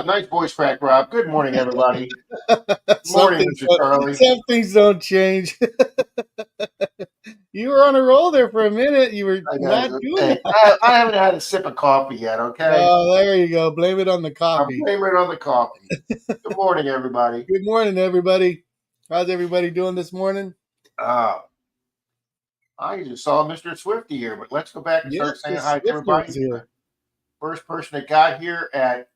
nice voice crack, Rob. Good morning, everybody. Morning, Mr. Charlie. Some things don't change. You were on a roll there for a minute. You were not doing that. I haven't had a sip of coffee yet, okay? Oh, there you go. Blame it on the I'm coffee. blaming it on the coffee. Good morning, everybody. Good morning, everybody. How's everybody doing this morning? I just saw Mr. Swifty here, but let's go back and start saying hi to everybody. Here. First person that got here at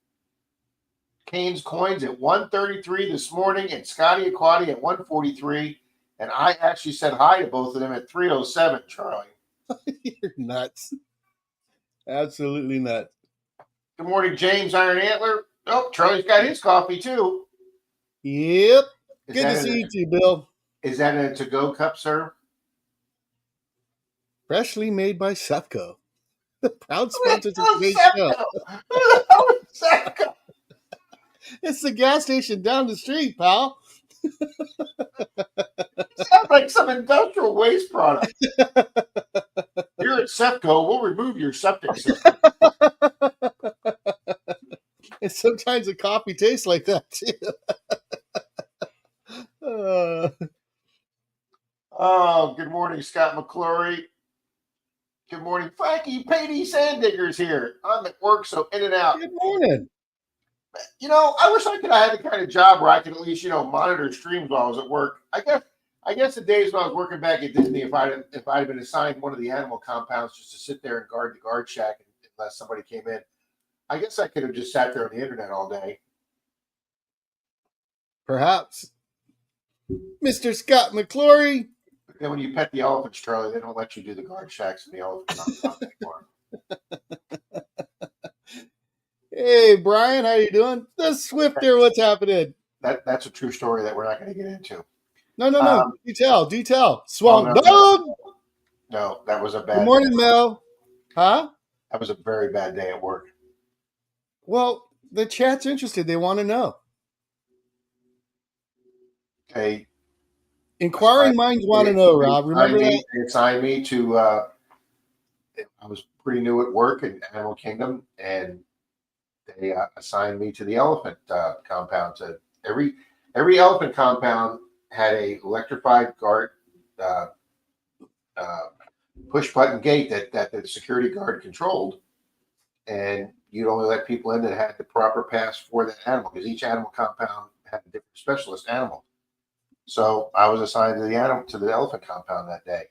Kane's Coins at 1:33 this morning, and Scotty Aquati at 1:43. And I actually said hi to both of them at 3:07, Charlie. You're nuts. Absolutely nuts. Good morning, James Iron Antler. Oh, Charlie's got his coffee too. Yep. Good to see you too, Bill. Is that in a to-go cup, sir? Freshly made by Sefco. Proud sponsor of today's show. Sefco. It's the gas station down the street, pal. Sounds like some industrial waste product. Here at Sefco, we'll remove your septic system. And sometimes the coffee tastes like that too. Oh, good morning, Scott McClory. Good morning, Frankie. Patey Sandigger's here. I'm at work, so in and out. Good morning. You know, I wish I could have had the kind of job where I could at least, monitor streams while I was at work. I guess the days when I was working back at Disney, if I'd been assigned one of the animal compounds just to sit there and guard the guard shack unless somebody came in, I guess I could have just sat there on the internet all day. Perhaps. Mr. Scott McClory. But then when you pet the elephants, Charlie, they don't let you do the guard shacks in the elephant compound anymore. Hey, Brian, how you doing? The Swifter, what's happening? That's a true story that we're not going to get into. No. Detail. Swamp Dog. No, that was a bad. Good morning, Mel. Huh? That was a very bad day at work. Well, the chat's interested. They want to know. Okay. Inquiring minds want to know, Rob. Remember that? They assigned me to. I was pretty new at work in Animal Kingdom, and they assigned me to the elephant compound. To every elephant compound had a electrified guard push button gate that the security guard controlled, and you'd only let people in that had the proper pass for that animal, because each animal compound had a different specialist animal. So I was assigned to the elephant compound that day,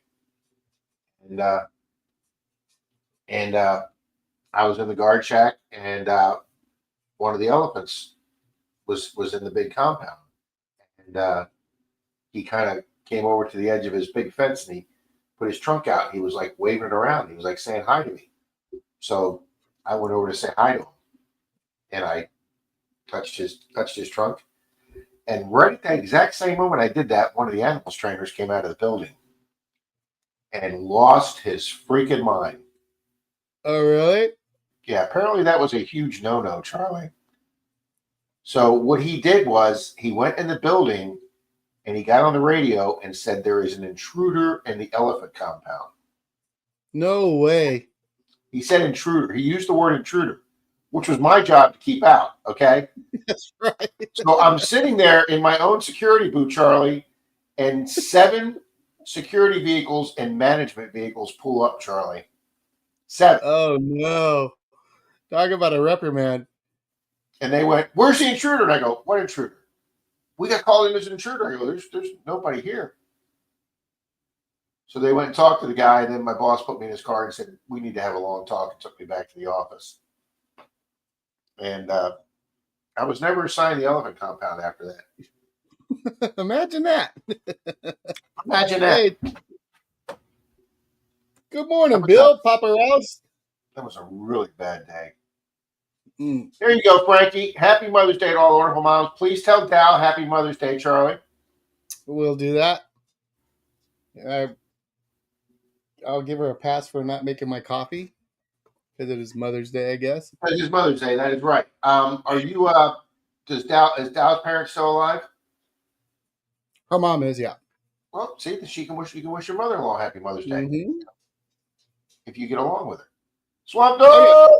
and I was in the guard shack, and one of the elephants was in the big compound, and he kind of came over to the edge of his big fence, and he put his trunk out. He was like waving it around. He was like saying hi to me. So I went over to say hi to him, and I touched his trunk. And right at that exact same moment I did that, one of the animals trainers came out of the building and lost his freaking mind. Oh, really? Yeah, apparently that was a huge no-no, Charlie. So what he did was he went in the building and he got on the radio and said there is an intruder in the elephant compound. No way. He said intruder. He used the word intruder, which was my job to keep out, okay? That's right. So I'm sitting there in my own security booth, Charlie, and 7 security vehicles and management vehicles pull up, Charlie. 7. Oh, no. Talk about a reprimand. And they went, "Where's the intruder?" And I go, "What intruder? We got called in as an intruder." I go, there's nobody here. So they went and talked to the guy, and then my boss put me in his car and said, "We need to have a long talk," and took me back to the office. And I was never assigned the elephant compound after that. Imagine that. Imagine that. Hey. Good morning, Bill. Papa Rouse. That was a really bad day. There you go, Frankie. Happy Mother's Day to all the wonderful moms. Please tell Dow Happy Mother's Day, Charlie. We'll do that. I'll give her a pass for not making my coffee because it is Mother's Day, I guess. It is Mother's Day. That is right. Are you? Is Dow's parents still alive? Her mom is, yeah. Well, see, you can wish your mother-in-law Happy Mother's Day if you get along with her. Swamp Dog.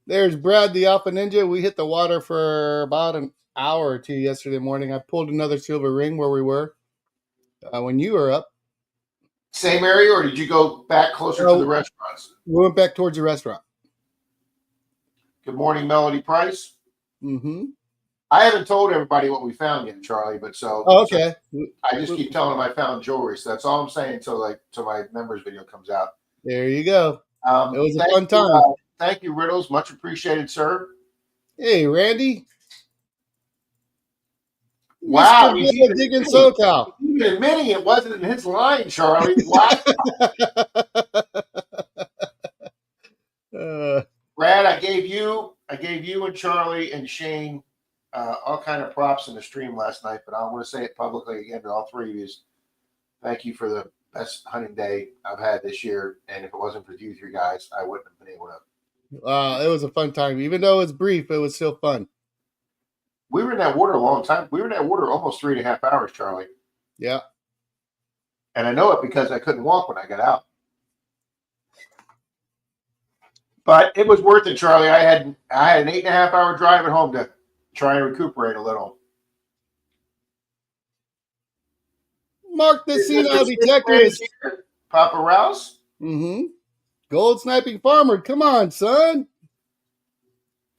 There's Brad, the Alpha Ninja. We hit the water for about an hour or two yesterday morning. I pulled another silver ring where we were when you were up. Same area, or did you go back closer to the restaurants? We went back towards the restaurant. Good morning, Melody Price. Mm-hmm. I haven't told everybody what we found yet, Charlie, but Okay. I just keep telling them I found jewelry. So that's all I'm saying until my members video comes out. There you go. It was a fun you, time. Thank you, Riddles. Much appreciated, sir. Hey, Randy. Wow, Mr. Bill digging SoCal. Even admitting it wasn't in his line, Charlie. Wow. Brad, I gave you and Charlie and Shane all kind of props in the stream last night, but I want to say it publicly again to all three of you. Thank you for the best hunting day I've had this year, and if it wasn't for you three guys, I wouldn't have been able to. It was a fun time. Even though it's brief, it was still fun. We were in that water a long time. We were in that water almost 3.5 hours, Charlie. Yeah. And I know it because I couldn't walk when I got out. But it was worth it, Charlie. I had an 8.5 hour drive at home to try and recuperate a little. Mark the senile detector. Papa Rouse. Mm-hmm. Gold sniping farmer. Come on, son.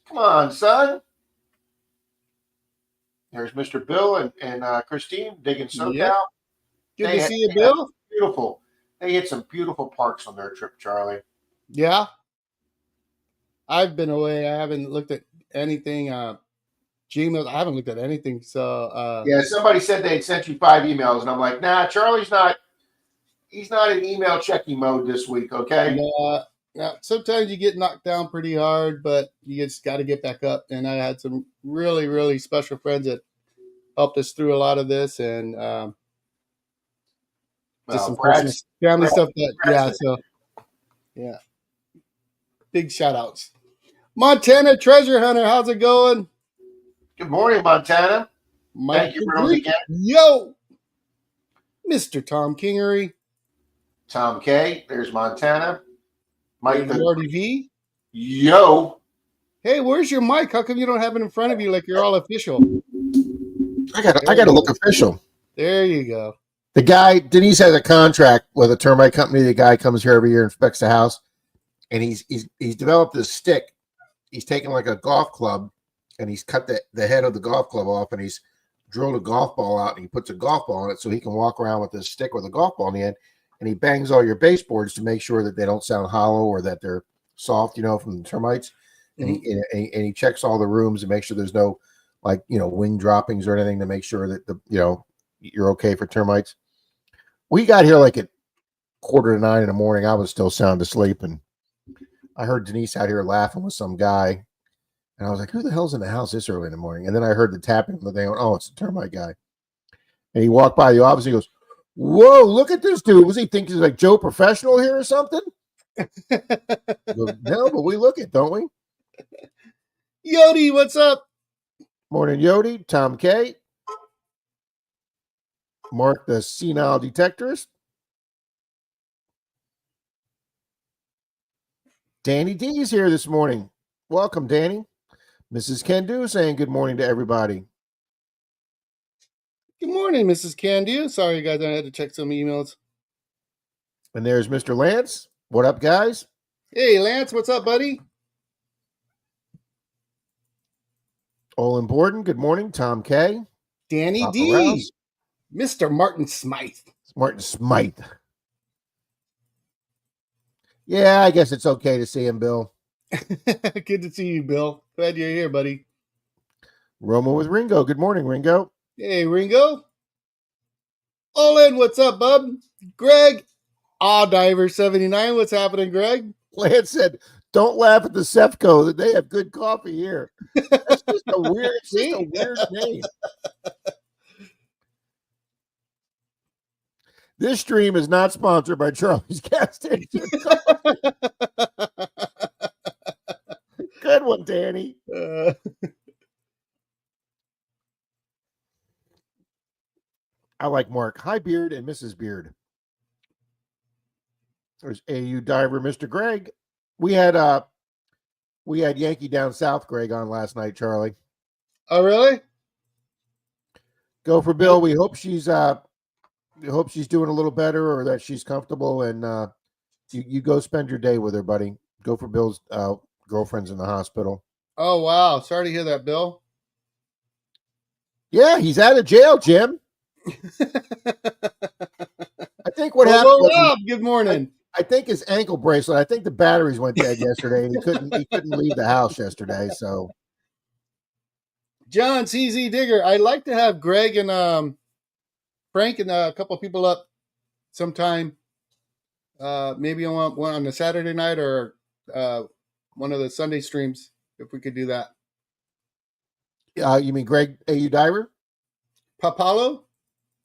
Come on, son. There's Mr. Bill and Christine digging SoCal. Yep. Good to see you, Bill. Beautiful. They hit some beautiful parks on their trip, Charlie. Yeah. I've been away. I haven't looked at anything. Gmail. I haven't looked at anything. So yeah, somebody said they had sent you 5 emails, and I'm like, nah, Charlie's not. He's not in email checking mode this week. Okay. Now, sometimes you get knocked down pretty hard, but you just got to get back up. And I had some really, really special friends that helped us through a lot of this, and just some family stuff. Yeah. Big shout outs. Montana Treasure Hunter, how's it going? Good morning, Montana. Thank you, Rose, again. Yo, Mr. Tom Kingery. Tom K. There's Montana. Mike Marty V. Yo. Hey, where's your mic? How come you don't have it in front of you like you're all official? I got to look official. There you go. The guy, Denise has a contract with a termite company. The guy comes here every year and inspects the house. And he's developed this stick. He's taken like a golf club and he's cut the head of the golf club off and he's drilled a golf ball out and he puts a golf ball in it so he can walk around with this stick with a golf ball in the end. And he bangs all your baseboards to make sure that they don't sound hollow or that they're soft, from the termites. Mm-hmm. And he checks all the rooms and makes sure there's no wing droppings or anything to make sure that you're okay for termites. We got here like at 8:45 in the morning. I was still sound asleep and I heard Denise out here laughing with some guy. And I was like, who the hell's in the house this early in the morning? And then I heard the tapping on the thing. Oh, it's the termite guy. And he walked by the office and he goes, whoa, look at this dude. Was he thinking he's like Joe Professional here or something? Goes, no, but we look it, don't we? Yodi, what's up? Morning, Yodi. Tom K. Mark the senile detectorist. Danny D is here this morning. Welcome, Danny. Mrs. Kendu saying good morning to everybody. Good morning, Mrs. Kendu. Sorry, guys, I had to check some emails. And there's Mr. Lance. What up, guys? Hey, Lance, what's up, buddy? All important. Good morning, Tom K. Danny Papa D. Rouse. Mr. Martin Smythe. Martin Smythe. Yeah, I guess it's okay to see him, Bill. Good to see you, Bill. Glad you're here, buddy. Roma with Ringo. Good morning, Ringo. Hey, Ringo. All in, what's up, bub? Greg. Diver 79. What's happening, Greg? Lance said, don't laugh at the Sefco that they have good coffee here. That's just a weird name. This stream is not sponsored by Charlie's Gas Station. Good one, Danny. I like Mark. Hi, Beard and Mrs. Beard. There's AU Diver, Mr. Greg. We had We had Yankee Down South Greg on last night, Charlie. Oh, really? Go for Bill. We hope she's doing a little better or that she's comfortable, and you go spend your day with her, buddy. Go for Bill's girlfriend's in the hospital. Oh, wow. Sorry to hear that, Bill. Yeah, he's out of jail, Jim. I think what happened was Rob, good morning. I think his ankle bracelet. I think the batteries went dead yesterday, and he couldn't leave the house yesterday. So, John CZ Digger, I'd like to have Greg and Frank and a couple of people up sometime. Maybe on one on the Saturday night or one of the Sunday streams, if we could do that. you mean Greg A.U. Diver? Papalo?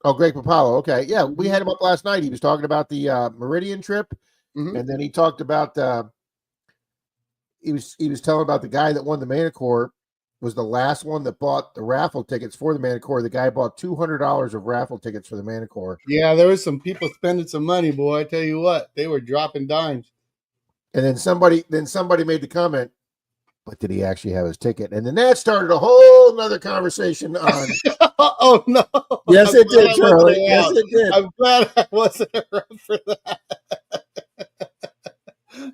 Oh, Greg Papalo. Okay, yeah, we had him up last night. He was talking about the Meridian trip, and then he talked about he was telling about the guy that won the Manticore was the last one that bought the raffle tickets for the Manticore. The guy bought $200 of raffle tickets for the Manticore. Yeah, there was some people spending some money, boy. I tell you what, they were dropping dimes. And then somebody made the comment, but did he actually have his ticket? And then that started a whole nother conversation on. Oh no! Yes, it did, Charlie. Yes, it did. I'm glad I wasn't around for that.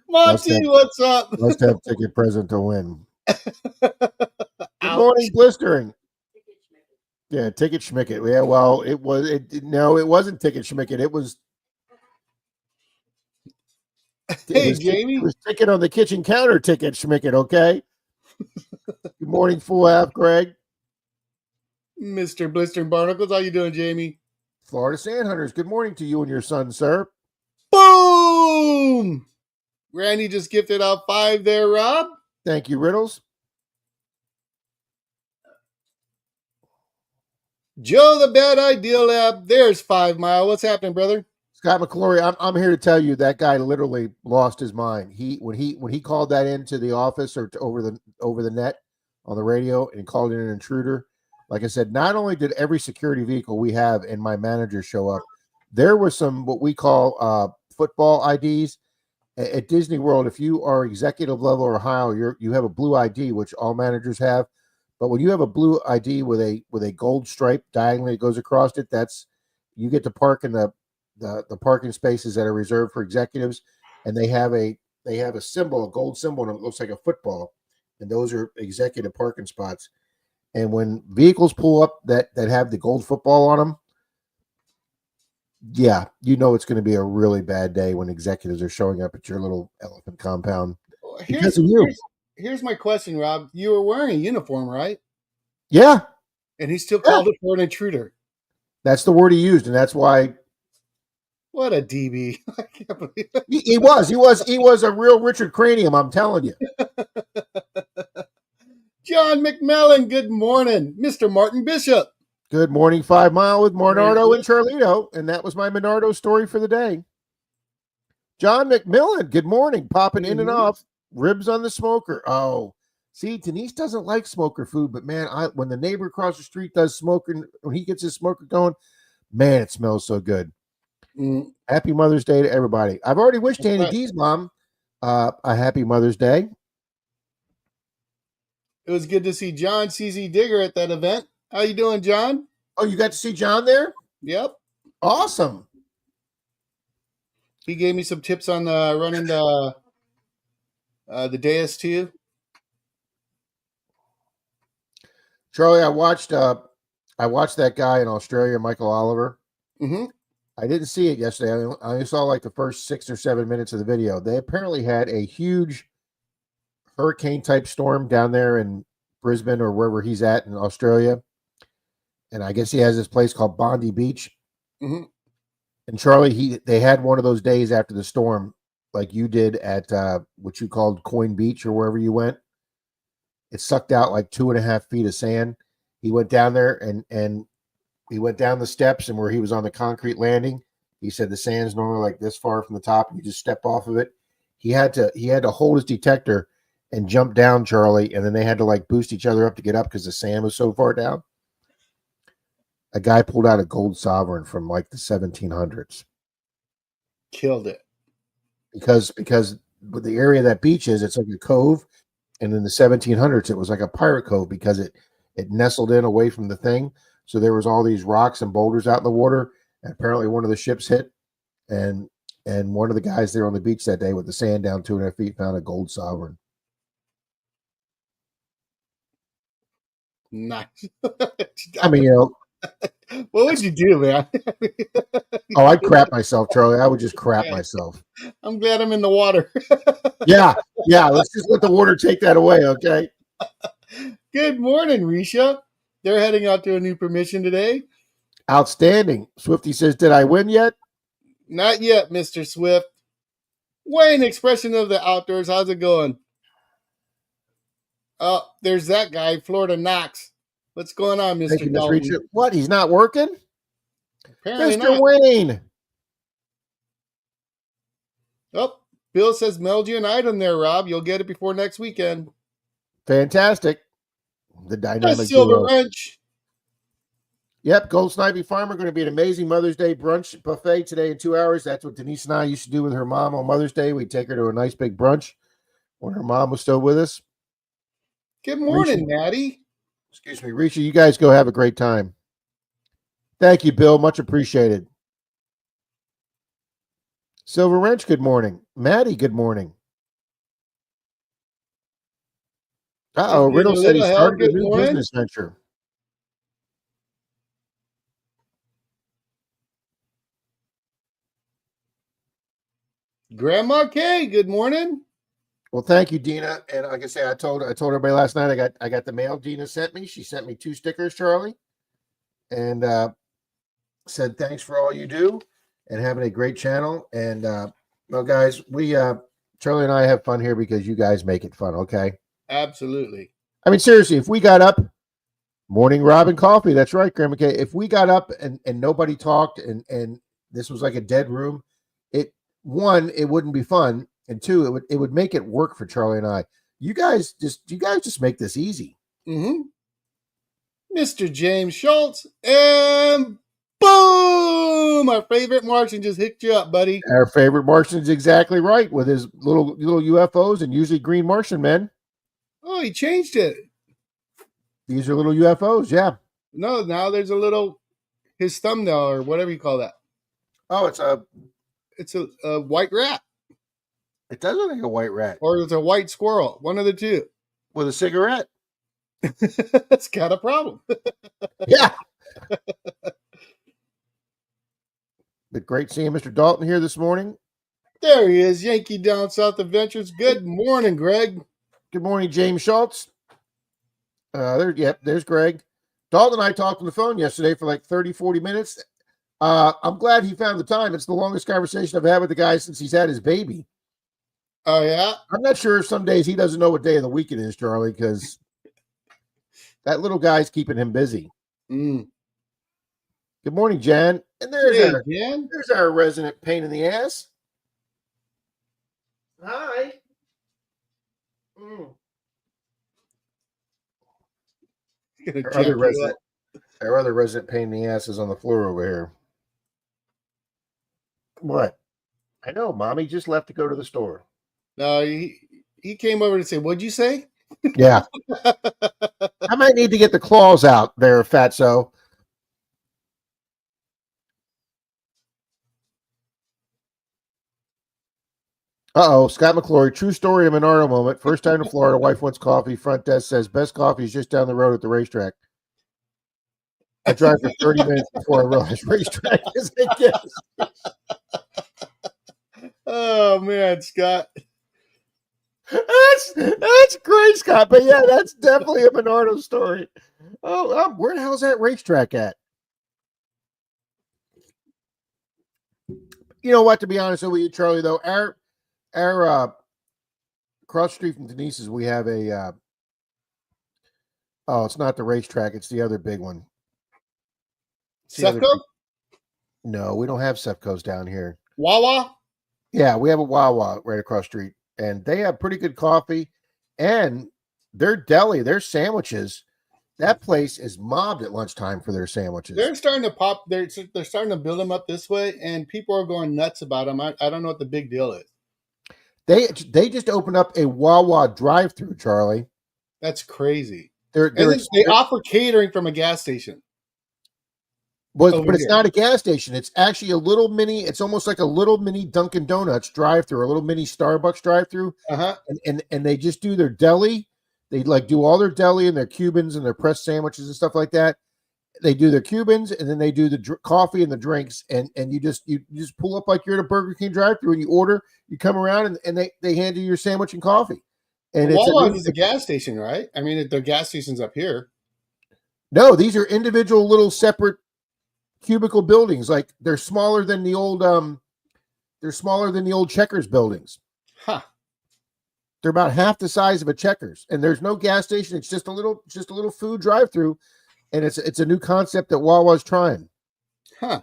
Monty, what's up? Must have ticket present to win. Good morning, blistering. Yeah, ticket schmicket. Yeah, well, it wasn't ticket schmicket. It was. Jamie. It was ticket on the kitchen counter ticket schmicket. Okay. Good morning, full half, Greg. Mr. Blistering Barnacles, how you doing, Jamie? Florida Sand Hunters. Good morning to you and your son, sir. Boom! Randy just gifted out 5 there, Rob. Thank you, Riddles. Joe the Bad Idea Lab. There's 5 Mile. What's happening, brother? Scott McClory, I'm here to tell you that guy literally lost his mind. When he called that into the office or over the net on the radio and called in an intruder. Like I said, not only did every security vehicle we have and my manager show up, there were some what we call football IDs at Disney World. If you are executive level or higher, you have a blue ID, which all managers have. But when you have a blue ID with a gold stripe diagonally that goes across it, you get to park in the parking spaces that are reserved for executives, and they have a symbol, a gold symbol, and it looks like a football, and those are executive parking spots. And when vehicles pull up that have the gold football on them, yeah, you know it's going to be a really bad day when executives are showing up at your little elephant compound because of you. Here's my question, Rob. You were wearing a uniform, right? Yeah. And he still called it for an intruder. That's the word he used, and that's why. What a DB! I can't believe it. He was a real Richard Cranium. I'm telling you. John McMillan, good morning. Mr. Martin Bishop. Good morning, 5 Mile with Menardo and Charlito. And that was my Menardo story for the day. John McMillan, good morning. Popping in and off. Ribs on the smoker. Oh, see, Denise doesn't like smoker food, but man, when the neighbor across the street does smoking, when he gets his smoker going, man, it smells so good. Happy Mother's Day to everybody. I've already wished Annie D's mom a happy Mother's Day. It was good to see John CZ Digger at that event. How you doing, John? Oh, you got to see John there? Yep. Awesome. He gave me some tips on running the DS2. Charlie, I watched that guy in Australia, Michael Oliver. Mm-hmm. I didn't see it yesterday. I only saw like the first 6 or 7 minutes of the video. They apparently had a huge hurricane type storm down there in Brisbane or wherever he's at in Australia. And I guess he has this place called Bondi Beach. Mm-hmm. And Charlie, they had one of those days after the storm, like you did at what you called Coin Beach or wherever you went. It sucked out like 2.5 feet of sand. He went down there and he went down the steps, and where he was on the concrete landing, he said the sand's normally like this far from the top, and you just step off of it. He had to hold his detector and jump down, Charlie, and then they had to like boost each other up to get up because the sand was so far down. A guy pulled out a gold sovereign from like the 1700s. Killed it. Because with the area that beach is, it's like a cove, And in the 1700s, it was like a pirate cove because it nestled in away from the thing. So there was all these rocks and boulders out in the water. And apparently one of the ships hit, and one of the guys there on the beach that day with the sand down 2.5 feet found a gold sovereign. Nice. I mean, what would you do, man? oh, I'd crap myself, Charlie. I would just crap myself. I'm glad I'm in the water. Yeah. Let's just let the water take that away, okay? Good morning, Risha. They're heading out to a new permission today. Outstanding. Swifty says, did I win yet? Not yet, Mr. Swift. Wayne, expression of the outdoors. How's it going? Oh, there's that guy, Florida Knox. What's going on, Mr. Dalton? What? He's not working? Apparently Mr. not. Wayne. Oh, Bill says meld you an item there, Rob. You'll get it before next weekend. Fantastic. The dynamic Silver duo. Wrench. Yep, Gold Snipey Farmer going to be an amazing Mother's Day brunch buffet today in 2 hours. That's what Denise and I used to do with her mom on Mother's Day. We'd take her to a nice big brunch when her mom was still with us. Good morning, Maddie. Excuse me, Risha, you guys go have a great time. Thank you, Bill. Much appreciated. Silver Wrench, good morning. Maddie, good morning. Uh-oh, Riddle said he started a new business venture. Grandma Kay, good morning. Well, thank you, Dina. And like I say, I told everybody last night I got the mail Dina sent me. She sent me 2 stickers, Charlie, and said thanks for all you do and having a great channel. And well, guys, we Charlie and I have fun here because you guys make it fun. Okay. Absolutely. I mean, seriously, if we got up, morning Robin coffee. That's right, Grandma Kay. If we got up and nobody talked and this was like a dead room, it wouldn't be fun. And 2, it would make it work for Charlie and I. You guys just make this easy. Mm-hmm. Mr. James Schultz, and boom! Our favorite Martian just hooked you up, buddy. Our favorite Martian's exactly right with his little UFOs and usually green Martian men. Oh, he changed it. These are little UFOs, yeah. No, now there's a little his thumbnail or whatever you call that. Oh, it's a white rat. It does look like a white rat. Or it's a white squirrel. One of the two. With a cigarette. That's got a problem. Yeah. But great seeing Mr. Dalton here this morning. There he is, Yankee Down South Adventures. Good morning, Greg. Good morning, James Schultz. There's Greg. Dalton and I talked on the phone yesterday for like 30, 40 minutes. I'm glad he found the time. It's the longest conversation I've had with the guy since he's had his baby. Oh, yeah? I'm not sure if some days he doesn't know what day of the week it is, Charlie, because that little guy's keeping him busy. Mm. Good morning, Jan. And there's Jan. There's our resident pain in the ass. Hi. Our other resident pain in the ass is on the floor over here. What? I know, Mommy just left to go to the store. No, he came over to say, "What'd you say?" Yeah. I might need to get the claws out there, Fatso. Uh-oh, Scott McClory, true story of Menardo moment. First time in Florida, wife wants coffee. Front desk says, best coffee is just down the road at the racetrack. I drive for 30 minutes before I realize racetrack is a gas. Oh, man, Scott. That's great, Scott. But yeah, that's definitely a Menardo story. Oh, where the hell's that racetrack at? You know what? To be honest with you, Charlie, though, our cross street from Denise's, we have a. It's not the racetrack; it's the other big one. Sefco? No, we don't have Sefco's down here. Wawa? Yeah, we have a Wawa right across the street, and they have pretty good coffee, and their deli, their sandwiches. That place is mobbed at lunchtime for their sandwiches. They're starting to pop. They're starting to build them up this way, and people are going nuts about them. I don't know what the big deal is. They just opened up a Wawa drive-through, Charlie. That's crazy. They're And then they offer catering from a gas station. But it's not a gas station. It's actually a little mini. It's almost like a little mini Dunkin' Donuts drive-through, a little mini Starbucks drive-through. And they just do their deli. They like do all their deli and their Cubans and their pressed sandwiches and stuff like that. They do their Cubans and then they do the coffee and the drinks. And you just pull up like you're at a Burger King drive-through and you order. You come around and they hand you your sandwich and coffee. And Wawa is a gas station, right? I mean, the gas station's up here. No, these are individual little separate cubicle buildings. Like they're smaller than the old Checkers buildings. Huh. They're about half the size of a Checkers, and there's no gas station. It's just a little food drive-through, and it's a new concept that Wawa's trying. Huh.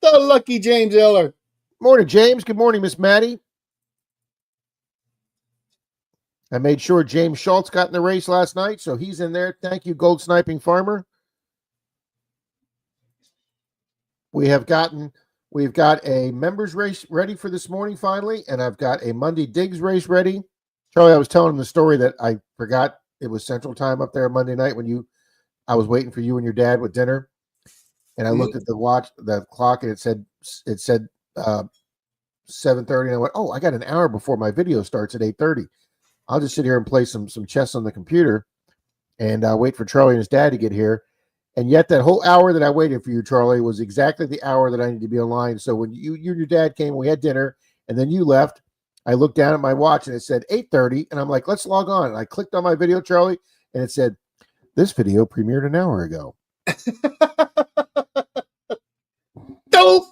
The lucky James Eller. Morning, James. Good morning, Miss Maddie. I made sure James Schultz got in the race last night, so he's in there. Thank you, Gold Sniping Farmer. We've got a members race ready for this morning finally, and I've got a Monday Digs race ready. Charlie, I was telling him the story that I forgot it was Central Time up there Monday night when I was waiting for you and your dad with dinner, and I looked at the clock, and it said 7:30, and I went, oh, I got an hour before my video starts at 8:30. I'll just sit here and play some chess on the computer, and wait for Charlie and his dad to get here. And yet that whole hour that I waited for you, Charlie, was exactly the hour that I needed to be online. So when you and your dad came, we had dinner, and then you left. I looked down at my watch, and it said 8:30, and I'm like, let's log on. And I clicked on my video, Charlie, and it said, this video premiered an hour ago. Dope!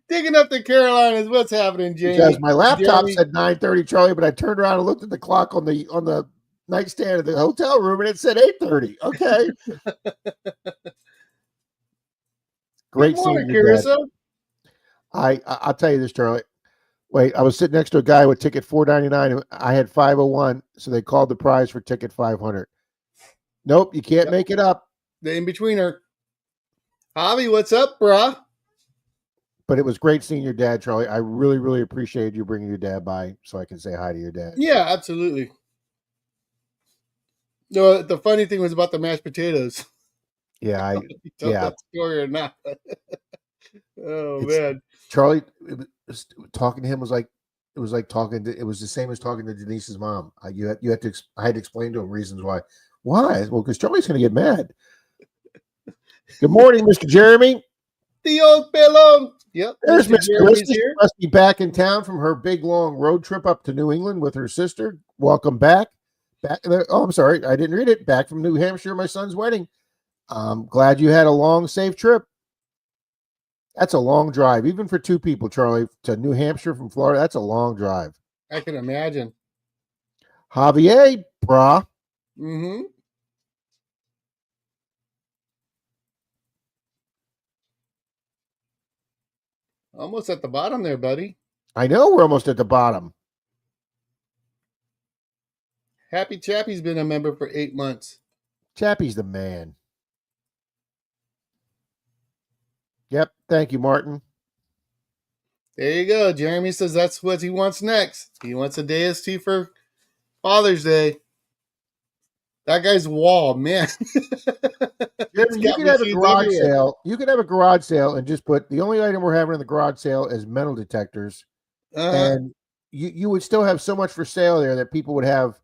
Digging up the Carolinas. What's happening, Jamie? Because my laptop said 9:30, Charlie, but I turned around and looked at the clock on the nightstand of the hotel room, and it said 8:30. Okay. Great seeing you, Dad. I'll tell you this, Charlie. Wait, I was sitting next to a guy with ticket 499, and I had 501, so they called the prize for ticket 500. Nope, you can't make it up. The in-betweener. Javi, what's up, brah? But it was great seeing your dad, Charlie. I really, really appreciated you bringing your dad by so I can say hi to your dad. Yeah, absolutely. No, the funny thing was about the mashed potatoes. Yeah, that story or not. Man, Charlie, talking to him was like it was the same as talking to Denise's mom. I had to explain to him reasons why. Why? Well, because Charlie's going to get mad. Good morning, Mr. Jeremy. The old pelon. Yep. There's Miss Christy. She must be back in town from her big long road trip up to New England with her sister. Welcome back. Oh, I'm sorry, I didn't read it. Back from New Hampshire, my son's wedding. I'm glad you had a long, safe trip. That's a long drive, even for two people, Charlie, to New Hampshire from Florida. That's a long drive. I can imagine. Javier, brah. Mm-hmm. Almost at the bottom there, buddy. I know we're almost at the bottom. Happy Chappie's been a member for 8 months. Chappie's the man. Yep. Thank you, Martin. There you go. Jeremy says that's what he wants next. He wants a DST for Father's Day. That guy's wall, man. Jeremy, you could have a garage sale. You could have a garage sale and just put the only item we're having in the garage sale is metal detectors. And you would still have so much for sale there that people would have.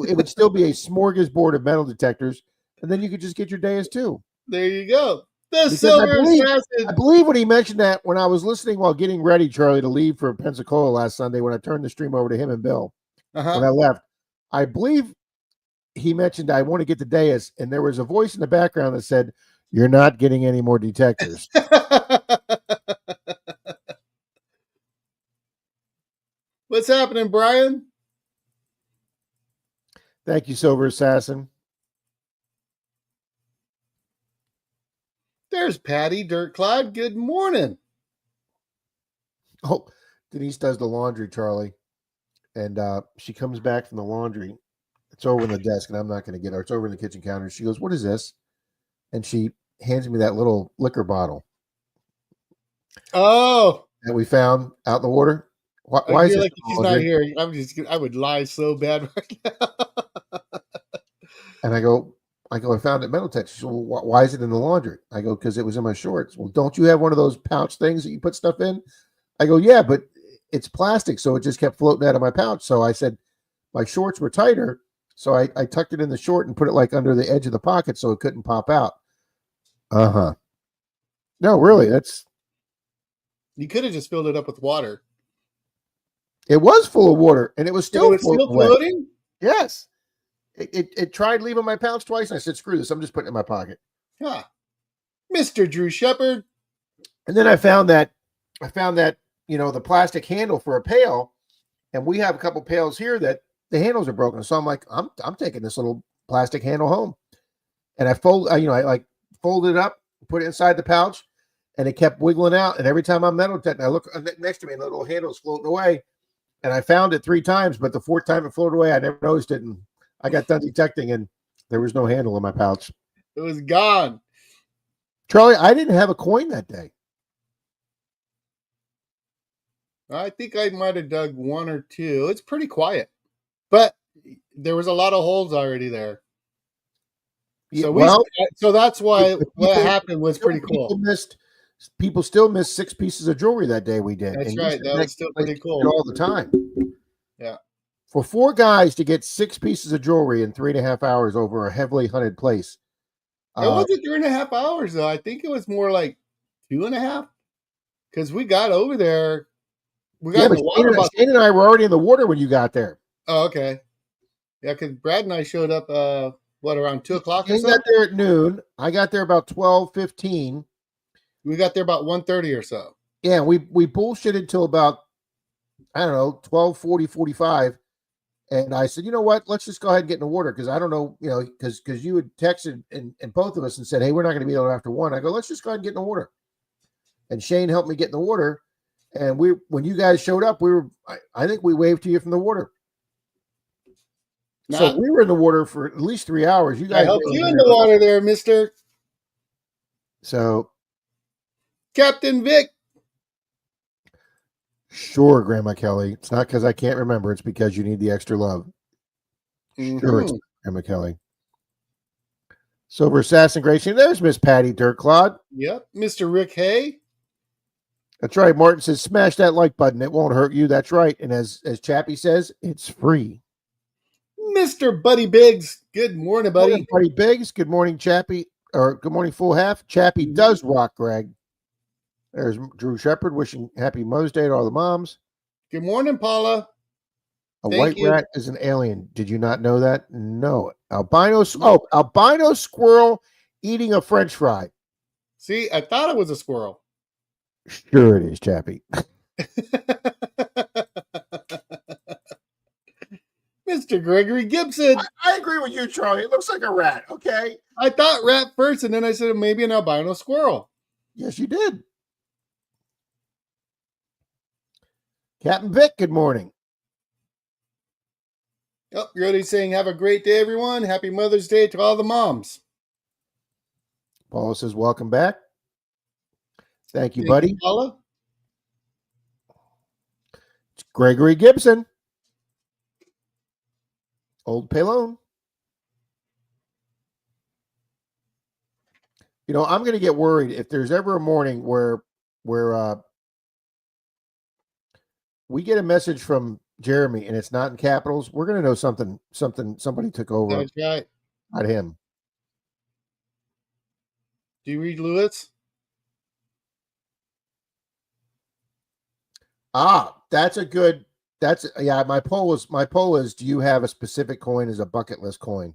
It would still be a smorgasbord of metal detectors, and then you could just get your Deus too. There you go. The silver assassin. I believe when he mentioned that when I was listening while getting ready, Charlie, to leave for Pensacola last Sunday, when I turned the stream over to him and Bill, when I left, I believe he mentioned I want to get the Deus, and there was a voice in the background that said, "You're not getting any more detectors." What's happening, Brian? Thank you, Silver Assassin. There's Patty Dirt Clyde. Good morning. Oh, Denise does the laundry, Charlie. And she comes back from the laundry. It's over on the desk, and I'm not going to get her. It's over in the kitchen counter. She goes, "What is this?" And she hands me that little liquor bottle. Oh. that we found out in the water? I Why is feel this like in if the he's not laundry? here, I would lie so bad right now. And I found it at Metal Tech. She said, well, why is it in the laundry? I go, because it was in my shorts. Well, don't you have one of those pouch things that you put stuff in? I go, yeah, but it's plastic, so it just kept floating out of my pouch. So I said, my shorts were tighter, so I tucked it in the short and put it like under the edge of the pocket so it couldn't pop out. Uh-huh. No, really, You could have just filled it up with water. it was full of water, and it was And it still was still floating away. floating? Yes. It tried leaving my pouch twice, and I said, screw this, I'm just putting it in my pocket. Huh. Mr. Drew Shepard. And then I found that, the plastic handle for a pail, and we have a couple pails here that the handles are broken. So I'm like, I'm taking this little plastic handle home. And I folded it up, put it inside the pouch, and it kept wiggling out. And every time I'm metal detecting, I look next to me, and the little handle's floating away. And I found it 3 times, but the 4th time it floated away, I never noticed it. And I got done detecting, and there was no handle in my pouch. It was gone. Charlie, I didn't have a coin that day. I think I might have dug 1 or 2. It's pretty quiet, but there was a lot of holes already there. So that's why what happened was pretty cool. People still missed 6 pieces of jewelry that day we did. That's right. That was still pretty cool. All the time. Yeah. For 4 guys to get 6 pieces of jewelry in 3.5 hours over a heavily hunted place. It wasn't 3.5 hours though. I think it was more like 2.5. Because we got over there. We got in the water. Shane and I were already in the water when you got there. Oh, okay. Yeah, because Brad and I showed up around 2 o'clock or so? Got there at noon. I got there about 12:15. We got there about 1:30 or so. Yeah, we bullshitted till about, I don't know, 12:40, 45. And I said, you know what? Let's just go ahead and get in the water, because I don't know, because you had texted and both of us and said, hey, we're not going to be able to after 1. I go, let's just go ahead and get in the water. And Shane helped me get in the water. And when you guys showed up, I think we waved to you from the water. So we were in the water for at least 3 hours. You guys I helped you in the water there, mister. So Captain Vic. Sure, Grandma Kelly. It's not because I can't remember. It's because you need the extra love. Sure, it's Grandma Kelly. Silver Assassin Gracie. There's Miss Patty Dirtclod. Yep. Mr. Rick Hay. That's right. Martin says, smash that like button. It won't hurt you. That's right. And as Chappie says, it's free. Mr. Buddy Biggs. Good morning, buddy. Good morning, Buddy Biggs. Good morning, Chappie. Or good morning, Full Half. Chappie does rock, Greg. There's Drew Shepard wishing happy Mother's Day to all the moms. Good morning, Paula. White rat is an alien. Did you not know that? No. Albino squirrel eating a French fry. See, I thought it was a squirrel. Sure it is, Chappie. Mr. Gregory Gibson. I agree with you, Charlie. It looks like a rat, okay? I thought rat first, and then I said maybe an albino squirrel. Yes, you did. Captain Vic, good morning. Oh, Yodi's saying, have a great day, everyone. Happy Mother's Day to all the moms. Paula says, welcome back. Thank you, buddy. Paula. It's Gregory Gibson. Old Pelone. I'm going to get worried if there's ever a morning where we get a message from Jeremy and it's not in capitals. We're going to know somebody took over. That's right. Not him. Do you read Lewis? My poll is, do you have a specific coin as a bucket list coin?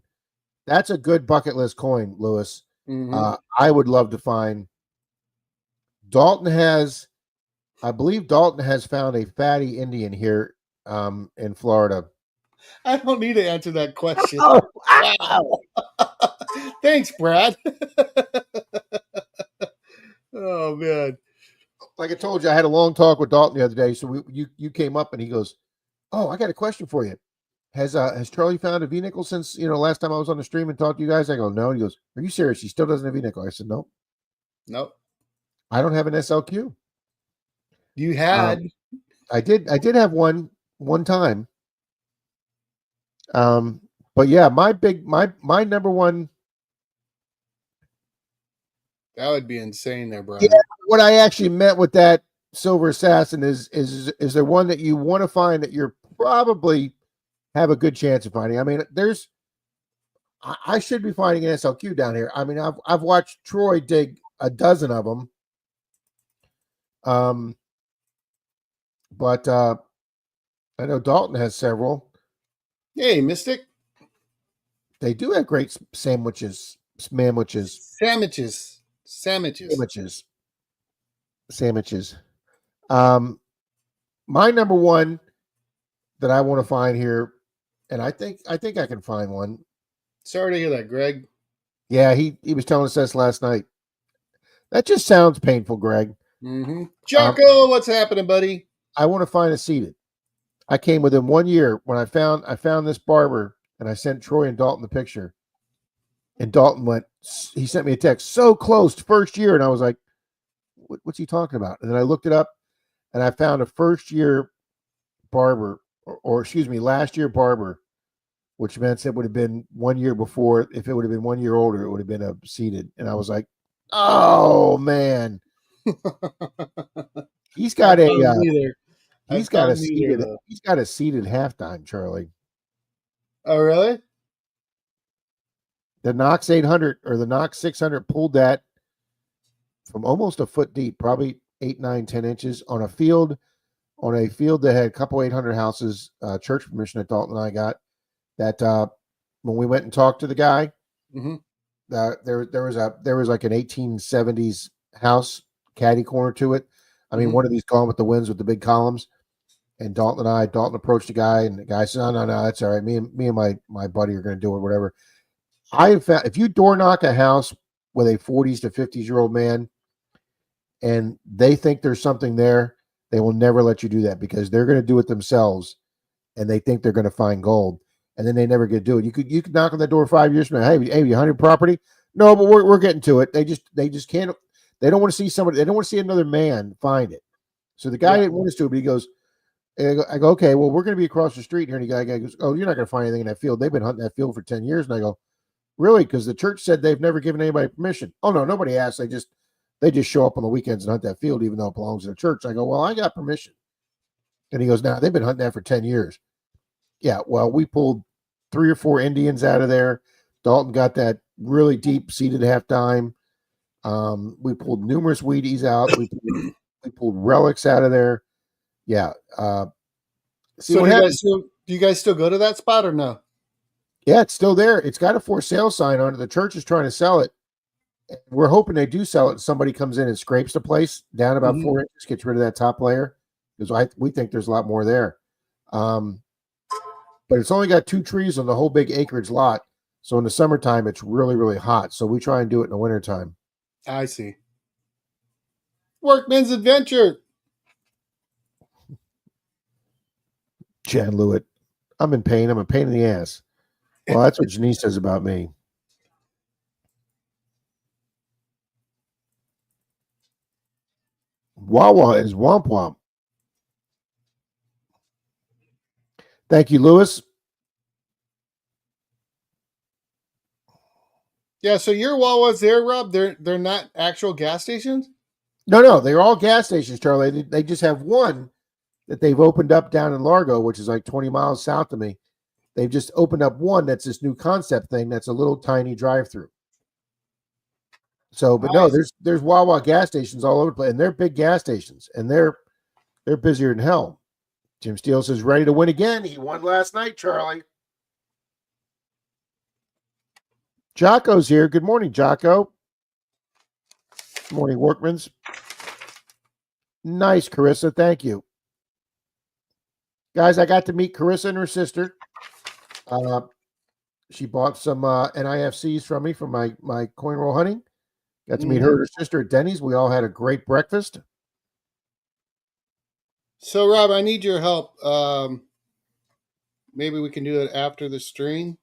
That's a good bucket list coin, Lewis. Mm-hmm. I would love to find. I believe Dalton has found a fatty Indian here in Florida. I don't need to answer that question. Oh, wow. Thanks, Brad. Oh, man. Like I told you, I had a long talk with Dalton the other day. So you came up and he goes, oh, I got a question for you. Has Charlie found a V-nickel since, last time I was on the stream and talked to you guys? I go, no. He goes, are you serious? He still doesn't have V-nickel. I said, no. Nope. I don't have an SLQ. You had. I did have one time. But yeah, my number one. That would be insane there, Brian. Yeah, what I actually meant with that silver assassin is there one that you want to find that you're probably have a good chance of finding. I mean, I should be finding an SLQ down here. I mean, I've watched Troy dig a dozen of them. But I know Dalton has several. Hey, Mystic. They do have great sandwiches. Sandwiches. My number one that I want to find here, and I think I can find one. Sorry to hear that, Greg. Yeah, he was telling us this last night. That just sounds painful, Greg. Mm-hmm. Jocko, what's happening, buddy? I want to find a seated. I came within 1 year when I found this barber, and I sent Troy and Dalton the picture. And Dalton he sent me a text, so close to first year. And I was like, what's he talking about? And then I looked it up, and I found a first year barber, or excuse me, last year barber, which meant it would have been 1 year before. If it would have been 1 year older, it would have been a seated. And I was like, oh man, he's got a he's got a seated halftime, Charlie. Oh really? The Knox 800 or the Knox 600 pulled that from almost a foot deep, probably 8, 9, 10 inches on a field that had a couple 800 houses. Church permission that Dalton and I got. That when we went and talked to the guy, mm-hmm. There was like an 1870s house caddy corner to it. I mean, one of these Gone with the Winds with the big columns. And Dalton approached the guy, and the guy said, no, that's all right. Me and my buddy are going to do it, whatever. I have found if you door knock a house with a 40s to 50s-year-old man and they think there's something there, they will never let you do that because they're going to do it themselves and they think they're going to find gold. And then they never get to do it. You could knock on the door 5 years from now. Hey, you hunted property? No, but we're getting to it. They just can't. They don't want to see somebody. They don't want to see another man find it. So the guy didn't want us to, but he goes. I go, okay, well, we're going to be across the street here. And the guy goes, oh, you're not going to find anything in that field. They've been hunting that field for 10 years. And I go, really? Because the church said they've never given anybody permission. Oh no, nobody asked. They just show up on the weekends and hunt that field, even though it belongs to the church. I go, well, I got permission. And he goes, no, they've been hunting that for 10 years. Yeah, well, we pulled 3 or 4 Indians out of there. Dalton got that really deep seated halftime. We pulled numerous Wheaties out. We pulled relics out of there. Yeah. So do you guys still go to that spot or no? Yeah, it's still there. It's got a for sale sign on it. The church is trying to sell it. We're hoping they do sell it. And somebody comes in and scrapes the place down about 4 inches, gets rid of that top layer. Because we think there's a lot more there. But it's only got 2 trees on the whole big acreage lot. So in the summertime, it's really, really hot. So we try and do it in the wintertime. I see. Workman's Adventure. Chad Lewitt. I'm in pain. I'm a pain in the ass. Well, that's what Janice says about me. Wawa is womp womp. Thank you, Lewis. Yeah, so your Wawas there, Rob, they're not actual gas stations? No, they're all gas stations, Charlie. They just have one that they've opened up down in Largo, which is like 20 miles south of me. They've just opened up one that's this new concept thing that's a little tiny drive-through. So, but no, there's Wawa gas stations all over the place, and they're big gas stations, and they're busier than hell. Jim Steele says ready to win again. He won last night, Charlie. Jocko's here. Good morning, Jocko. Good morning, Workmans. Nice, Carissa. Thank you. Guys, I got to meet Carissa and her sister. She bought some NIFCs from me for my coin roll hunting. Got to meet her and her sister at Denny's. We all had a great breakfast. So, Rob, I need your help. Maybe we can do it after the stream.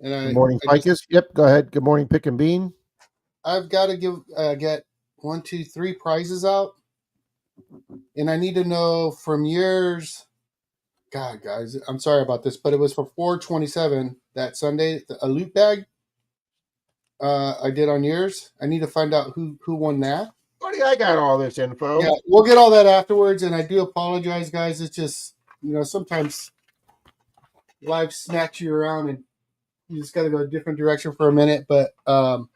And Good morning, Ficus. Yep, go ahead. Good morning, Pick and Bean. I've got to get 1, 2, 3 prizes out. and I need to know from yours. God, guys, I'm sorry about this, but it was for 427 that Sunday. A loot bag I did on yours. I need to find out who won that. Buddy, I got all this info. Yeah, we'll get all that afterwards, and I do apologize, guys. It's just sometimes life smacks you around, and you just got to go a different direction for a minute. But I'll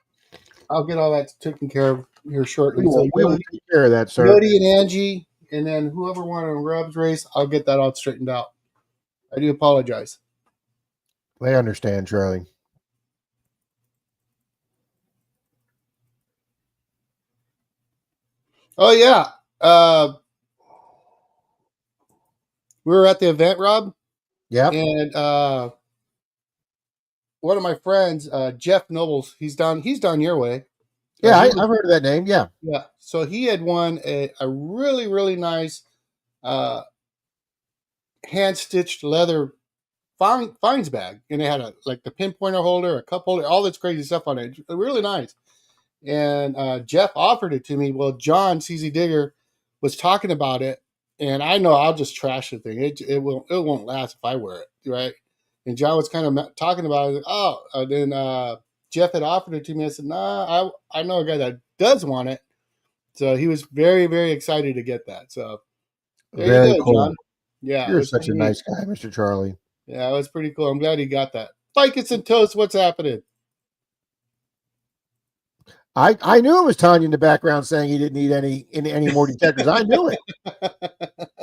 get all that taken care of here shortly. We will take care of that, sir. Yodi and Angie, and then whoever won on Rub's race, I'll get that all straightened out. I do apologize. I understand, Charlie. Oh yeah, we were at the event, Rob. Yeah, and one of my friends, Jeff Nobles, he's down your way. Yeah, I've heard of that name. Yeah. Yeah. So he had won a really, really nice hand-stitched leather fines bag. And it had the pinpointer holder, a cup holder, all this crazy stuff on it. Really nice. And Jeff offered it to me. Well, John, CZ Digger, was talking about it. And I know I'll just trash the thing. It won't last if I wear it, right? And John was kind of talking about it. Then Jeff had offered it to me. I said, "Nah, I know a guy that does want it." So he was very, very excited to get that. So very cool. John. Yeah, you're such a nice guy, Mr. Charlie. Yeah, it was pretty cool. I'm glad he got that. Ficus and Toast, what's happening? I knew it was Tanya in the background saying he didn't need any more detectors. I knew it.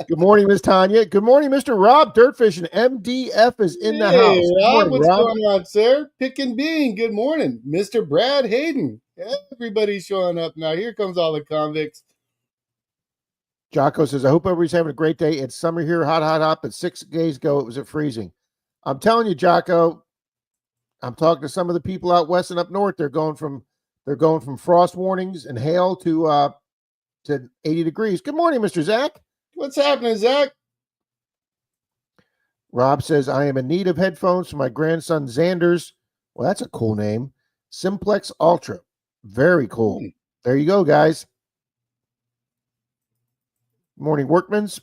Good morning, Miss Tanya. Good morning, Mr. Rob Dirtfish, and MDF is in the house. Good morning, what's going on, sir? Pick and Bean, good morning. Mr. Brad Hayden. Everybody's showing up now. Here comes all the convicts. Jocko says, I hope everybody's having a great day. It's summer here, hot, hot, hot, but 6 days ago it was at freezing. I'm telling you, Jocko, I'm talking to some of the people out west and up north. They're going from frost warnings and hail to 80 degrees. Good morning, Mr. Zach. What's happening, Zach? Rob says, I am in need of headphones for my grandson, Xander's. Well, that's a cool name. Simplex Ultra. Very cool. There you go, guys. Morning, workmans.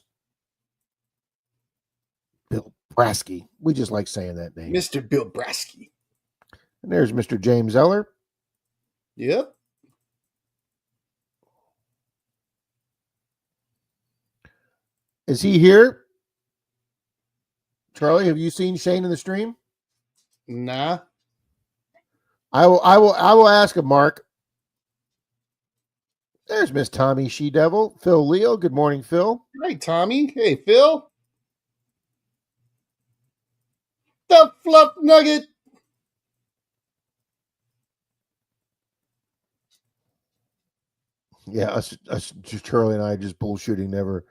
Bill Brasky. We just like saying that name. Mr. Bill Brasky. And there's Mr. James Eller. Yep. Is he here? Charlie, have you seen Shane in the stream? Nah. I will ask him, Mark. There's Miss Tommy She-Devil. Phil Leo. Good morning, Phil. Hey, Tommy. Hey, Phil. The Fluff Nugget. Yeah, us Charlie and I just bullshitting never.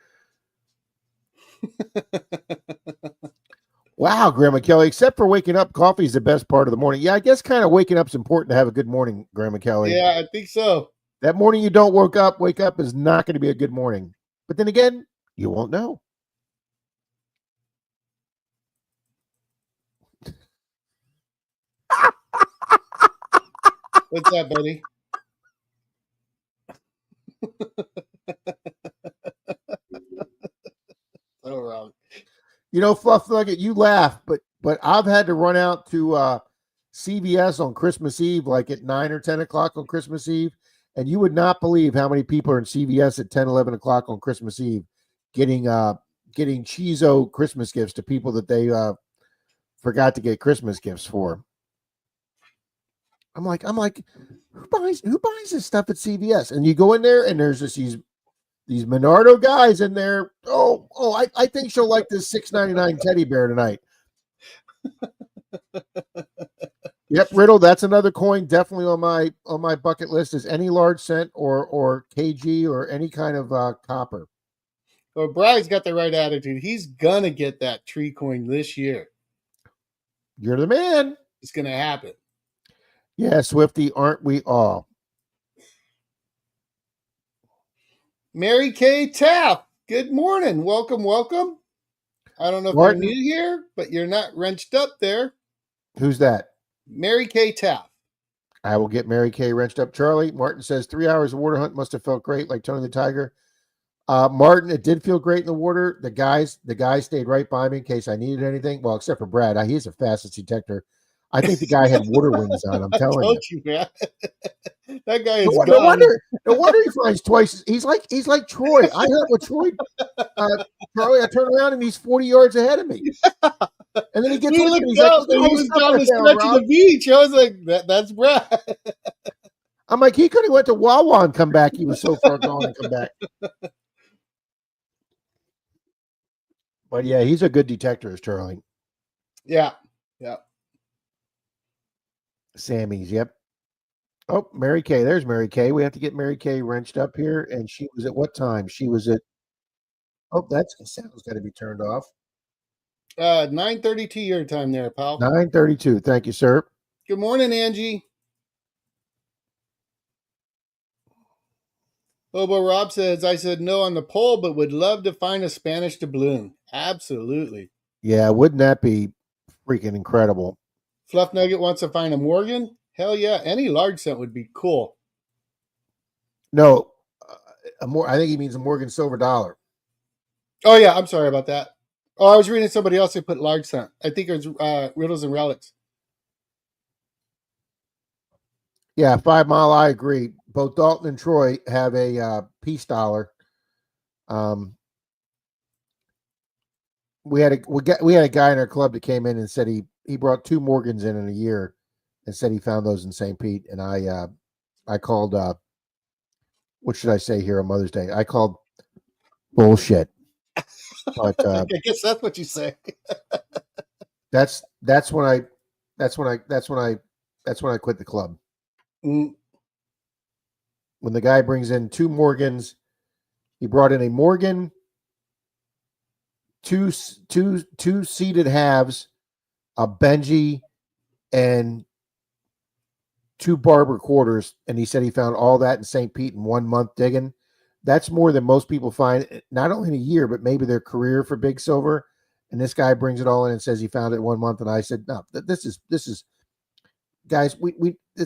Wow, Grandma Kelly. Except for waking up, coffee is the best part of the morning. Yeah, I guess kind of waking up is important to have a good morning, Grandma Kelly. Yeah, I think so. That morning you don't wake up is not going to be a good morning. But then again, you won't know. What's that, buddy? So wrong. You know, Fluff Nugget, you laugh, but I've had to run out to CVS on Christmas Eve, like at 9 or 10 o'clock on Christmas Eve. And you would not believe how many people are in CVS at 10, 11 o'clock on Christmas Eve getting Cheezo Christmas gifts to people that they forgot to get Christmas gifts for. I'm like, who buys this stuff at CVS? And you go in there and there's just these Menardo guys in there. I think she'll like this $6.99 teddy bear tonight. Yep, Riddle, that's another coin definitely on my bucket list, is any large cent or kg or any kind of copper. Well, Brian's got the right attitude. He's gonna get that tree coin this year. You're the man. It's gonna happen. Yeah, Swifty, aren't we all? Mary Kay Taft, good morning. Welcome. I don't know if you're new here, but you're not wrenched up there. Who's that? Mary Kay Taft. I will get Mary Kay wrenched up. Charlie Martin says 3 hours of water hunt must have felt great, like Tony the Tiger. Martin, it did feel great in the water. The guys stayed right by me in case I needed anything. Well, except for Brad. He's the fastest detector. I think the guy had water wings on. I'm telling you. Told you, man. That guy is No gone. wonder he finds twice. He's like Troy. I hunt with Troy. Charlie, I turn around and he's 40 yards ahead of me. And then he gets We with me. looked He's like, up look at and all he the was stuff down I the found, stretch of Rob. the beach. I was like, that's Brad. I'm like, he could have went to Wawa and come back. He was so far gone and come back. But yeah, he's a good detector, is Charlie. Yeah. Sammy's, yep. Oh, Mary Kay. There's Mary Kay. We have to get Mary Kay wrenched up here. And she was at what time? She was at. Oh, that's the sound's got to be turned off. 9:32 your time there, pal. 9:32. Thank you, sir. Good morning, Angie. Hobo Rob says, I said no on the poll, but would love to find a Spanish doubloon. Absolutely. Yeah, wouldn't that be freaking incredible? Fluff Nugget wants to find a Morgan. Hell yeah, any large scent would be cool. No, I think he means a Morgan silver dollar. Oh yeah, I'm sorry about that. Oh, I was reading somebody else who put large scent. I think it was Riddles and Relics. Yeah, 5 Mile. I agree. Both Dalton and Troy have a peace dollar. We had a guy in our club that came in and said he brought 2 Morgans in a year, and said he found those in St. Pete. And I called. What should I say here on Mother's Day? I called bullshit. But I guess that's what you say. that's when I quit the club. Mm. When the guy brings in 2 Morgans, he brought in a Morgan, two seated halves, a Benji, and 2 Barber quarters, and he said he found all that in St. Pete in 1 month digging. That's more than most people find, not only in a year, but maybe their career for big silver. And this guy brings it all in and says he found it in 1 month. And I said, no, this is guys,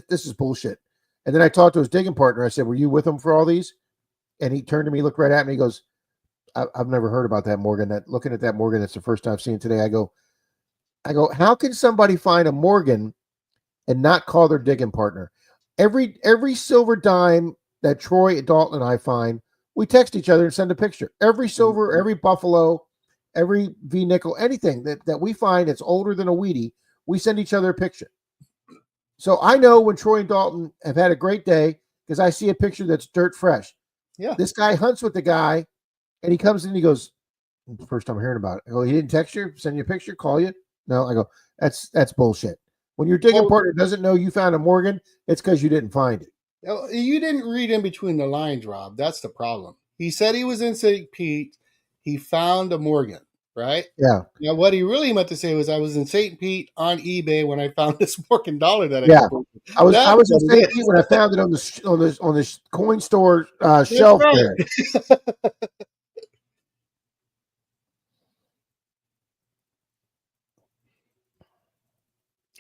this is bullshit. And then I talked to his digging partner. I said, were you with him for all these? And he turned to me, looked right at me. He goes, I've never heard about that Morgan. Looking at that Morgan, that's the first time I've seen it today. I go, how can somebody find a Morgan and not call their digging partner? Every silver dime that Troy, Dalton, and I find, we text each other and send a picture. Every silver, every buffalo, every V nickel, anything that we find that's older than a Wheatie, we send each other a picture. So I know when Troy and Dalton have had a great day because I see a picture that's dirt fresh. Yeah. This guy hunts with the guy, and he comes in and he goes, first time hearing about it. I go, he didn't text you, send you a picture, call you? No. I go, that's bullshit. When your digging partner doesn't know you found a Morgan, it's because you didn't find it. You didn't read in between the lines, Rob. That's the problem. He said he was in St. Pete. He found a Morgan, right? Yeah. Now, what he really meant to say was, I was in St. Pete on eBay when I found this Morgan dollar that I put. I was in St. Pete when I found it on the coin store shelf there.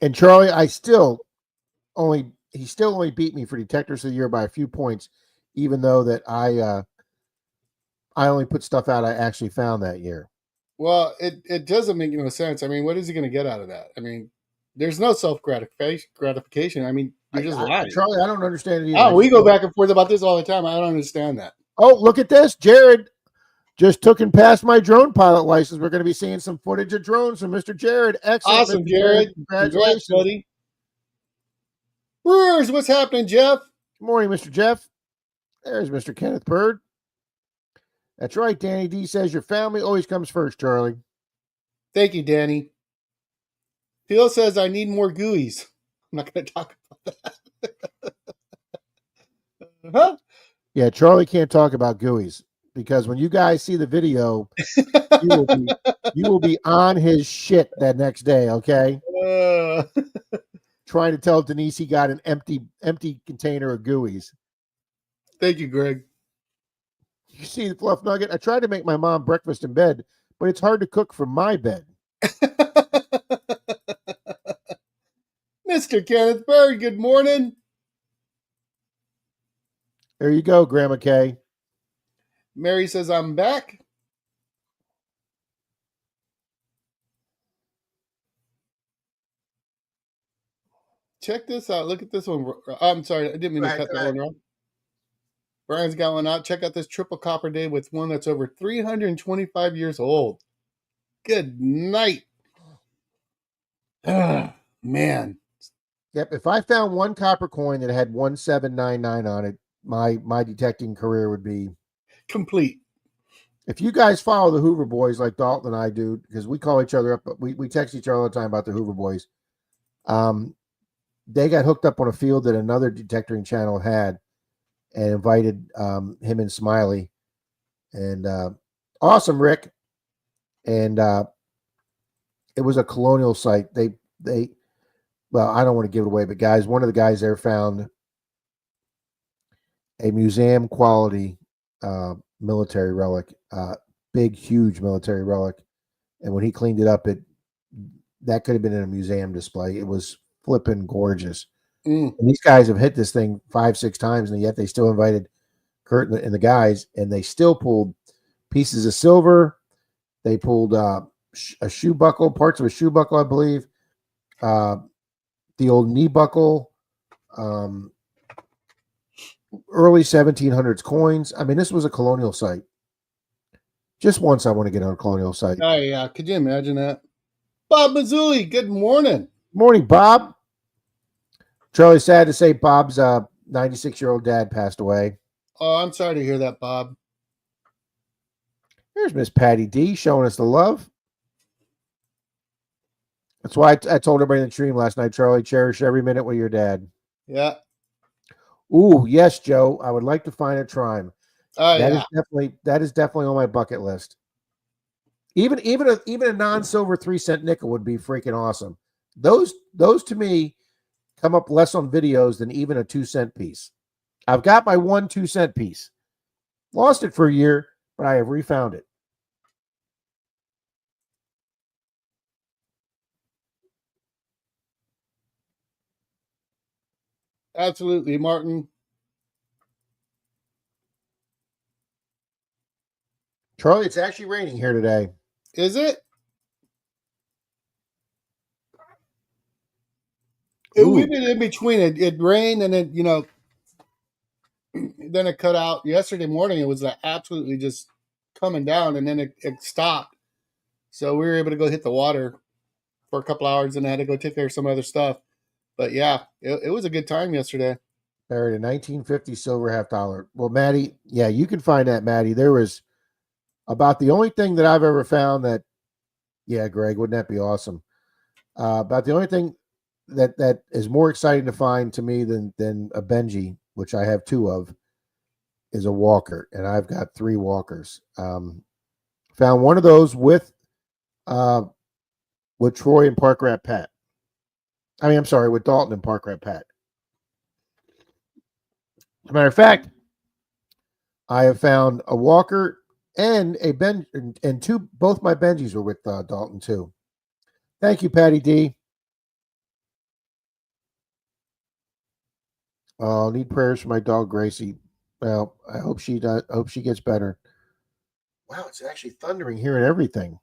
And Charlie, he still only beat me for Detectors of the Year by a few points, even though that I only put stuff out I actually found that year. Well, it doesn't make no sense. I mean, what is he going to get out of that? I mean, there's no self gratification. I mean, you're just lying. Charlie, I don't understand it either. Oh, we go back and forth about this all the time. I don't understand that. Oh, look at this. Jared just took and passed my drone pilot license. We're going to be seeing some footage of drones from Mr. Jared. Excellent. Awesome, Mr. Jared. Congratulations, buddy. Brewers, what's happening, Jeff? Good morning, Mr. Jeff. There's Mr. Kenneth Bird. That's right. Danny D says your family always comes first, Charlie. Thank you, Danny. Phil says I need more GUIs. I'm not going to talk about that. Huh? Yeah, Charlie can't talk about GUIs because when you guys see the video, you will be on his shit that next day, okay? Trying to tell Denise he got an empty container of GUIs. Thank you, Greg. You see the Fluff Nugget? I tried to make my mom breakfast in bed, but it's hard to cook from my bed. Mr. Kenneth Bird, good morning. There you go, Grandma Kay. Mary says, I'm back. Check this out. Look at this one. I'm sorry. I didn't mean to cut that one off. Brian's got one out. Check out this triple copper day with one that's over 325 years old. Good night. Man. Yep. If I found one copper coin that had 1799 on it, my detecting career would be complete. If you guys follow the Hoover Boys like Dalton and I do, because we call each other up, we text each other all the time about the Hoover Boys. They got hooked up on a field that another detecting channel had, and invited him and Smiley, and awesome, Rick. And it was a colonial site. They well, I don't want to give it away, but guys, one of the guys there found a museum quality military relic, big, huge military relic. And when he cleaned it up, that could have been in a museum display. It was flipping gorgeous. And these guys have hit this thing 5-6 times, and yet they still invited Kurt and the guys, and they still pulled pieces of silver. They pulled a shoe buckle, parts of a shoe buckle, I believe, the old knee buckle, early 1700s coins. I mean, this was a colonial site. Just once I want to get on a colonial site. Oh, yeah. Could you imagine that? Bob Mazzulli, good morning. Morning, Bob. Charlie, sad to say Bob's 96-year-old dad passed away. Oh, I'm sorry to hear that, Bob. There's Miss Patty D showing us the love. That's why I told everybody in the stream last night, Charlie, cherish every minute with your dad. Yeah. Ooh, yes, Joe. I would like to find a Trime. Oh, that yeah. is definitely on my bucket list. Even a non-silver 3-cent nickel would be freaking awesome. Those to me come up less on videos than even a 2-cent piece. I've got my 1 2-cent piece. Lost it for a year, but I have refound it. Absolutely, Martin. Charlie, it's actually raining here today. Is it? We've been in between. It rained and it, then it cut out. Yesterday morning, it was absolutely just coming down, and then it stopped. So we were able to go hit the water for a couple hours, and I had to go take care of some other stuff. But yeah, it was a good time yesterday. Buried a 1950 silver $50. Well, Maddie, yeah, you can find that, Maddie. There was about the only thing that I've ever found that, yeah, Greg, wouldn't that be awesome? About the only thing that is more exciting to find to me than a Benji, which I have 2 of, is a walker, and I've got 3 walkers. Found one of those with Troy and Park Rat Pat. I mean, I'm sorry, with Dalton and Park Rat Pat. As a matter of fact, I have found a walker and a Ben, and 2. Both my Benjis were with Dalton too. Thank you, Patty D. I'll need prayers for my dog Gracie. Well, I hope she does. Hope she gets better. Wow, it's actually thundering here and everything.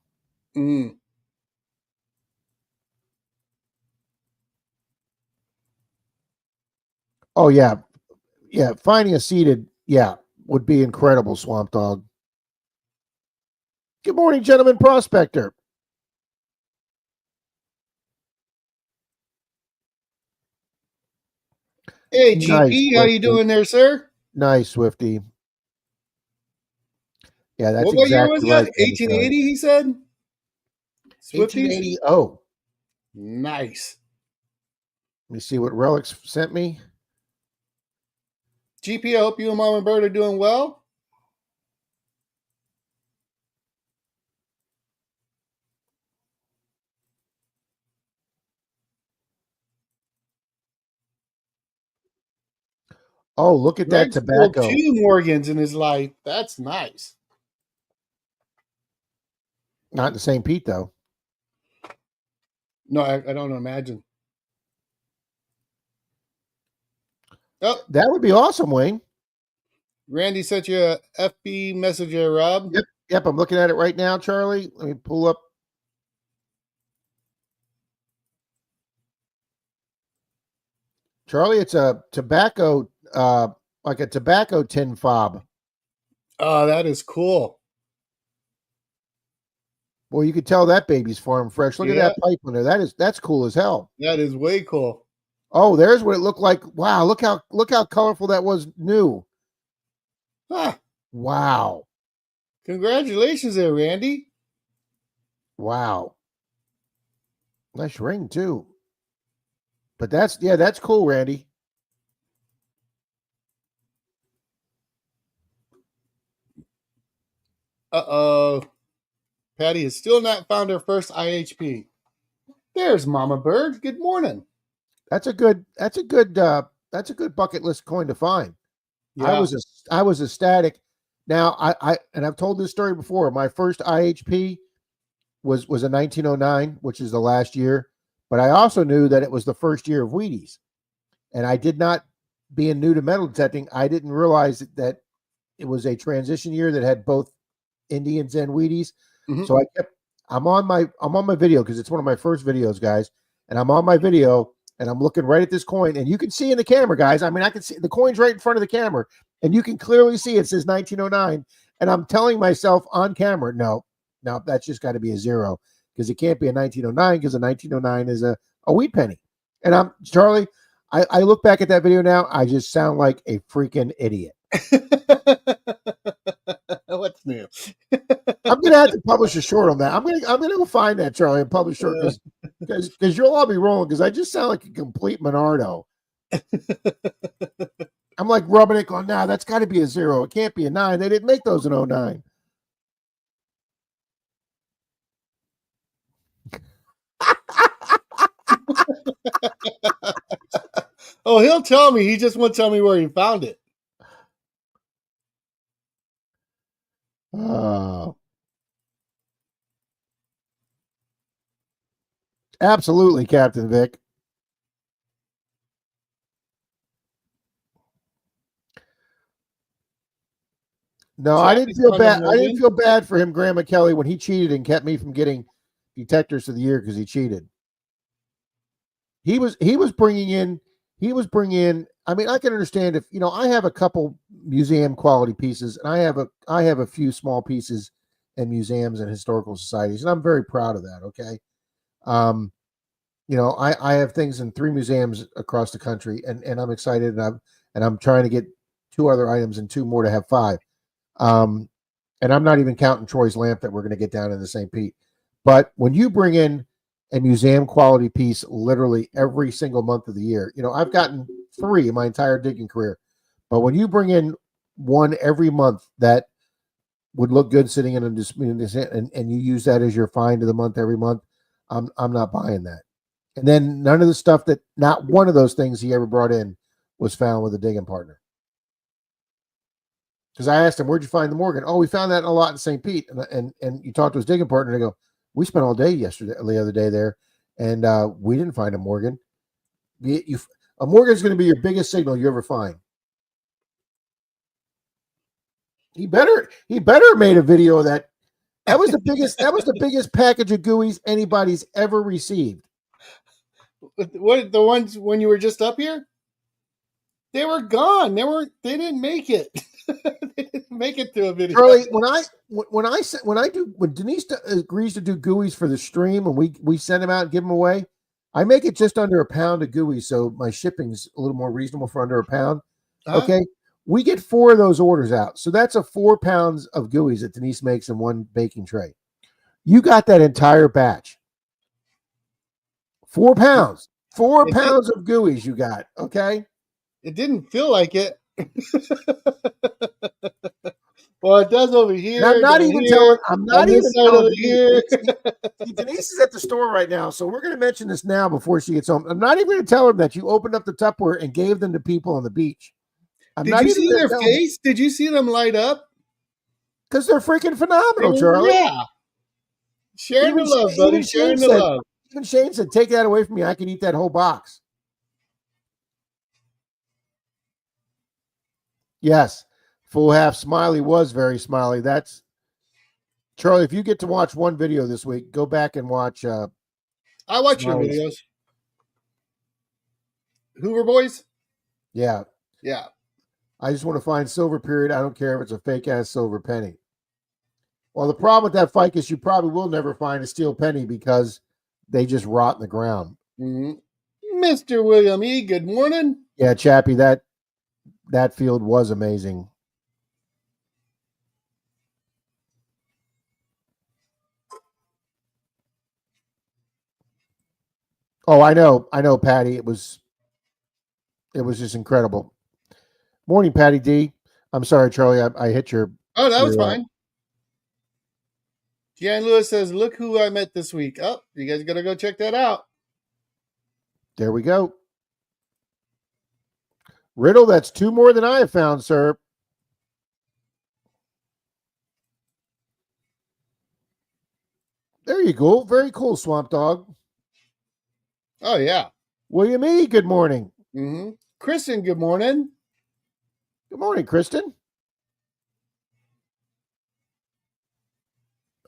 Oh yeah, yeah. Finding a seated, would be incredible. Swamp Dog. Good morning, gentlemen. Prospector. Hey, GP, how you doing there, sir? Nice, Swifty. Yeah, that's what exactly year was right. that? 1880, he said? 1880. Oh. Nice. Let me see what Relics sent me. GP, I hope you and Mom and Bird are doing well. Oh, look at Greg's that tobacco. 2 Morgans in his life. That's nice. Not in the same Pete, though. No, I don't imagine. Oh, that would be awesome, Wayne. Randy sent you a FB message there, Rob. Yep, I'm looking at it right now, Charlie. Let me pull up. Charlie, it's a tobacco, like a tobacco tin fob. Oh, that is cool. Well, you could tell that baby's farm fresh. Look at Yeah. that pipe on there. That's cool as hell. That is way cool. Oh, there's what it looked like. Wow, look how colorful that was new. Ah, Wow. congratulations there, Randy. Wow. Nice ring too. But that's cool, Randy. Uh-oh. Patty has still not found her first IHP. There's Mama Bird. Good morning. That's a good bucket list coin to find. Yeah. I was ecstatic. Now I've told this story before. My first IHP was in 1909, which is the last year, but I also knew that it was the first year of Wheaties. And I did not, being new to metal detecting, I didn't realize that it was a transition year that had both Indians and Wheaties. Mhm. So I'm on my video because it's one of my first videos, guys. And I'm on my video and I'm looking right at this coin, and you can see in the camera, guys. I mean, I can see the coin's right in front of the camera, and you can clearly see it says 1909. And I'm telling myself on camera, no, that's just got to be a zero because it can't be a 1909 because a 1909 is a wheat penny. And I'm Charlie. I look back at that video now, I just sound like a freaking idiot. What's new? I'm gonna have to publish a short on that. I'm gonna go find that, Charlie, and publish short because you'll all be rolling because I just sound like a complete Menardo. I'm like rubbing it, going, nah, that's got to be a zero. It can't be a 9. They didn't make those in 09. Oh, he'll tell me. He just won't tell me where he found it. Absolutely, Captain Vic. No, I didn't feel bad. I didn't feel bad for him, Grandma Kelly, when he cheated and kept me from getting detectors of the year because he cheated. He was bringing in. I mean, I can understand if I have a couple museum quality pieces, and I have a few small pieces in museums and historical societies, and I'm very proud of that. Okay, I have things in 3 museums across the country, and I'm excited, and I'm trying to get 2 other items and 2 more to have 5. And I'm not even counting Troy's lamp that we're going to get down in the St. Pete. But when you bring in a museum quality piece literally every single month of the year, I've gotten 3 in my entire digging career. But when you bring in one every month that would look good sitting in and you use that as your find of the month every month, I'm not buying that. And then none of the stuff not one of those things he ever brought in was found with a digging partner. Because I asked him, where'd you find the Morgan? Oh, we found that in a lot in St. Pete. And you talked to his digging partner, and they go, we spent all day the other day there, and we didn't find a Morgan. A Morgan's going to be your biggest signal you ever find. He better have made a video of that. That was the biggest package of GUIs anybody's ever received. What, the ones when you were just up here? They were gone. They didn't make it. They didn't make it to a video. Charlie, when Denise agrees to do GUIs for the stream and we send them out and give them away, I make it just under £1 of GUIs, so my shipping's a little more reasonable for under £1. Okay, we get 4 of those orders out, so that's 4 pounds of GUIs that Denise makes in one baking tray. You got that entire batch. 4 pounds. 4 pounds of GUIs you got. Okay. It didn't feel like it. Well, it does over here. I'm not even telling here. Denise is at the store right now, so we're going to mention this now before she gets home. I'm not even going to tell her that you opened up the Tupperware and gave them to people on the beach. Did you see their face? Did you see them light up? Because they're freaking phenomenal, Charlie. Yeah. Sharing the love, buddy. Sharing the love. Even Shane said, take that away from me. I can eat that whole box. Yes. Full half smiley was very smiley. That's Charlie. If you get to watch one video this week, go back and watch. I watch your Smiley's. videos. Hoover Boys? Yeah, Yeah. I just want to find silver period. I don't care if it's a fake ass silver penny. Well, the problem with that ficus, you probably will never find a steel penny because they just rot in the ground. Mm-hmm. Mr. William E., good morning. Yeah, Chappie, that field was amazing. Oh, I know, Patty. It was just incredible. Morning, Patty D. I'm sorry, Charlie. I hit your. Oh, that was your, fine. Jan Lewis says, look who I met this week. Oh, you guys got to go check that out. There we go. Riddle, that's 2 more than I have found, sir. There you go. Very cool, Swamp Dog. Oh, yeah. William E., good morning. Mm-hmm. Kristen, good morning. Good morning, Kristen.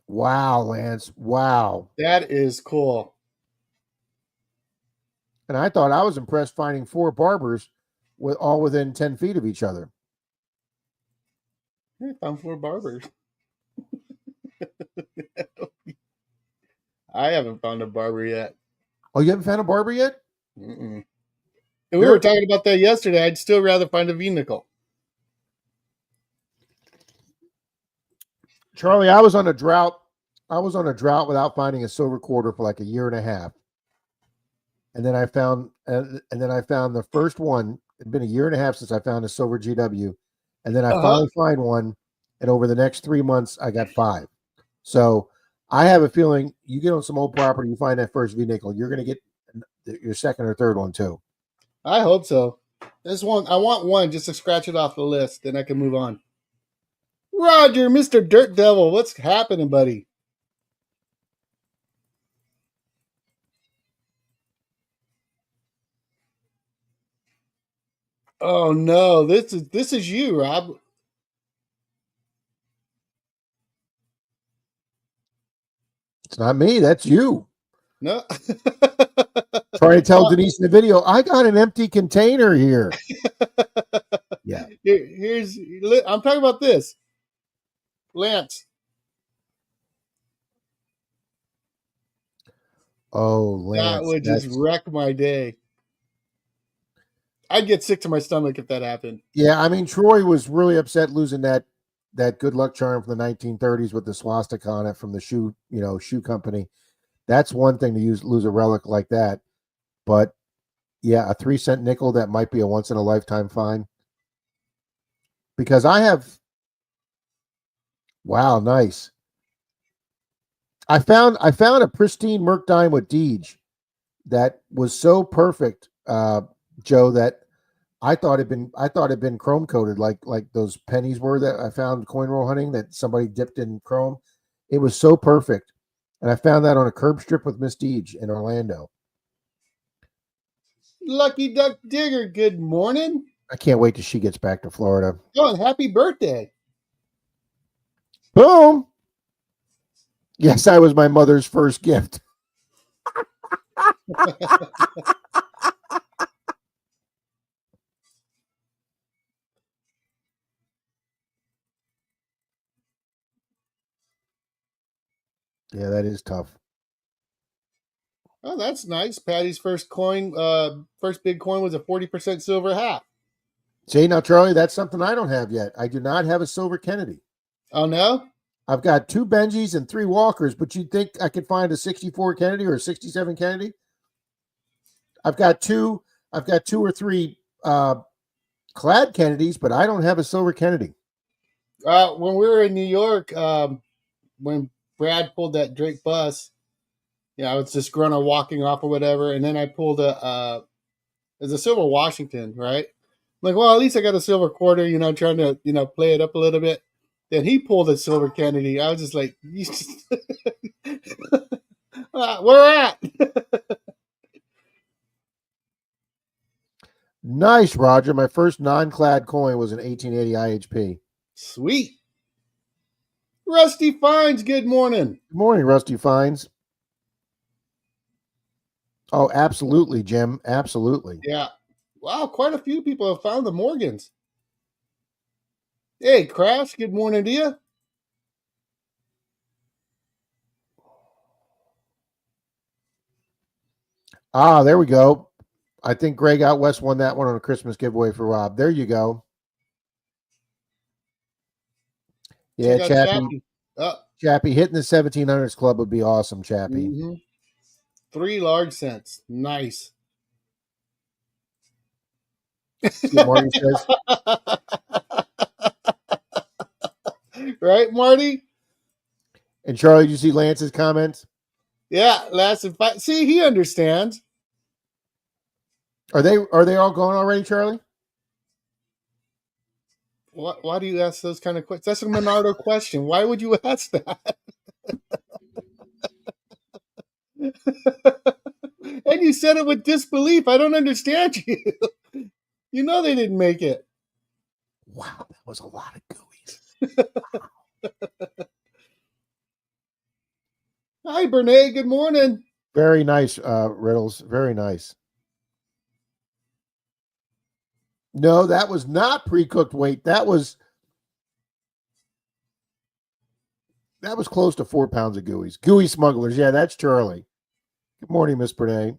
Wow, Lance. Wow. That is cool. And I thought I was impressed finding 4 barbers with all within 10 feet of each other. I found 4 barbers. I haven't found a barber yet. Oh, you haven't found a barber yet? Mm-mm. And we were talking about that yesterday. I'd still rather find a V-nickel. Charlie, I was on a drought. Without finding a silver quarter for like a year and a half. And then I found the first one. It'd been a year and a half since I found a silver GW. And then I finally find one. And over the next 3 months, I got 5. So I have a feeling you get on some old property, you find that first V-nickel, you're going to get your second or third one too. I hope so. I want one just to scratch it off the list, then I can move on. Roger, Mr. Dirt Devil, what's happening, buddy? Oh no, this is you, Rob. It's not me, that's you. No. Trying to tell Denise in the video, I got an empty container here. Yeah. I'm talking about this. Lance. Oh, Lance. That would just wreck my day. I'd get sick to my stomach if that happened. Yeah, I mean, Troy was really upset losing that good luck charm from the 1930s with the swastika on it from the shoe company. That's one thing to lose a relic like that. But yeah, a 3-cent nickel that might be a once in a lifetime find. Because I have, wow, nice. I found a pristine Merc dime with Deej that was so perfect, Joe, that I thought it'd been chrome coated like those pennies were that I found coin roll hunting that somebody dipped in chrome. It was so perfect. And I found that on a curb strip with Miss Deej in Orlando. Lucky Duck Digger, good morning. I can't wait till she gets back to Florida. Oh, and happy birthday. Boom. Yes, I was my mother's first gift. Yeah, that is tough. Oh, that's nice. Patty's first big coin was a 40% silver half. See, now, Charlie, that's something I don't have yet. I do not have a silver Kennedy. Oh, no? I've got 2 Benjis and 3 Walkers, but you'd think I could find a 64 Kennedy or a 67 Kennedy? I've got two or 3 clad Kennedys, but I don't have a silver Kennedy. When we were in New York, when Brad pulled that Drake bus, I was just grunter walking off or whatever, and then I pulled a silver Washington, right? I'm like, well, at least I got a silver quarter, trying to, play it up a little bit. Then he pulled a silver Kennedy. I was just like, where at? Nice, Roger. My first non-clad coin was an 1880 IHP. Sweet. Rusty Fines, good morning. Good morning, Rusty Fines. Oh, absolutely, Jim. Absolutely. Yeah. Wow, quite a few people have found the Morgans. Hey, Crash, good morning to you. Ah, there we go. I think Greg out west won that one on a Christmas giveaway for Rob. There you go. Yeah, Check out Chappie. Chappie hitting the 1700s club would be awesome, Chappie. Mm-hmm. 3 large cents. Nice. See what Marty says? Right, Marty? And Charlie, did you see Lance's comments? Yeah, last and five. See, he understands. Are they all gone already, Charlie? Why do you ask those kind of questions? That's a Menardo question. Why would you ask that? And you said it with disbelief. I don't understand you. You know they didn't make it. Wow, that was a lot of gooeyes. Hi, Bernay. Good morning. Very nice, Riddles. Very nice. No, that was not pre-cooked weight. That was close to 4 pounds of gooeys. Gooey smugglers. Yeah, that's Charlie. Good morning, Miss Bernay.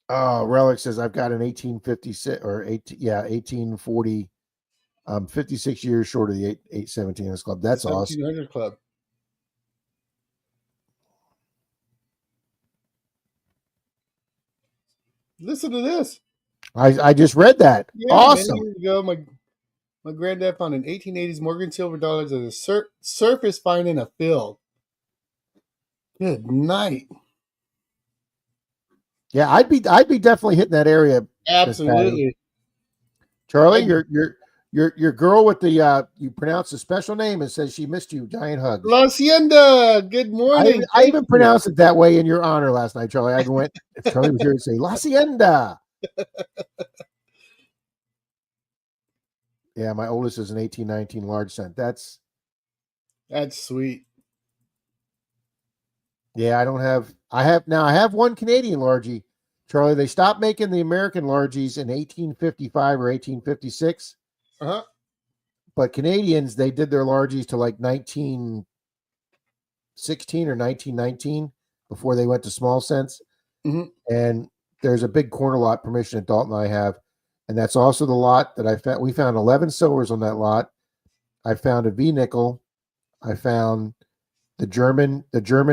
Oh, Relic says I've got an 1856 or 1840. 56 years short of the 817 club. That's awesome. 1700 Club. Listen to this. I just read that. Yeah, awesome. many years ago, my granddad found an 1880s Morgan silver dollars at a surface find in a field. Good night. Yeah, I'd be definitely hitting that area. Absolutely. Charlie, your girl with the you pronounce the special name and says she missed you. Giant hugs. La Hacienda. Good morning. I even pronounced it that way in your honor last night, Charlie. I even went, if Charlie was here to say La Hacienda. Yeah, my oldest is an 1819 large cent. That's sweet. Yeah, I have one Canadian largie, Charlie. They stopped making the American largies in 1855 or 1856. Uh-huh. But Canadians, they did their largies to like 1916 or 1919 before they went to small cents. Mm-hmm. And there's a big corner lot permission that Dalton and I have. And that's also the lot that I found. We found 11 silvers on that lot. I found a V nickel. I found the German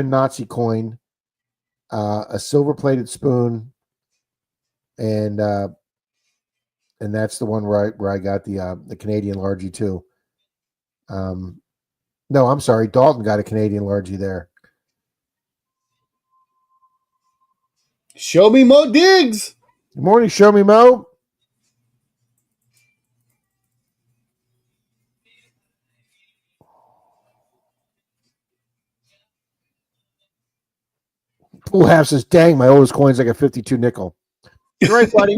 Nazi coin, a silver plated spoon, and that's the one where I got the Canadian largie too. No, I'm sorry, Dalton got a Canadian largie there. Show me Mo Diggs. Good morning, Show Me Mo. Pool Half says, dang, my oldest coin's like a 52 nickel. You're right, buddy.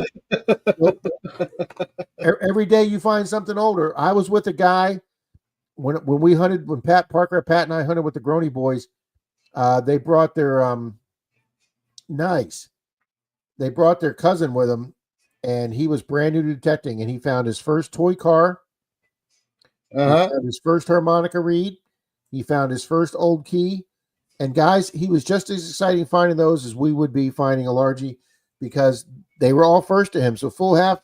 Every day you find something older. I was with a guy when we hunted, when Pat and I hunted with the Groney boys. They brought their They brought their cousin with them, and he was brand new to detecting, and he found his first toy car. Uh-huh. He found his first harmonica reed. He found his first old key. And guys, he was just as exciting finding those as we would be finding a largie, because they were all first to him. So Full Half,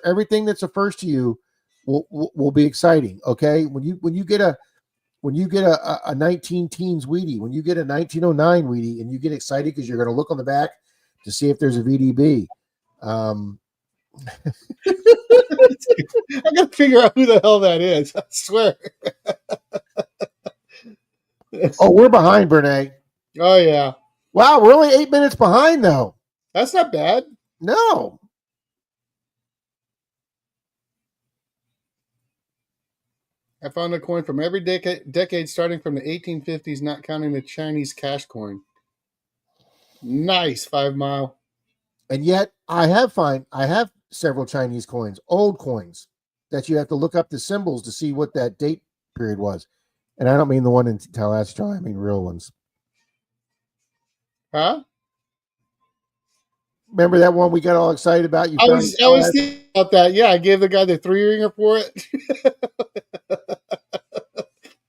everything that's a first to you will be exciting. Okay, when you get a 19 teens Wheatie, when you get a 1909 Wheatie, and you get excited because you're going to look on the back to see if there's a VDB. I gotta figure out who the hell that is. I swear. Oh, we're behind, Bernay. Oh yeah. Wow, we're only 8 minutes behind though. That's not bad. No. I found a coin from every decade starting from the 1850s, not counting the Chinese cash coin. Nice, 5 Mile. And yet I have several Chinese coins, old coins. that you have to look up the symbols to see what that date period was. And I don't mean the one in Tallahassee, Charlie. I mean real ones. Huh? Remember that one we got all excited about? You I found was thinking about that. Yeah, I gave the guy the 3-ringer for it.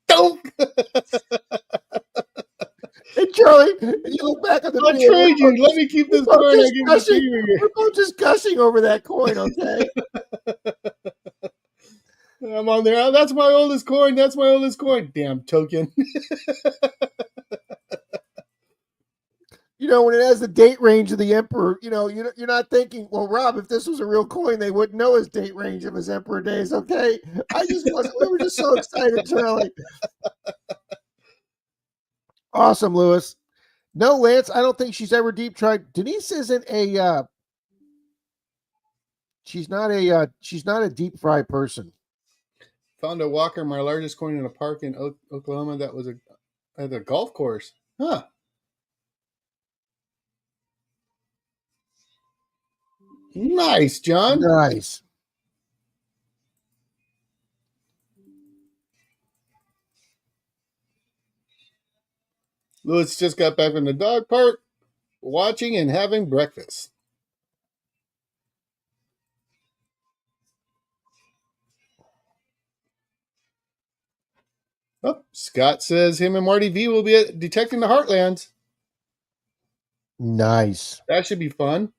Don't. Hey, Charlie, and you look back at the I'll video. trade you. Let me keep this coin. I'll give you the 3-ringer. We're both just gushing over that coin, okay? I'm on there. Oh, that's my oldest coin. That's my oldest coin. Damn token. You know, when it has the date range of the emperor, you know, you're not thinking, well, Rob, if this was a real coin, they wouldn't know his date range of his emperor days, okay? I just wasn't. We were just so excited, Charlie. Awesome, Lewis. No, Lance, I don't think she's ever deep tried. Denise isn't a. She's not a deep fry person. Found a walker, my largest coin in a park in Oklahoma. That was at a golf course. Huh. Nice, John. Nice. Lewis just got back from the dog park, watching and having breakfast. Oh, Scott says him and Marty V will be at detecting the Heartlands. Nice. That should be fun.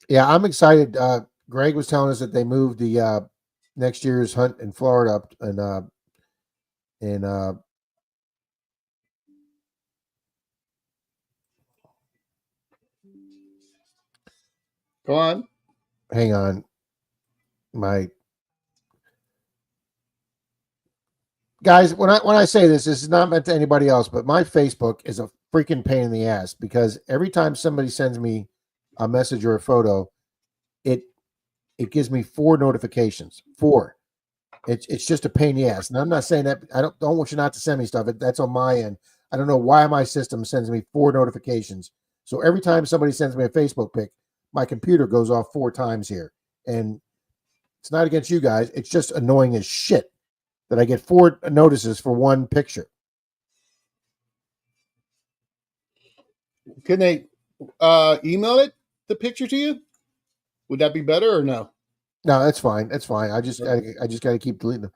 Yeah, I'm excited. Greg was telling us that they moved the next year's hunt in Florida up and Go on. hang on. My guys, when I say this is not meant to anybody else, but my Facebook is a freaking pain in the ass because every time somebody sends me a message or a photo, it gives me 4 notifications. 4. It's just a pain in the ass. And I'm not saying that I don't want you not to send me stuff. That's on my end. I don't know why my system sends me 4 notifications. So every time somebody sends me a Facebook pic, my computer goes off 4 times here. And it's not against you guys. It's just annoying as shit that I get 4 notices for one picture. Can they email the picture to you? Would that be better or no? No, that's fine. That's fine. I just got to keep deleting them.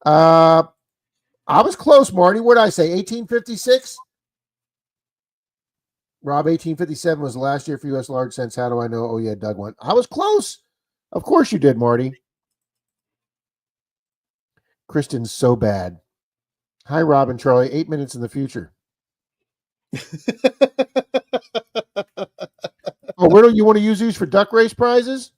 I was close, Marty. What did I say? 1856? Rob, 1857 was the last year for U.S. large cents. How do I know? Oh, yeah, Doug won. I was close. Of course you did, Marty. Kristen's so bad. Hi, Rob and Charlie. 8 minutes in the future. Oh, where do you want to use these for duck race prizes?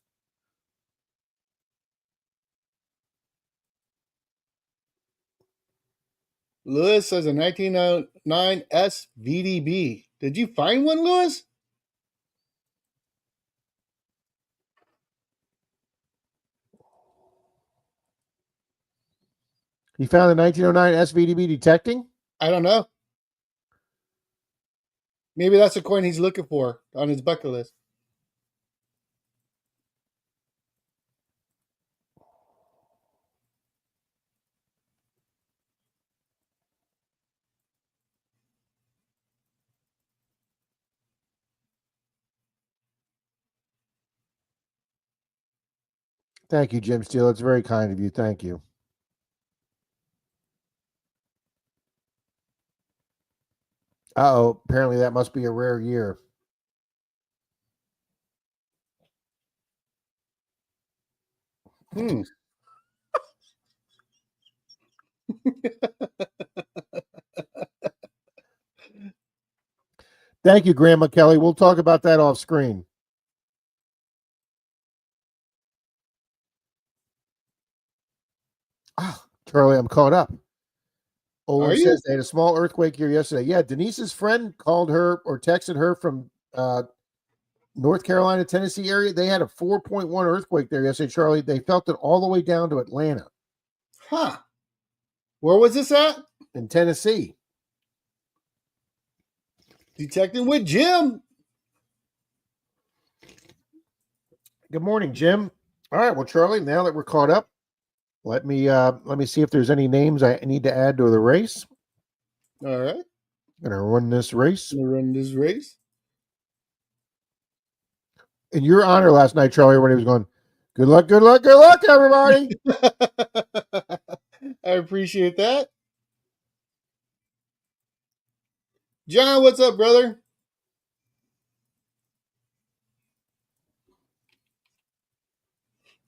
Lewis says a 1909 SVDB. Did you find one, Lewis? He found the 1909 SVDB detecting? I don't know. Maybe that's a coin he's looking for on his bucket list. Thank you, Jim Steele. It's very kind of you. Thank you. Uh-oh. Apparently that must be a rare year. Thank you, Grandma Kelly. We'll talk about that off screen. Charlie, I'm caught up. Olin says they had a small earthquake here yesterday. Yeah, Denise's friend called her or texted her from North Carolina, Tennessee area. They had a 4.1 earthquake there yesterday, Charlie. They felt it all the way down to Atlanta. Huh. Where was this at? in Tennessee. Detecting with Jim. Good morning, Jim. All right, well, Charlie, now that we're caught up, let me see if there's any names I need to add to the race. All right. Gonna run this race. Gonna run this race. In your honor last night, Charlie, when he was going, good luck, good luck, good luck, everybody. I appreciate that. John, what's up, brother?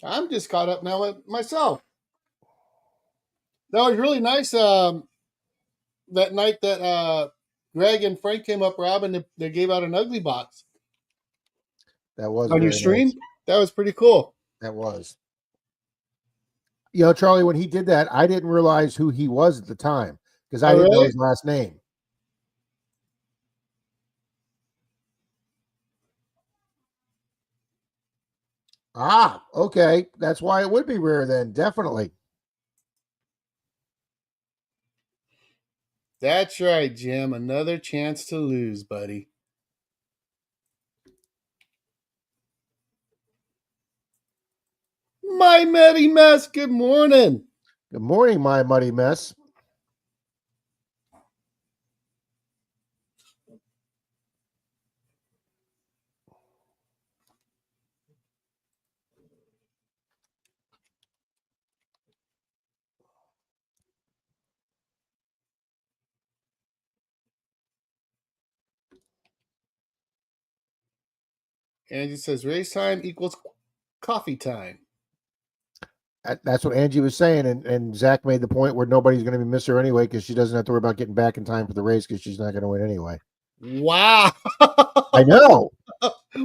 I'm just caught up now with myself. That was really nice. That night that Greg and Frank came up, Rob, and they gave out an ugly box. That was on your very stream. nice. That was pretty cool. That was. You know, Charlie, when he did that, I didn't realize who he was at the time because I didn't know his last name. Ah, okay. That's why it would be rare then. Definitely. That's right, Jim. Another chance to lose, buddy. My Muddy Mess, good morning. Good morning, my muddy mess. Angie says race time equals coffee time. That's what Angie was saying, and Zach made the point where nobody's going to miss her anyway because she doesn't have to worry about getting back in time for the race because she's not going to win anyway. Wow. I know.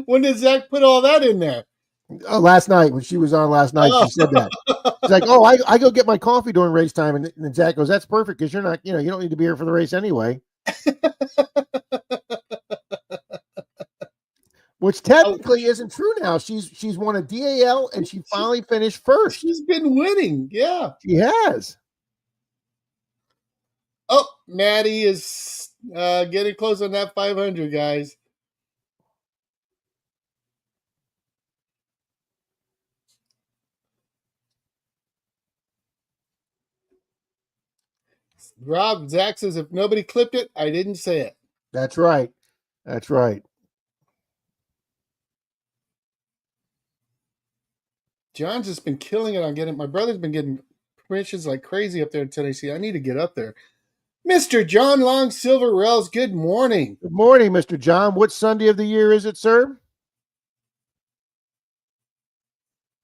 When did Zach put all that in there? Oh, last night when she was on last night, she said that. She's like, "Oh, I go get my coffee during race time," and then Zach goes, "That's perfect because you're not, you don't need to be here for the race anyway." Which technically isn't true now. She's won a DAL and she finally finished first. She's been winning, yeah. She has. Oh, Maddie is getting close on that 500, guys. Rob, Zach says if nobody clipped it, I didn't say it. That's right. That's right. John's just been killing it on getting. My brother's been getting permissions like crazy up there in Tennessee. I need to get up there. Mr. John Long Silver Rails, good morning. Good morning, Mr. John. What Sunday of the year is it, sir?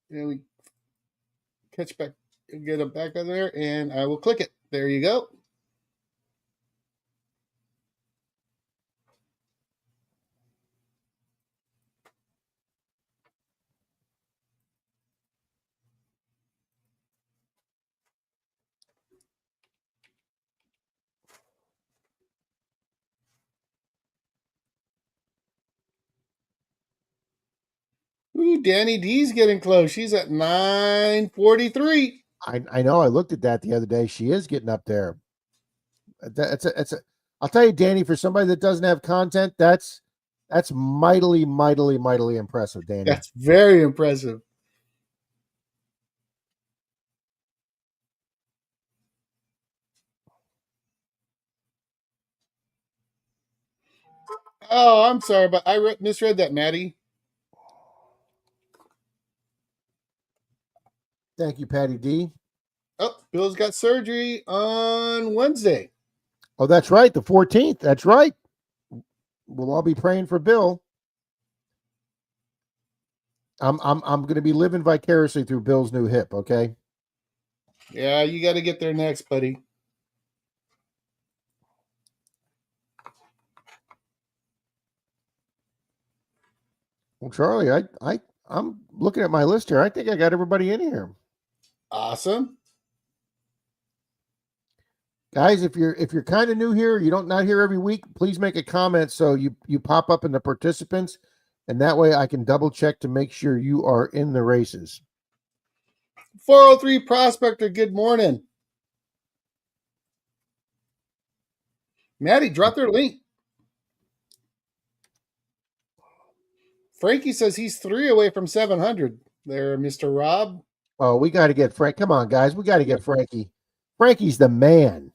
Yeah, we catch back, get it back on there, and I will click it. There you go. Ooh, Danny D's getting close. She's at 943. I know. I looked at that the other day. She is getting up there. I'll tell you, Danny, for somebody that doesn't have content, that's mightily impressive, Danny. That's very impressive. Oh, I'm sorry, but I misread that, Maddie. Thank you, Patty D. Oh, Bill's got surgery on Wednesday. Oh, that's right, the 14th. That's right. We'll all be praying for Bill. I'm going to be living vicariously through Bill's new hip. Okay. Yeah, you got to get there next, buddy. Well, Charlie, I'm looking at my list here. I think I got everybody in here. Awesome. Guys, if you're kind of new here, you don't not here every week, please make a comment so you pop up in the participants, and that way I can double check to make sure you are in the races. 403 Prospector, good morning. Maddie, drop their link. Frankie says he's 3 away from 700. There, Mr. Rob. Oh, we got to get Frank. Come on, guys. We got to get Frankie. Frankie's the man.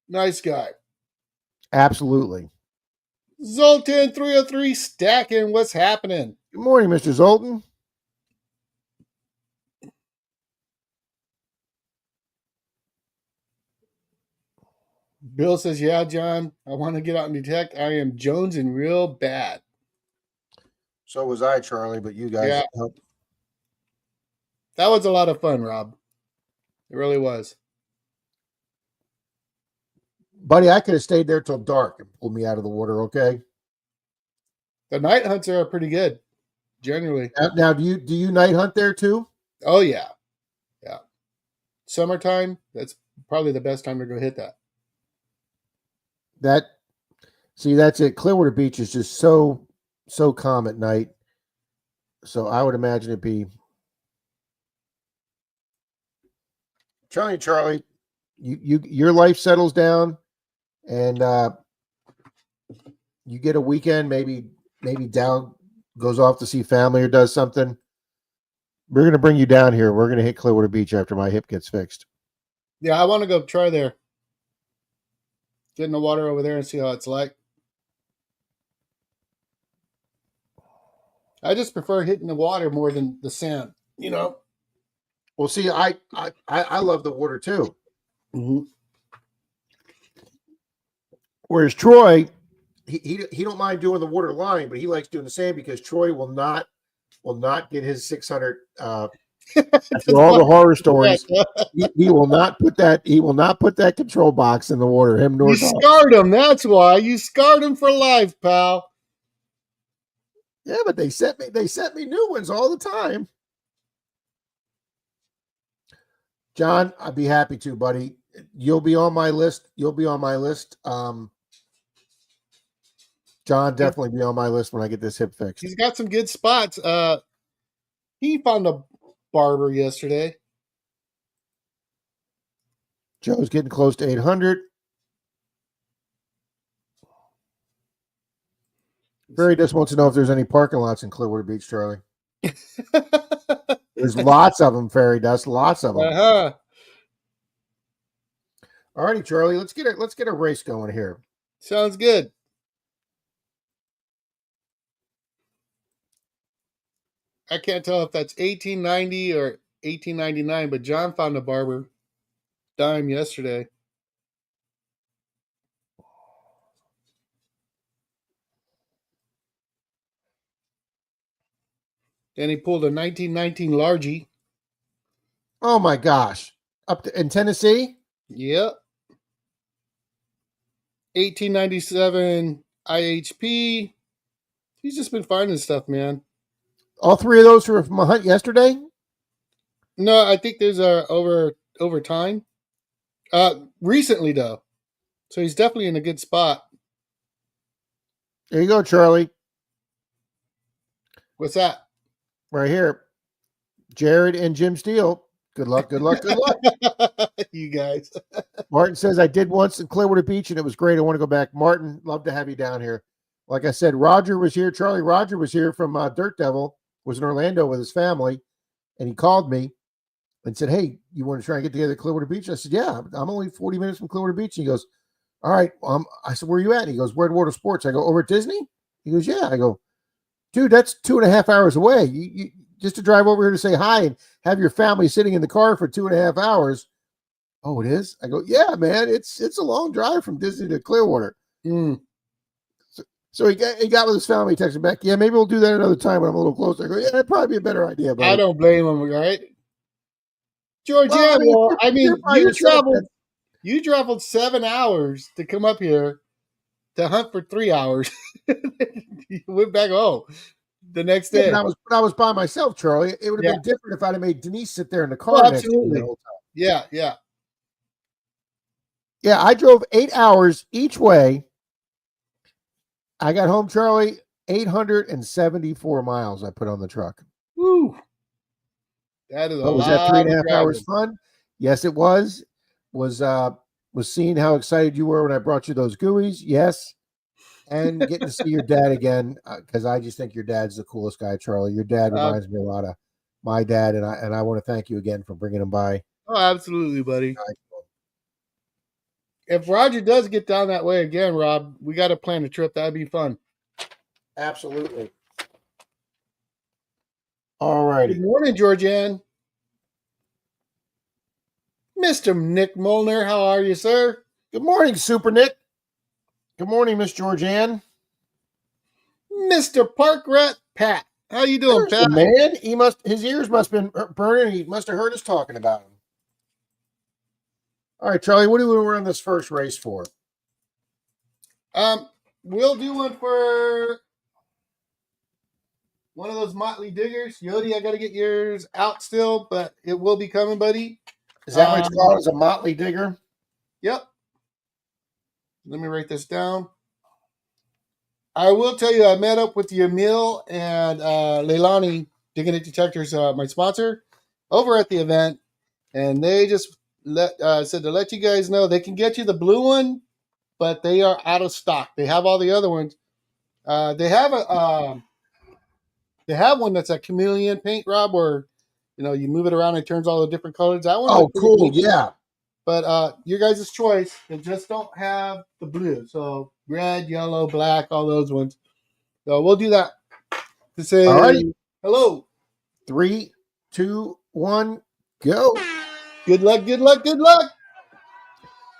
Nice guy. Absolutely. Zoltan 303 stacking. What's happening? Good morning, Mr. Zoltan. Bill says, yeah, John, I want to get out and detect. I am jonesing real bad. So was I, Charlie, but you guys helped. That was a lot of fun, Rob. It really was. Buddy, I could have stayed there till dark and pulled me out of the water, okay? The night hunts are pretty good, generally. Now, do you night hunt there too? Oh, yeah. Yeah. Summertime, that's probably the best time to go hit that. That's it. Clearwater Beach is just so calm at night. So I would imagine it'd be Charlie, your life settles down and you get a weekend, maybe Dow goes off to see family or does something. We're gonna bring you down here. We're gonna hit Clearwater Beach after my hip gets fixed. Yeah, I want to go try there. Get in the water over there and see how it's like. I just prefer hitting the water more than the sand, you know? Well, see, I love the water too. Mm-hmm. Whereas Troy, he don't mind doing the water line, but he likes doing the sand because Troy will not get his 600. After all the horror stories, he will not put that control box in the water. Him nor you scarred him. That's why you scarred him for life, pal. Yeah, but they sent me new ones all the time. John, I'd be happy to, buddy. You'll be on my list. John, definitely be on my list when I get this hip fixed. He's got some good spots. He found a barber yesterday. Joe's getting close to 800. Barry just wants to know if there's any parking lots in Clearwater Beach, Charlie. There's lots of them, Fairy Dust. Lots of them. Uh-huh. All righty, Charlie. Let's get a race going here. Sounds good. I can't tell if that's 1890 or 1899, but John found a barber dime yesterday. Then he pulled a 1919 Largie. Oh my gosh. Up to in Tennessee? Yep. 1897 IHP. He's just been finding stuff, man. All three of those were from a hunt yesterday? No, I think there's over time. Recently though. So he's definitely in a good spot. There you go, Charlie. What's that? Right here. Jared and Jim Steele. Good luck. You guys. Martin says, I did once in Clearwater Beach and it was great. I want to go back. Martin, love to have you down here. Like I said, Roger was here. Charlie Roger was here from Dirt Devil, was in Orlando with his family. And he called me and said, hey, you want to try and get together at Clearwater Beach? I said, yeah, I'm only 40 minutes from Clearwater Beach. And he goes, all right. I said, where are you at? And he goes, Redwater Sports. I go, over at Disney? He goes, yeah. I go, dude, that's 2.5 hours away. You just to drive over here to say hi and have your family sitting in the car for 2.5 hours. Oh, it is? I go, yeah, man, it's a long drive from Disney to Clearwater. Mm. So he got with his family, texted back, yeah, maybe we'll do that another time when I'm a little closer. I go, yeah, that'd probably be a better idea. Buddy. I don't blame him, right? George, you traveled 7 hours to come up here to hunt for 3 hours. You went back home the next day. Yeah, but I was by myself, Charlie. It would have been different if I'd have made Denise sit there in the car. Oh, absolutely. Yeah. Yeah, I drove 8 hours each way. I got home, Charlie, 874 miles I put on the truck. Woo. That is a lot. Was that 3.5 hours fun? Yes, it was. Was was seeing how excited you were when I brought you those gooeyes. Yes. And getting to see your dad again, because I just think your dad's the coolest guy, Charlie. Your dad reminds me a lot of my dad, and I want to thank you again for bringing him by. Oh, absolutely, buddy. If Roger does get down that way again, Rob, we got to plan a trip. That'd be fun. Absolutely. All righty. Good morning, Georgianne. Mr. Nick Molnar, how are you, sir? Good morning, Super Nick. Good morning, Miss Georgianne. Mr. Park Rat Pat. How you doing, There's Pat? the man. His ears must have been burning. He must have heard us talking about him. All right, Charlie, what do we run this first race for? We'll do one for one of those Motley Diggers. Yodi, I got to get yours out still, but it will be coming, buddy. Is that what it's called? As a Motley Digger? Yep. Let me write this down. I will tell you, I met up with Yamil and Leilani, Digging It Detectors, my sponsor, over at the event, and they just said to let you guys know they can get you the blue one, but they are out of stock. They have all the other ones. They have one that's a chameleon paint, Rob, where you move it around and it turns all the different colors. That one. Oh, cool! Yeah. But your guys' choice. They just don't have the blue. So red, yellow, black, all those ones. So we'll do that to say all right. Hello. 3, 2, 1, go. Good luck, good luck, good luck.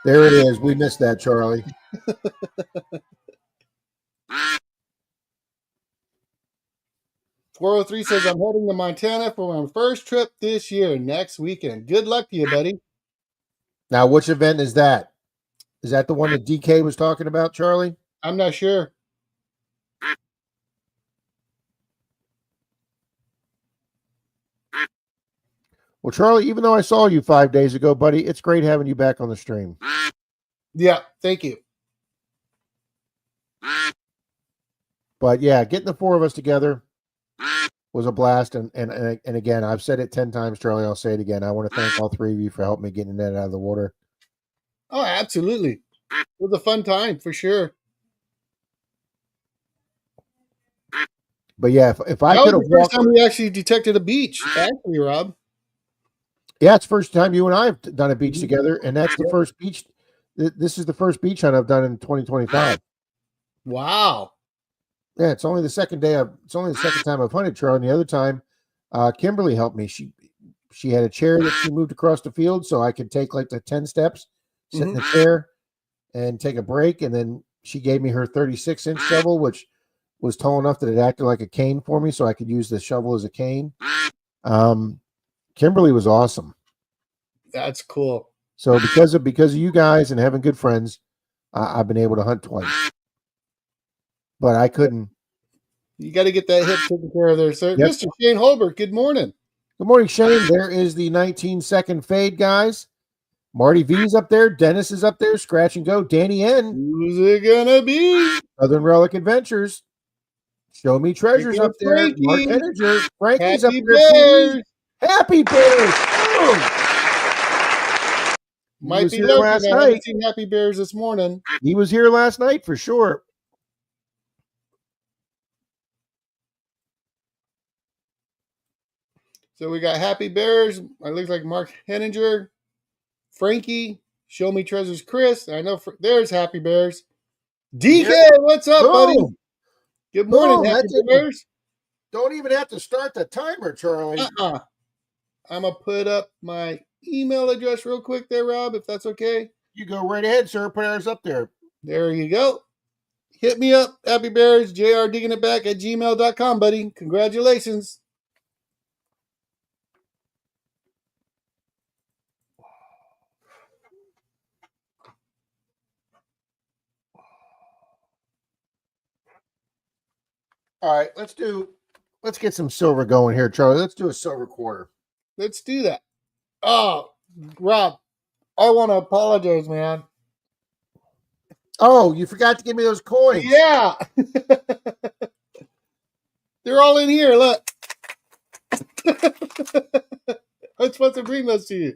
There it is. We missed that, Charlie. 403 says, I'm heading to Montana for my first trip this year, next weekend. Good luck to you, buddy. Now, which event is that? Is that the one that DK was talking about, Charlie? I'm not sure. Well, Charlie, even though I saw you 5 days ago, buddy, it's great having you back on the stream. Yeah, thank you. But yeah, getting the four of us together was a blast. And again, I've said it 10 times, Charlie. I'll say it again. I want to thank all three of you for helping me getting that out of the water. Oh, absolutely. It was a fun time for sure. But yeah, if I could have walked, first time we actually detected a beach, actually, Rob. Yeah, it's the first time you and I have done a beach together, and that's the first beach. This is the first beach hunt I've done in 2025. Wow. Yeah, it's only the second time I've hunted, Charlie. And the other time, Kimberly helped me. She had a chair that she moved across the field so I could take like the 10 steps, sit in the chair, and take a break. And then she gave me her 36-inch shovel, which was tall enough that it acted like a cane for me, so I could use the shovel as a cane. Kimberly was awesome. That's cool. So because of you guys and having good friends, I've been able to hunt twice. But I couldn't. You got to get that hip taken care of there, sir. Yep. Mr. Shane Holbert, good morning. Good morning, Shane. There is the 19-second fade, guys. Marty V's up there. Dennis is up there. Scratch and go. Danny N. Who's it gonna be? Southern Relic Adventures. Show Me Treasures up there. Frankie. Mark Henninger. Frankie's Happy up there. Bears. Happy Bears. Might be lurking. I haven't seen Happy Bears this morning. He was here last night for sure. So we got Happy Bears. It looks like Mark Henninger, Frankie, Show Me Treasures, Chris. I know there's Happy Bears. DK, what's up, buddy? Good morning, Happy Bears. Don't even have to start the timer, Charlie. I'm going to put up my email address real quick there, Rob, if that's okay. You go right ahead, sir. Put ours up there. There you go. Hit me up, Happy Bears, jrdiggingitback@gmail.com, buddy. Congratulations. All right, let's get some silver going here, Charlie. Let's do a silver quarter. Let's do that. Oh, Rob, I want to apologize, man. Oh, you forgot to give me those coins. Yeah. They're all in here. Look. I'm supposed to bring those to you.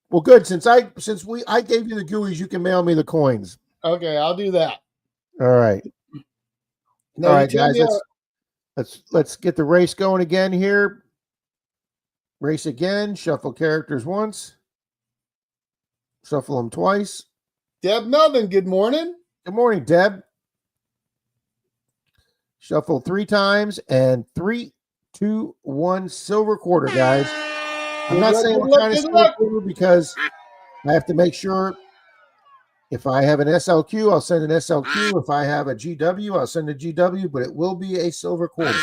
Well, good. Since I gave you the gooeys, you can mail me the coins. Okay, I'll do that. All right. Now, All you right, tell guys. me, Let's get the race going again here. Race again. Shuffle characters once. Shuffle them twice. Deb Melvin, good morning. Good morning, Deb. Shuffle 3 times and 3, 2, 1 silver quarter, guys. I'm not saying we're trying to silver quarter because I have to make sure if I have an SLQ, I'll send an SLQ. If I have a GW, I'll send a GW, but it will be a silver quarter.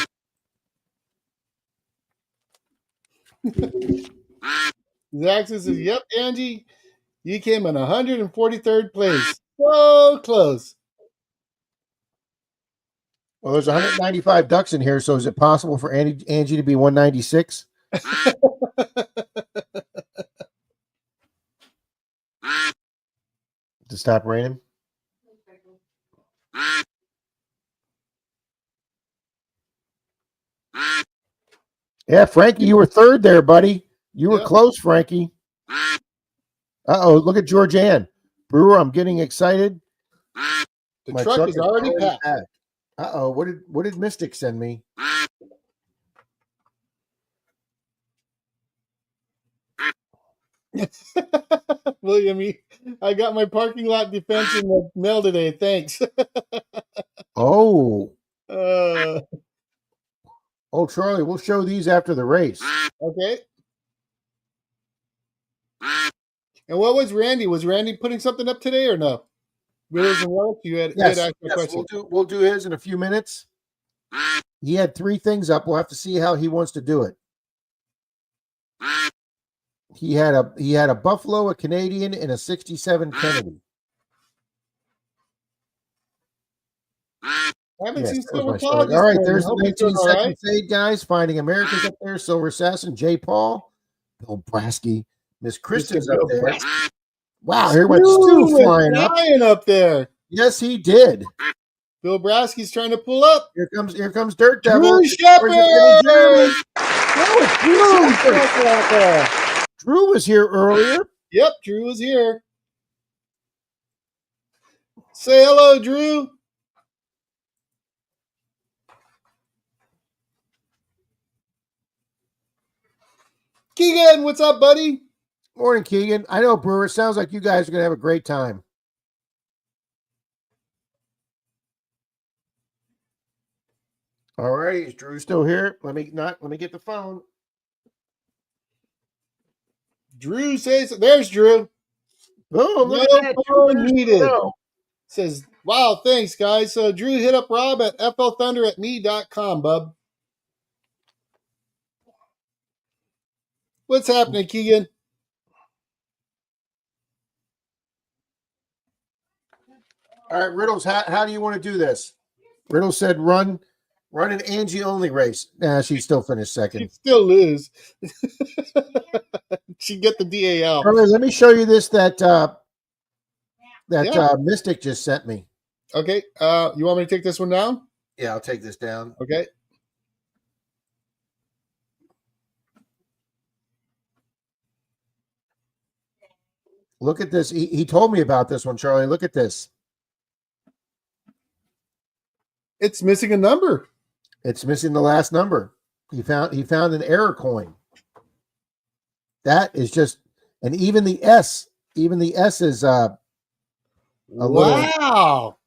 Zaxxon says, yep, Angie, you came in 143rd place. So close. Well, there's 195 ducks in here, so is it possible for Angie to be 196? To stop raining? Yeah, Frankie, you were third there, buddy. You were close, Frankie. Uh-oh, look at Georgianne. Brewer, I'm getting excited. The truck is already packed. Uh-oh, what did Mystic send me? William, I got my parking lot defense in the mail today. Thanks. Oh. Oh, Charlie, we'll show these after the race. Okay. And what was Randy? Was Randy putting something up today or no? Widows and Wallets? You had asked a question. We'll do his in a few minutes. He had 3 things up. We'll have to see how he wants to do it. He had a Buffalo, a Canadian, and a 67 Kennedy. I haven't seen All Silver Paul. right, there's the 19-second fade, guys. Finding America's up there. Silver Assassin, J. Paul, Bill Brasky, Miss Kristen's up there. Wow, here went Stu flying up there. Yes, he did. Bill Brasky's trying to pull up. Here comes Dirt Devil. Drew Shepard. Drew was here earlier. Yep, Drew was here. Say hello, Drew. Keegan, what's up, buddy? Morning, Keegan. I know, Brewer. It sounds like you guys are going to have a great time. All right, is Drew still here? Let me get the phone. Drew says, there's Drew. Boom, look no at that. phone needed. Says, wow, thanks, guys. So Drew hit up Rob at flthunder@me.com, bub. What's happening, Keegan? All right, Riddles, how do you want to do this? Riddles said run an Angie only race. Nah, she still finished second. She'd still lose. She'd get the DAL. Charlie, let me show you this that Mystic just sent me. Okay. You want me to take this one down? Yeah, I'll take this down. Okay. Look at this. He told me about this one, Charlie. Look at this. It's missing a number. It's missing the last number. He found an error coin. That is just, and even the S is wow. Little,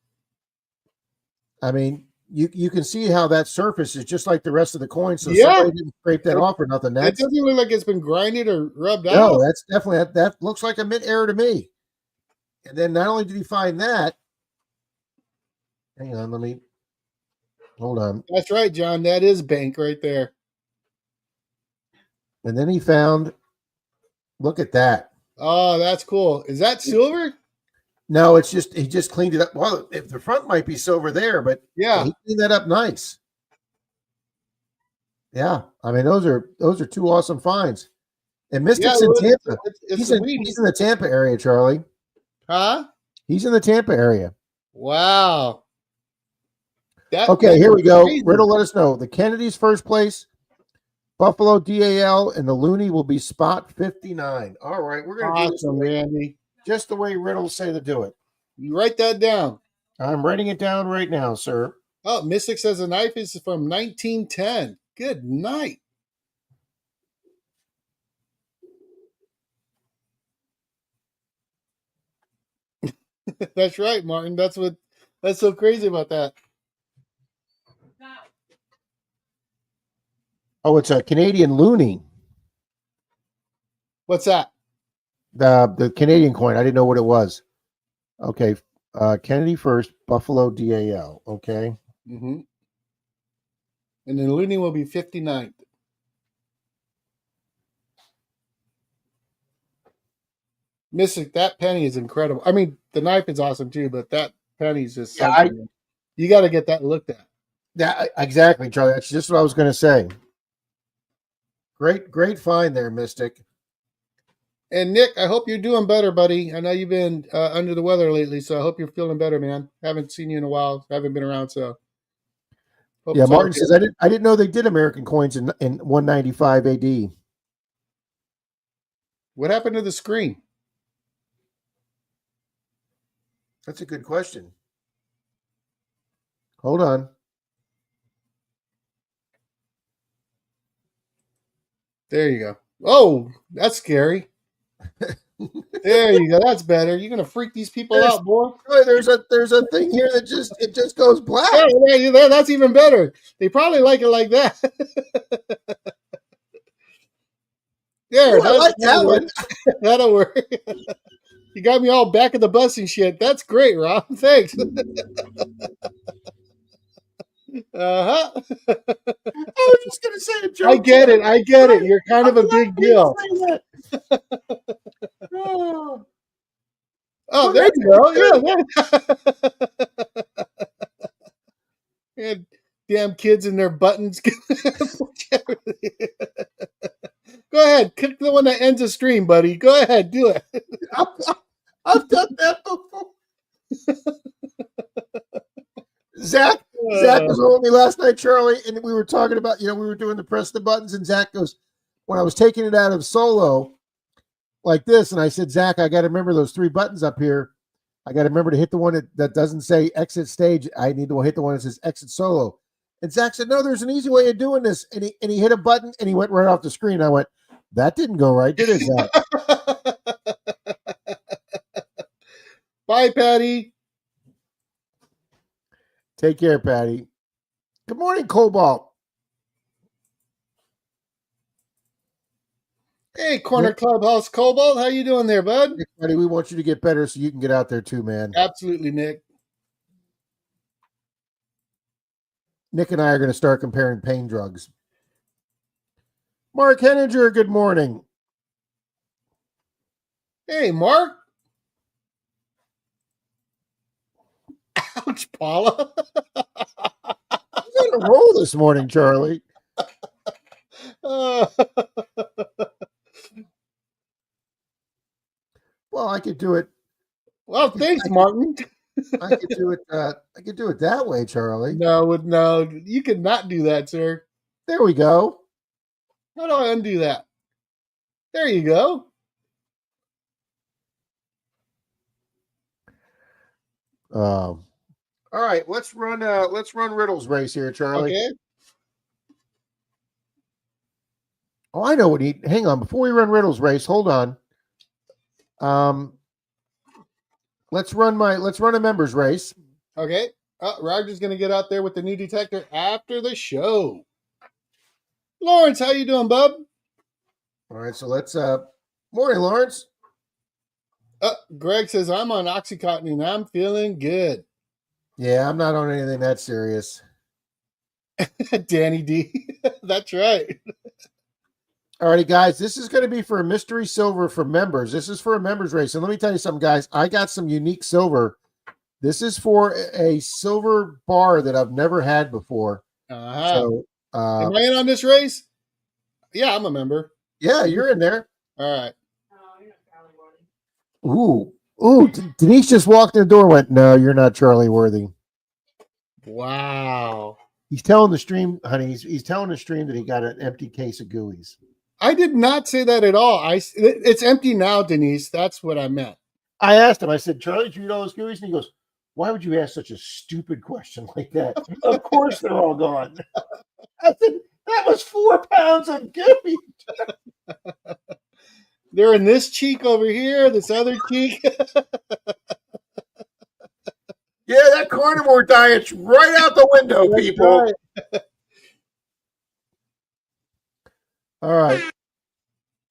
I mean, you can see how that surface is just like the rest of the coin. So somebody didn't scrape that off or nothing. It doesn't look like it's been grinded or rubbed out. No, that's definitely that looks like a mint error to me. And then not only did he find that, hang on, hold on. That's right, John. That is bank right there. And then he found, look at that. Oh, that's cool. Is that silver? No, it's just he just cleaned it up. Well, if the front might be silver there, but yeah, he cleaned that up nice. Yeah, I mean those are 2 awesome finds. And Mystic's in Tampa. He's in the Tampa area, Charlie. Huh? He's in the Tampa area. Wow. Okay, here we go. Crazy. Riddle, let us know. The Kennedy's first place. Buffalo DAL and the Looney will be spot 59. All right, we're going to do this Awesome, Randy. just the way Riddles say to do it. You write that down. I'm writing it down right now, sir. Oh, Mystic says the knife is from 1910. Good night. That's right, Martin. That's so crazy about that. Oh, it's a Canadian Looney. What's that? The Canadian coin. I didn't know what it was. Okay. Kennedy first, Buffalo DAL. Okay. Mm-hmm. And then Looney will be 59th. Mystic, that penny is incredible. I mean, the knife is awesome too, but that penny is just something. You got to get that looked at. Yeah, exactly, Charlie. That's just what I was going to say. Great find there, Mystic. And Nick, I hope you're doing better, buddy. I know you've been under the weather lately, so I hope you're feeling better, man. Haven't seen you in a while. Haven't been around, so. Yeah, Martin says I didn't know they did American coins in 195 AD. What happened to the screen? That's a good question. Hold on. There you go. Oh, that's scary. There you go. That's better. You're gonna freak these people out, boy. There's a thing here that just goes black. Yeah, that's even better. They probably like it like that. There, I like that one. That'll work. You got me all back of the bus and shit. That's great, Rob. Thanks. I was just gonna say a joke. I get it. You're kind of a big deal. Oh, there you go. Yeah. Damn kids in their buttons. Go ahead. Click the one that ends the stream, buddy. Go ahead. Do it. I've done that before. Zach was on me last night, Charlie, and we were talking about, we were doing the press the buttons, and Zach goes, when I was taking it out of solo like this, and I said, Zach, I got to remember those 3 buttons up here. I got to remember to hit the one that doesn't say exit stage. I need to hit the one that says exit solo. And Zach said, no, there's an easy way of doing this. And he hit a button, and he went right off the screen. I went, that didn't go right, did it, Zach? Bye, Patty. Take care, Patty. Good morning, Cobalt. Hey, Corner Clubhouse Cobalt. How you doing there, bud? Hey, buddy, we want you to get better so you can get out there too, man. Absolutely, Nick. Nick and I are going to start comparing pain drugs. Mark Henninger, good morning. Hey, Mark. Ouch, Paula. He's on a roll this morning, Charlie. Well, I could do it. Well, thanks, Martin. I could do it. I could do it that way, Charlie. No, you could not do that, sir. There we go. How do I undo that? There you go. All right, let's run Riddles race here, Charlie. Okay. Oh, I know what he. Hang on, before we run Riddles race, hold on. Let's run a members race. Okay. Roger's gonna get out there with the new detector after the show. Lawrence, how you doing, bub? All right, so let's morning, Lawrence. Greg says I'm on Oxycontin and I'm feeling good. Yeah, I'm not on anything that serious. Danny D. That's right. All righty, guys, this is going to be for a mystery silver for members. This is for a members race. And let me tell you something, guys. I got some unique silver. This is for a silver bar that I've never had before. So, am I in on this race? Yeah, I'm a member. Yeah, you're in there. All right. Ooh, Denise just walked in the door and went, no, you're not Charlie Worthy. Wow. He's telling the stream, honey. He's telling the stream that he got an empty case of gooeyes. I did not say that at all. It's empty now, Denise. That's what I meant. I asked him. I said, "Charlie, did you eat all those gooeyes?" And he goes, "Why would you ask such a stupid question like that?" Of course, they're all gone. I said, "That was 4 pounds of gooey." They're in this cheek over here, this other cheek. Yeah, that carnivore diet's right out the window, That's people. right. All right.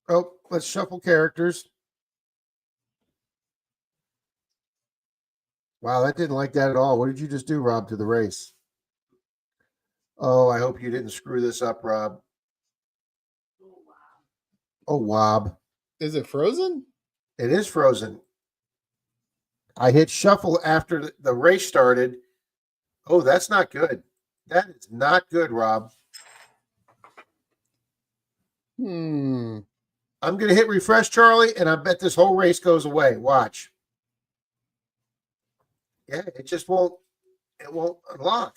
Oh, let's shuffle characters. Wow, that didn't like that at all. What did you just do, Rob, to the race? Oh, I hope you didn't screw this up, Rob. Oh, Wob. Is it frozen? It is frozen. I hit shuffle after the race started. Oh, that's not good. That is not good, Rob. I'm going to hit refresh, Charlie, and I bet this whole race goes away. Watch. Yeah, it just won't. It won't unlock.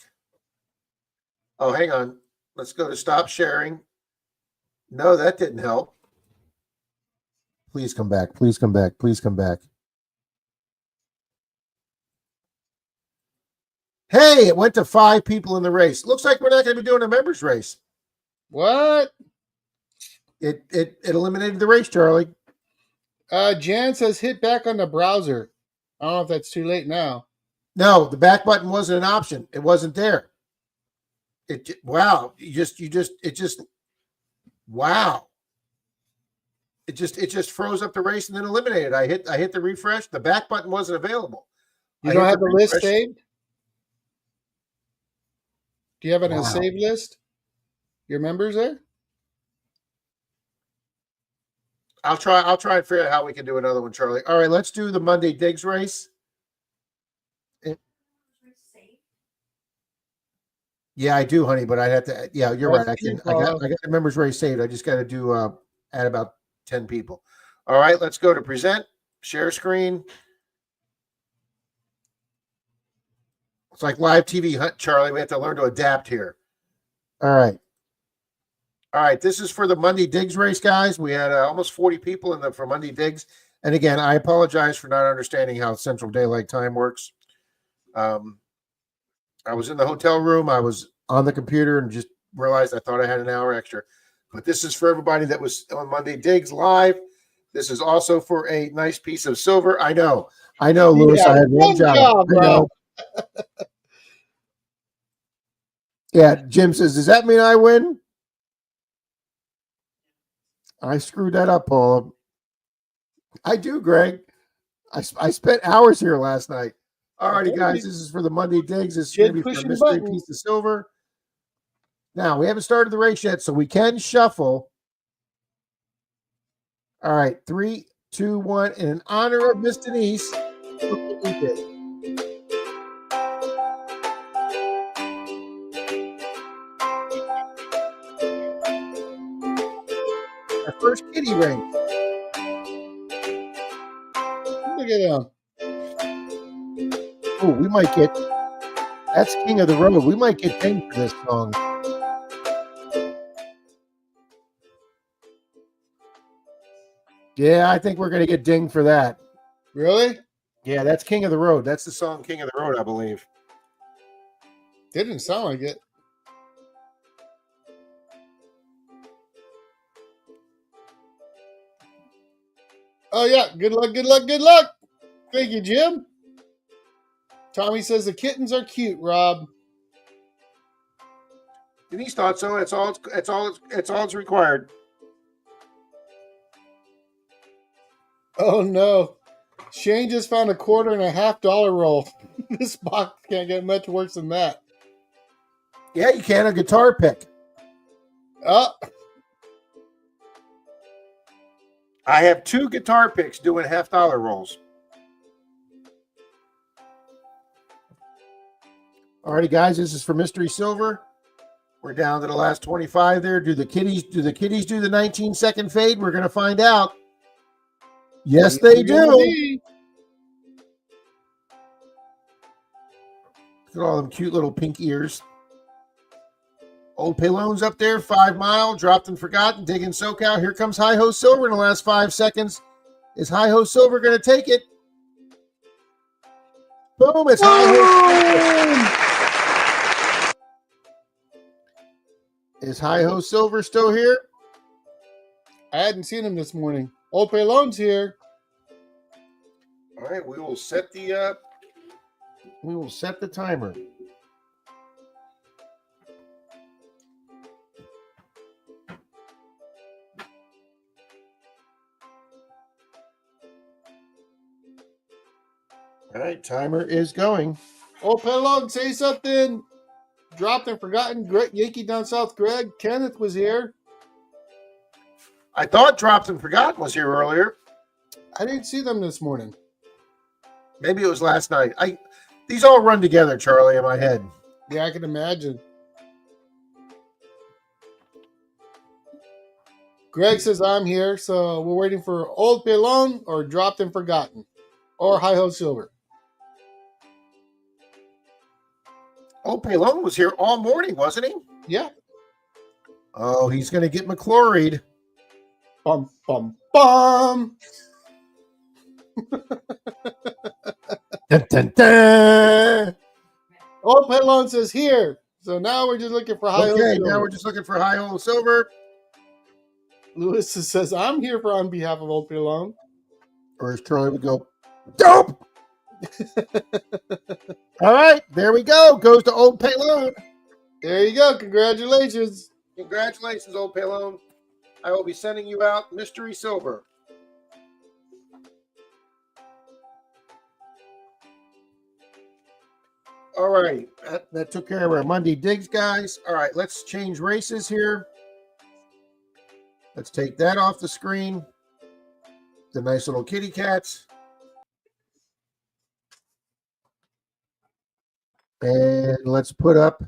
Oh, hang on. Let's go to stop sharing. No, that didn't help. Please come back. Please come back. Please come back. Hey, it went to 5 people in the race. Looks like we're not going to be doing a members race. What? It eliminated the race, Charlie. Jan says hit back on the browser. I don't know if that's too late now. No, the back button wasn't an option. It wasn't there. Wow. Wow. It just froze up the race and then eliminated. I hit the refresh. The back button wasn't available. You don't have the list saved? Do you have it in a save list? Your members there? I'll try and figure out how we can do another one, Charlie. All right, let's do the Monday Digs race. Yeah, I do, honey, but I'd have to. Yeah, you're right. I got the members race saved. I just got to do add about 10 people. All right, let's go to present, share screen. It's like live TV, Charlie. We have to learn to adapt here. All right. All right, this is for the Monday Digs race, guys. We had almost 40 people for Monday Digs. And again, I apologize for not understanding how Central Daylight Time works. I was in the hotel room. I was on the computer and just realized I thought I had an hour extra. But this is for everybody that was on Monday Digs live. This is also for a nice piece of silver. I know, Louis. I had one job, bro. Yeah, Jim says, does that mean I win? I screwed that up, Paula. I do, Greg. I spent hours here last night. All righty, guys. This is for the Monday Digs. This is going to be for a mystery piece of silver. Now, we haven't started the race yet, so we can shuffle. All right. 3, 2, 1. And in honor of Miss Denise, look what we did. Our first kitty ring. Look at them. Oh, we might get. That's King of the Road. We might get dinged for this song. Yeah, I think we're going to get dinged for that. Really? Yeah, that's King of the Road. That's the song King of the Road, I believe. Didn't sound like it. Oh, yeah. Good luck, good luck, good luck. Thank you, Jim. Tommy says the kittens are cute, Rob. Denise thought so. It's all it's required. Oh, no. Shane just found $1.50 roll. This box can't get much worse than that. Yeah, you can. A guitar pick. Oh. I have 2 guitar picks doing $50 rolls. Alrighty, guys, this is for Mystery Silver. We're down to the last 25 there. Do the kitties do the 19-second fade? We're going to find out. Yes, they do. Look at all them cute little pink ears. Old Paylone's up there, 5 Mile, dropped and forgotten, digging SoCal. Here comes Hi Ho Silver in the last 5 seconds. Is Hi Ho Silver going to take it? Boom, it's Hi Ho Silver. Is Hi Ho Silver still here? I hadn't seen him this morning. Old Paylone's here. All right, we will set the timer. All right, timer is going. Old Payload, say something. Dropped and forgotten. Great Yankee down south. Greg Kenneth was here. I thought Dropped and Forgotten was here earlier. I didn't see them this morning. Maybe it was last night. These all run together, Charlie, in my head. Yeah, I can imagine. Greg says I'm here, so we're waiting for Old Pelon or Dropped and Forgotten or Hi Ho Silver. Old Pelone was here all morning, wasn't he? Yeah. Oh, he's going to get McCloried. Bum, bum, bum. Dun, dun, dun. Old Pelon says here. So now we're just looking for Hi Ho Silver. Okay, now we're just looking for Hi Ho Silver. Lewis says I'm here for on behalf of Old Pelon. Or as Charlie would go, dope. All right, there we go. Goes to Old Pelone. There you go. Congratulations. Congratulations, Old Pelone. I will be sending you out mystery silver. All right, that took care of our Monday digs, guys. All right, let's change races here. Let's take that off the screen. The nice little kitty cats. And let's put up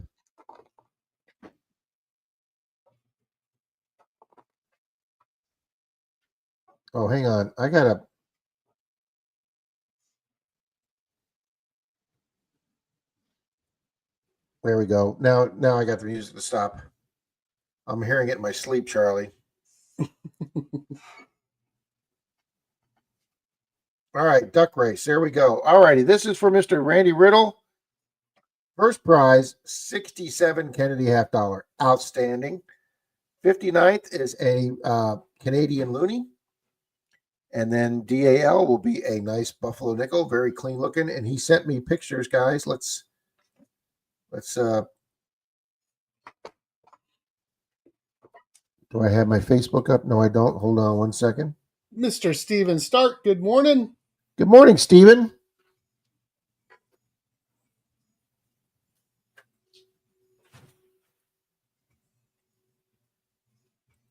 oh, hang on. I gotta there we go. Now I got the music to stop. I'm hearing it in my sleep, Charlie. All right, duck race. There we go. All righty. This is for Mr. Randy Riddle. First prize, 67 Kennedy half dollar. Outstanding. 59th is a Canadian loonie. And then DAL will be a nice buffalo nickel, very clean looking. And he sent me pictures, guys. Let's do I have my Facebook up? No, I don't. Hold on one second. Mr. Steven Stark, good morning. Good morning, Steven.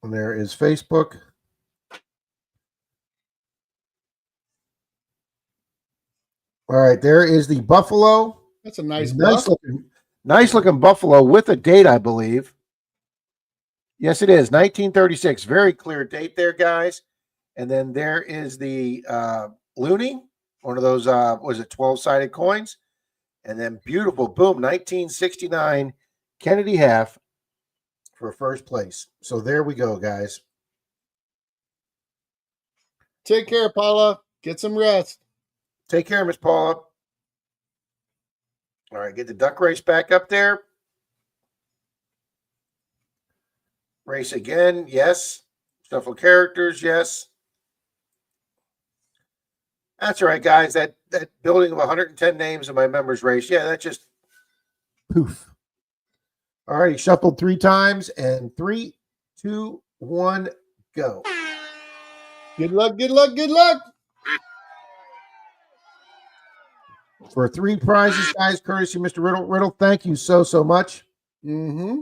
And there is Facebook. All right, there is the buffalo. That's a nice looking buffalo with a date, I believe. Yes, it is 1936. Very clear date there, guys. And then there is the loonie, one of those was it 12-sided coins, and then beautiful boom 1969 Kennedy half for first place. So there we go, guys. Take care, Paula. Get some rest. Take care, Miss Paula. All right, get the duck race back up there. Race again, yes. Shuffle characters, yes. That's all right, guys. That building of 110 names in my members race, yeah, that just poof. All right, he shuffled 3 times, and 3, 2, 1, go. Good luck, good luck, good luck. For 3 prizes, guys, courtesy Mr. Riddle. Riddle, thank you so much. Mm-hmm.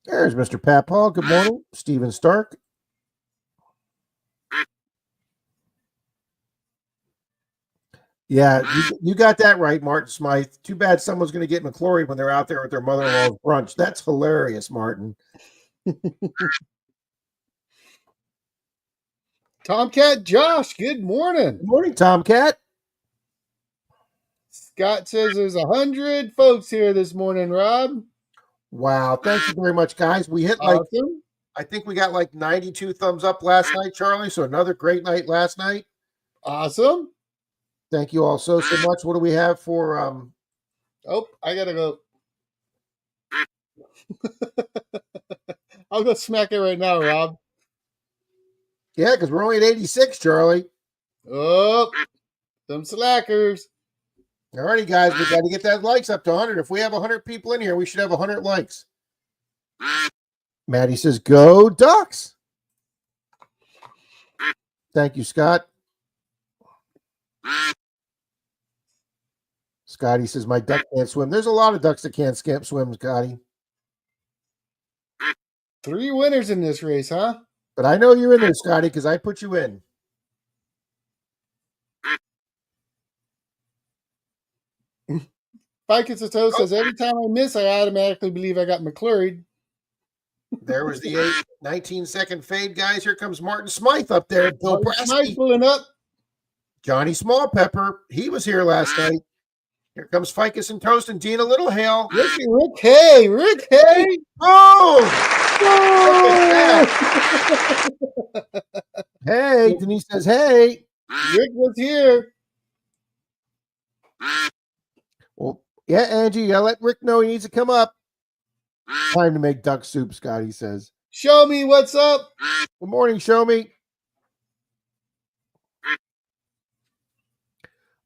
There's Mr. Pat Paul. Good morning. Steven Stark. Yeah, you got that right, Martin Smythe. Too bad someone's going to get McClory when they're out there with their mother-in-law's brunch. That's hilarious, Martin. Tomcat Josh, good morning. Good morning, Tomcat. Scott says there's 100 folks here this morning, Rob. Wow. Thank you very much, guys. We hit like, Awesome. I think we got like 92 thumbs up last night, Charlie. So another great night last night. Awesome. Thank you all so much. What do we have for Oh, I gotta go. I'll go smack it right now, Rob. yeah, because we're only at 86, Charlie. Oh, some slackers. All righty, guys, we got to get that likes up to 100. If we have 100 people in here, we should have 100 likes. Maddie says, go Ducks. Thank you, Scott. Scotty says, my duck can't swim. There's a lot of ducks that can't swim, Scotty. 3 winners in this race, huh? But I know you're in there, Scotty, because I put you in. Ficus Toe says, every time I miss, I automatically believe I got McClurried. There was the 19-second fade, guys. Here comes Martin Smythe up there. Bill Smythe pulling up. Johnny Smallpepper. He was here last night. Here comes Ficus and Toast and Dina Littlehale. Rick Hay. Rick Hay. Oh! Hey, Denise says, hey. Rick was here. Well, yeah, Angie, I'll let Rick know he needs to come up. Time to make duck soup, Scotty says. Show me what's up. Good morning, show me.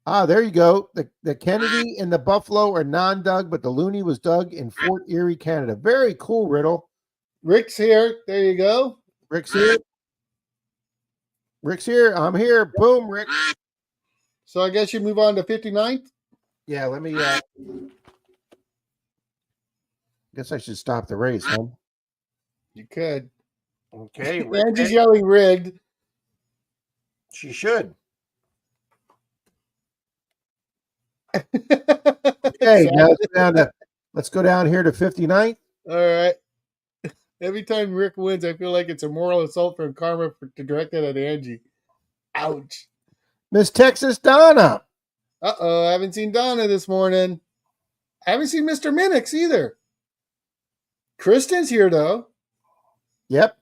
Ah, there you go. The Kennedy and the Buffalo are non-dug, but the Looney was dug in Fort Erie, Canada. Very cool, Riddle. Rick's here. There you go. Rick's here. Rick's here. I'm here. Boom, Rick. So I guess you move on to 59th? Yeah, let me guess I should stop the race, huh? You could. Okay. Angie's yelling rigged. She should. Okay, now let's go down here to 59th. All right. Every time Rick wins, I feel like it's a moral assault from Karma to direct it at Angie. Ouch. Miss Texas Donna. Uh-oh, I haven't seen Donna this morning. I haven't seen Mr. Minix either. Kristen's here, though. Yep.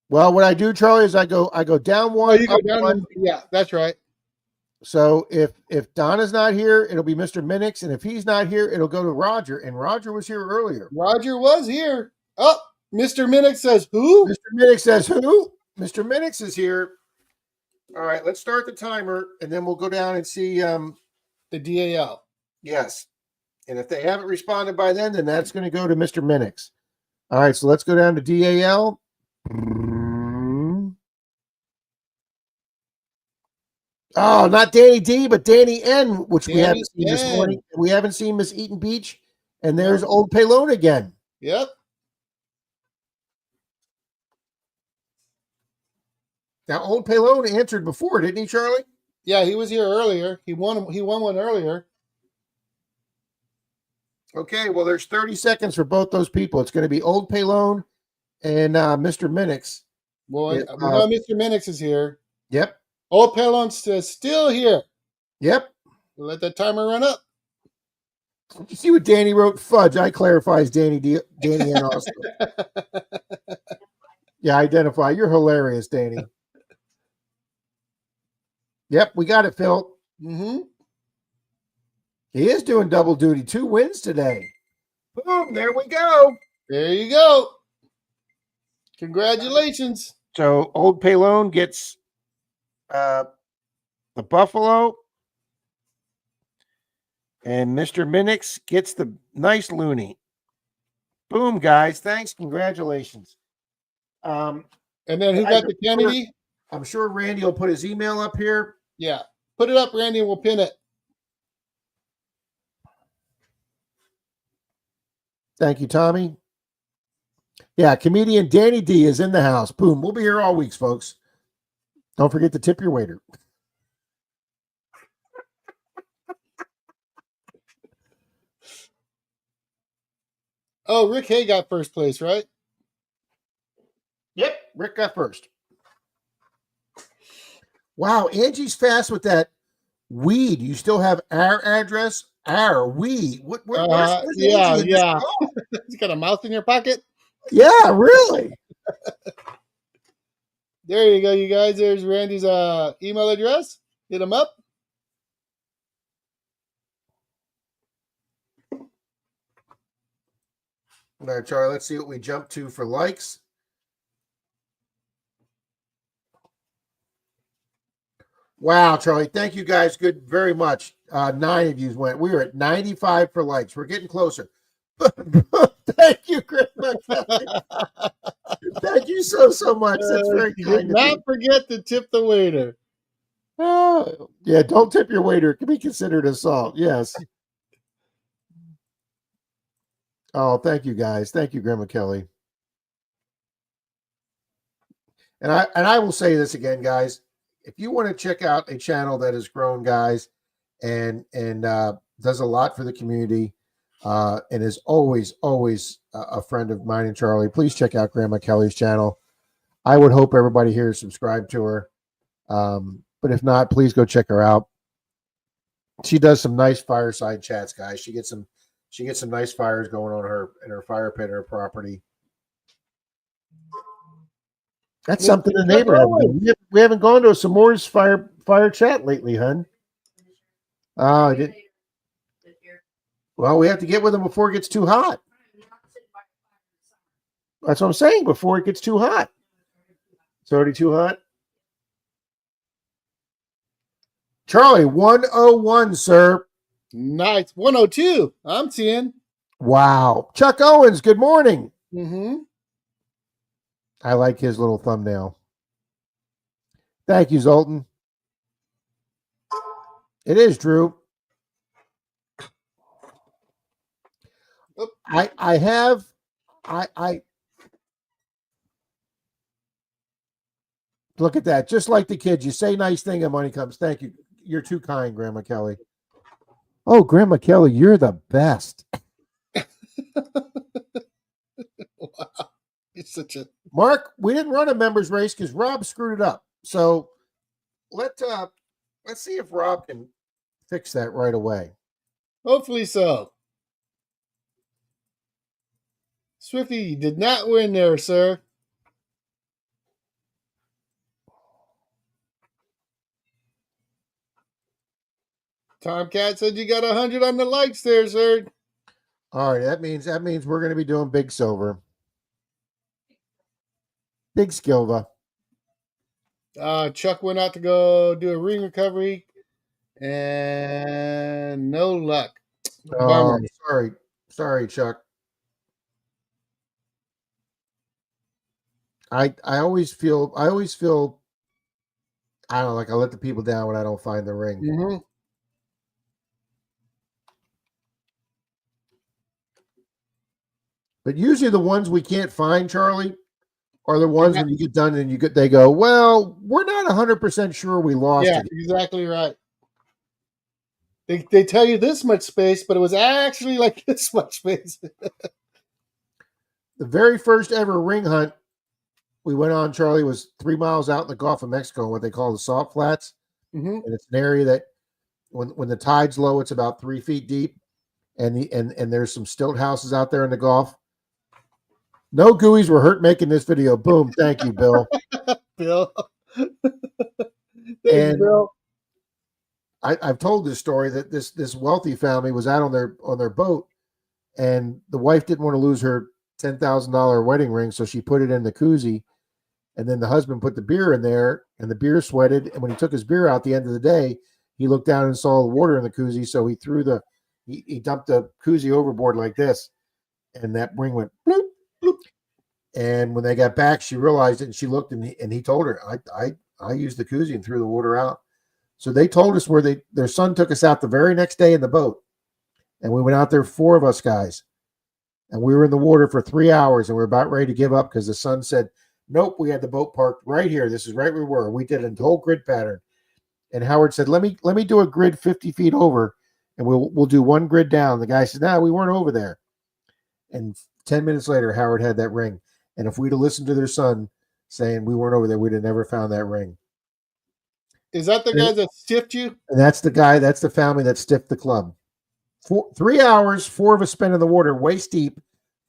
Well, what I do, Charlie, is I go down one. Oh, you go down one. Yeah, that's right. So if Donna's not here, it'll be Mr. Minix, and if he's not here, it'll go to Roger. And Roger was here earlier. Roger was here. Oh, Mr. Minix says who? Mr. Minix says who? Mr. Minix is here. All right, let's start the timer, and then we'll go down and see the DAL. Yes. And if they haven't responded by then that's going to go to Mr. Minix. All right, so let's go down to DAL. Oh, not Danny D, but Danny N, which we haven't seen this morning. We haven't seen Miss Eaton Beach. And there's Old Paylone again. Yep. Now, Old Paylone answered before, didn't he, Charlie? Yeah, he was here earlier. He won one earlier. Okay, well, there's 30 seconds for both those people. It's going to be Old Paylone and Mr. Minix. Well, we know Mr. Minix is here. Yep. Old Paylone's still here. Yep. We'll let that timer run up. You see what Danny wrote? Fudge. I clarifies Danny and also. Yeah, identify. You're hilarious, Danny. Yep, we got it, Phil. Mm-hmm. He is doing double duty. 2 wins today. Boom, there we go. There you go. Congratulations. So Old Paylone gets the Buffalo, and Mr. Minix gets the nice Looney. Boom, guys. Thanks. Congratulations. And then who got the Kennedy? I'm sure Randy will put his email up here. Yeah. Put it up, Randy, and we'll pin it. Thank you, Tommy. Yeah, comedian Danny D is in the house. Boom. We'll be here all weeks, folks. Don't forget to tip your waiter. Oh, Rick Hay got first place, right? Yep, Rick got first. Wow, Angie's fast with that Weed. You still have our address? Our we. Where's Yeah, Angie in this yeah. call? You got a mouse in your pocket? Yeah, really. There you go, you guys. There's Randy's email address. Hit him up. All right, Charlie, let's see what we jump to for likes. Wow, Charlie, thank you guys good very much. 9 of you went. We were at 95 for likes. We're getting closer. Thank you, Chris. Thank you so much. That's very You kind did of not you. forget to tip the waiter. Oh, yeah, don't tip your waiter. It can be considered assault. Yes. Oh, thank you guys. Thank you, Grandma Kelly. And I will say this again, guys. If you want to check out a channel that has grown, guys, and does a lot for the community, and is always a friend of mine and Charlie, please check out Grandma Kelly's channel. I would hope everybody here is subscribed to her. But if not, please go check her out. She does some nice fireside chats, guys. She gets some nice fires going on in her fire pit, her property. That's something the neighbor hasn't done. We haven't gone to a S'mores fire chat lately, hun. Oh, well, we have to get with them before it gets too hot. That's what I'm saying. Before it gets too hot. It's already too hot. Charlie, 101, sir. Nice. 102. I'm seeing. Wow. Chuck Owens, good morning. Mm-hmm. I like his little thumbnail. Thank you, Zoltan. It is, Drew. I look at that. Just like the kids, you say nice thing and money comes. Thank you. You're too kind, Grandma Kelly. Oh, Grandma Kelly, you're the best. Wow. It's such a Mark, we didn't run a members race because Rob screwed it up. So let's see if Rob can fix that right away. hopefully so. Swifty, you did not win there, sir. Tomcat said you got 100 on the likes there, sir. All right, that means we're going to be doing Big Silver. Big Skilva. Chuck went out to go do a ring recovery, and no luck. Bummer. Sorry, Chuck. I always feel I don't know, like I let the people down when I don't find the ring. Mm-hmm. But usually the ones we can't find, Charlie, are the ones when you get done and they go, well, we're not 100% sure we lost it. Exactly right. They tell you this much space, but it was actually like this much space. The very first ever ring hunt we went on, Charlie, was 3 miles out in the Gulf of Mexico, what they call the salt flats. Mm-hmm. And it's an area that when the tide's low, it's about 3 feet deep. And there's some stilt houses out there in the Gulf. No gooeyes were hurt making this video. Boom. Thank you, Bill. Bill. And Bill. I've told this story that this wealthy family was out on their boat, and the wife didn't want to lose her $10,000 wedding ring, so she put it in the koozie, and then the husband put the beer in there, and the beer sweated. And when he took his beer out at the end of the day, he looked down and saw the water in the koozie, so he dumped the koozie overboard like this, and that ring went bloop, bloop. And when they got back, she realized it, and she looked, and he told her, I used the koozie and threw the water out. So they told us where their son took us out the very next day in the boat. And we went out there, 4 of us guys. And we were in the water for 3 hours, and we were about ready to give up because the son said, nope, we had the boat parked right here. This is right where we were. We did a whole grid pattern. And Howard said, let me do a grid 50 feet over, and we'll do one grid down. The guy said, no, we weren't over there. And 10 minutes later, Howard had that ring. And if we'd have listened to their son saying we weren't over there, we'd have never found that ring. Is that the guys that stiffed you? And that's the guy, that's the family that stiffed the club. 3 hours, 4 of us spent in the water, waist deep,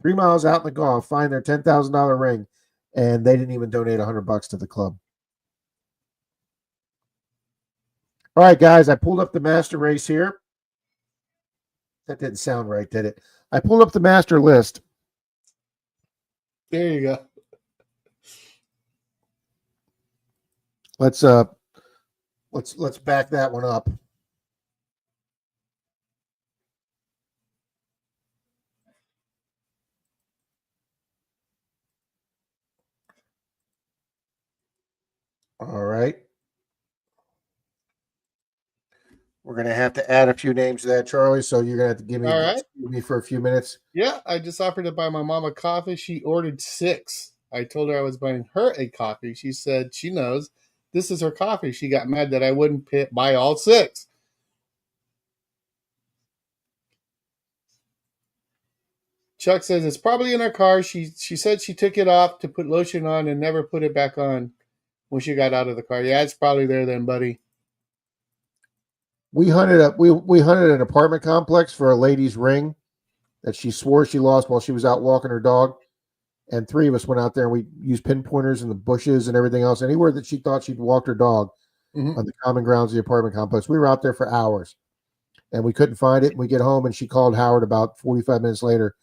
3 miles out in the Gulf, find their $10,000 ring, and they didn't even donate $100 to the club. All right, guys, I pulled up the master race here. That didn't sound right, did it? I pulled up the master list. There you go. Let's back that one up. All right. We're going to have to add a few names to that, Charlie. So you're going to have to give me, All right. me for a few minutes. Yeah, I just offered to buy my mom a coffee. She ordered 6. I told her I was buying her a coffee. She said she knows this is her coffee. She got mad that I wouldn't buy all 6. Chuck says it's probably in her car. She said she took it off to put lotion on and never put it back on when she got out of the car. Yeah, it's probably there then, buddy. We hunted an apartment complex for a lady's ring that she swore she lost while she was out walking her dog. And 3 of us went out there and we used pinpointers in the bushes and everything else. Anywhere that she thought she'd walked her dog on the common grounds of the apartment complex. We were out there for hours and we couldn't find it. And we get home and she called Howard about 45 minutes later.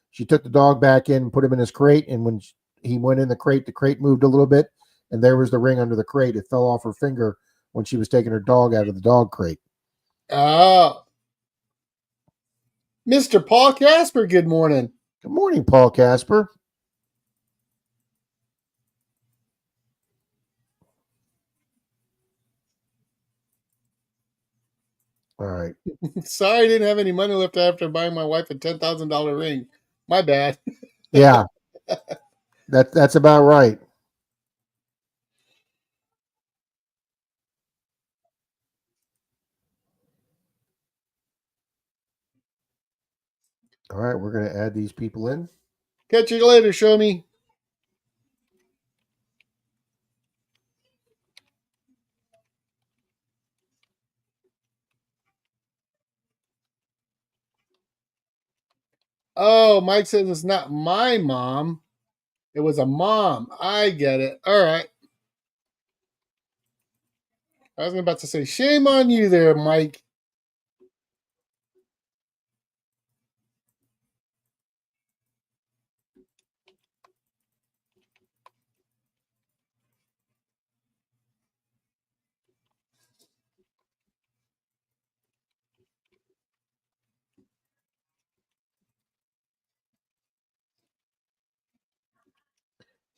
She took the dog back in and put him in his crate. And when he went in the crate moved a little bit and there was the ring under the crate. It fell off her finger when she was taking her dog out of the dog crate. Oh. Mr. Paul Casper, good morning. Good morning, Paul Casper. All right. Sorry I didn't have any money left after buying my wife a $10,000 ring. My bad. Yeah. That's about right. All right, we're going to add these people in. Catch you later, show me. Oh, Mike says it's not my mom. It was a mom. I get it. All right. I was about to say, shame on you there, Mike.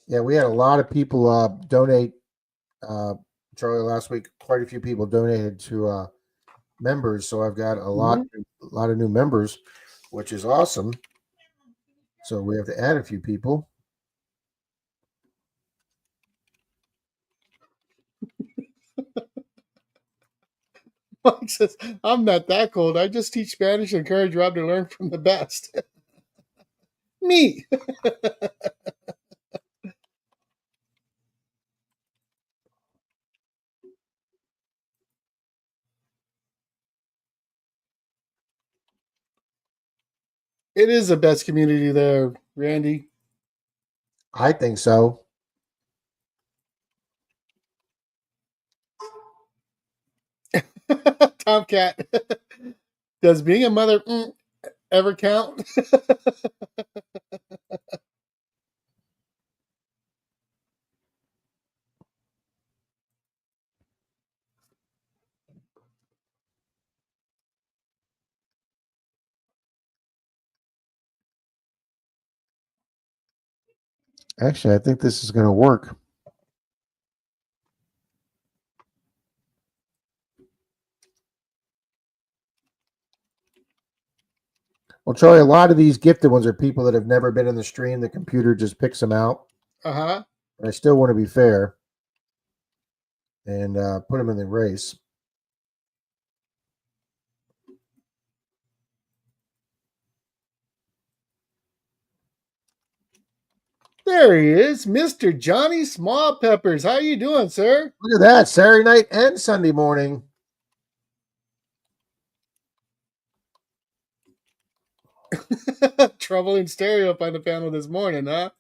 Yeah, we had a lot of people donate. Charlie, last week, quite a few people donated to members. So I've got a lot of new members, which is awesome. So we have to add a few people. Mike says, I'm not that cold. I just teach Spanish and encourage Rob to learn from the best. Me. It is the best community there, Randy. I think so. Tomcat. Does being a mother ever count? Actually, I think this is going to work. Well, Charlie, a lot of these gifted ones are people that have never been in the stream. The computer just picks them out. Uh-huh. But I still want to be fair and put them in the race. There he is, Mr. Johnny Small Peppers. How you doing, sir? Look at that, Saturday night and Sunday morning. Trouble in stereo up on the panel this morning, huh?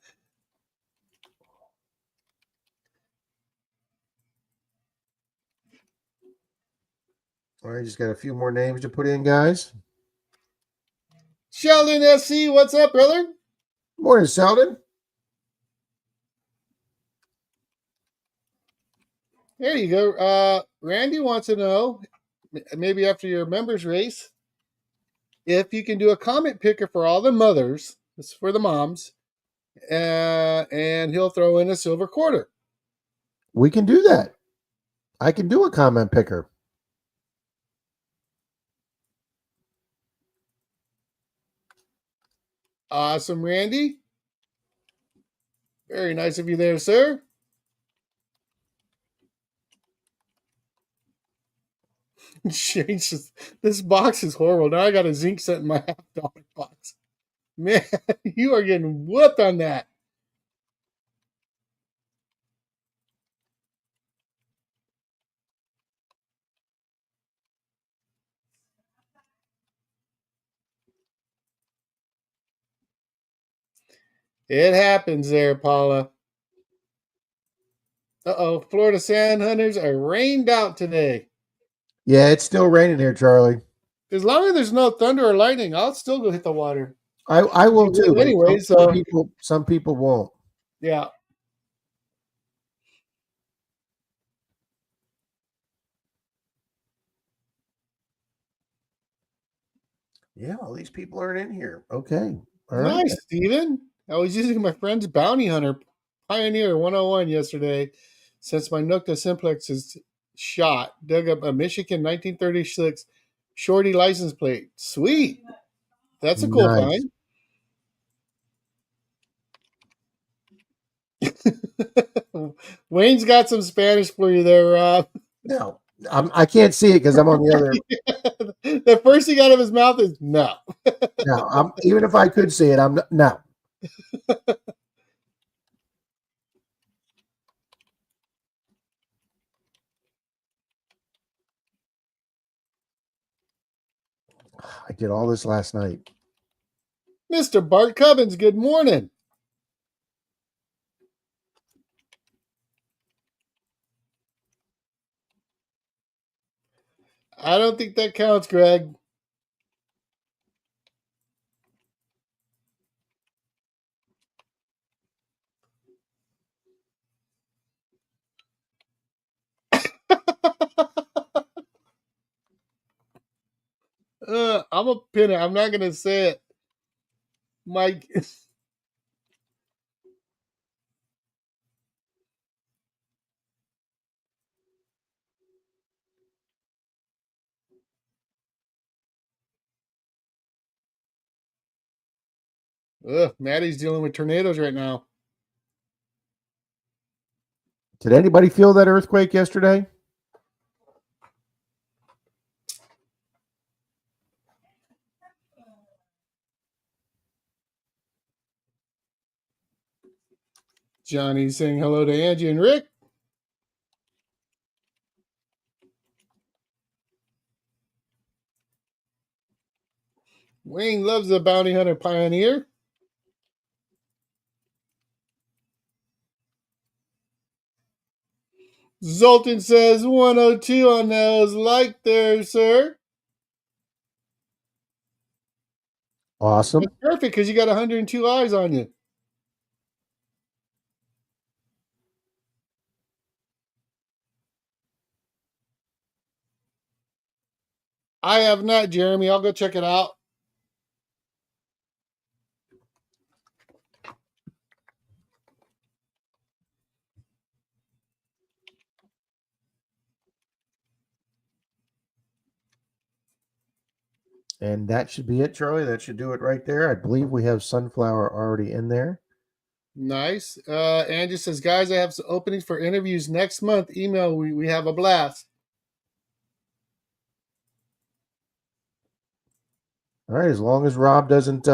All right, just got a few more names to put in, guys. Sheldon SC, what's up, brother? Morning, Sheldon. There you go. Randy wants to know, maybe after your members race, if you can do a comment picker for all the mothers, this is for the moms, and he'll throw in a silver quarter. We can do that. I can do a comment picker. Awesome, Randy. Very nice of you there, sir. Shane says, this box is horrible. Now I got a zinc set in my $50 box. Man, you are getting whooped on that. It happens there, Paula. Uh-oh, Florida Sand Hunters are rained out today. Yeah, it's still raining here, Charlie. As long as there's no thunder or lightning, I'll still go hit the water. I will too. But Anyway, some people won't. Yeah. Yeah, all these people aren't in here. Okay. All Nice, right. Steven. I was using my friend's Bounty Hunter Pioneer 101 yesterday since my Nocta Simplex is shot. Dug up a Michigan 1936 Shorty license plate. Sweet. That's a cool Nice. find. Wayne's got some Spanish for you there, Rob. No, I can't see it because I'm on the other. The first thing out of his mouth is no. No, even if I could see it, I'm no. I did all this last night. Mr. Bart Cubbins, good morning. I don't think that counts, Greg. I'm a pin it. I'm not going to say it. Mike. Maddie's dealing with tornadoes right now. Did anybody feel that earthquake yesterday? Johnny's saying hello to Angie and Rick. Wayne loves the Bounty Hunter Pioneer. Zoltan says 102 on those like there, sir. Awesome. That's perfect because you got 102 eyes on you. I have not, Jeremy. I'll go check it out. And that should be it, Charlie. That should do it right there. I believe we have sunflower already in there. Nice. Angie says, guys, I have some openings for interviews next month. Email. We have a blast. All right. As long as Rob doesn't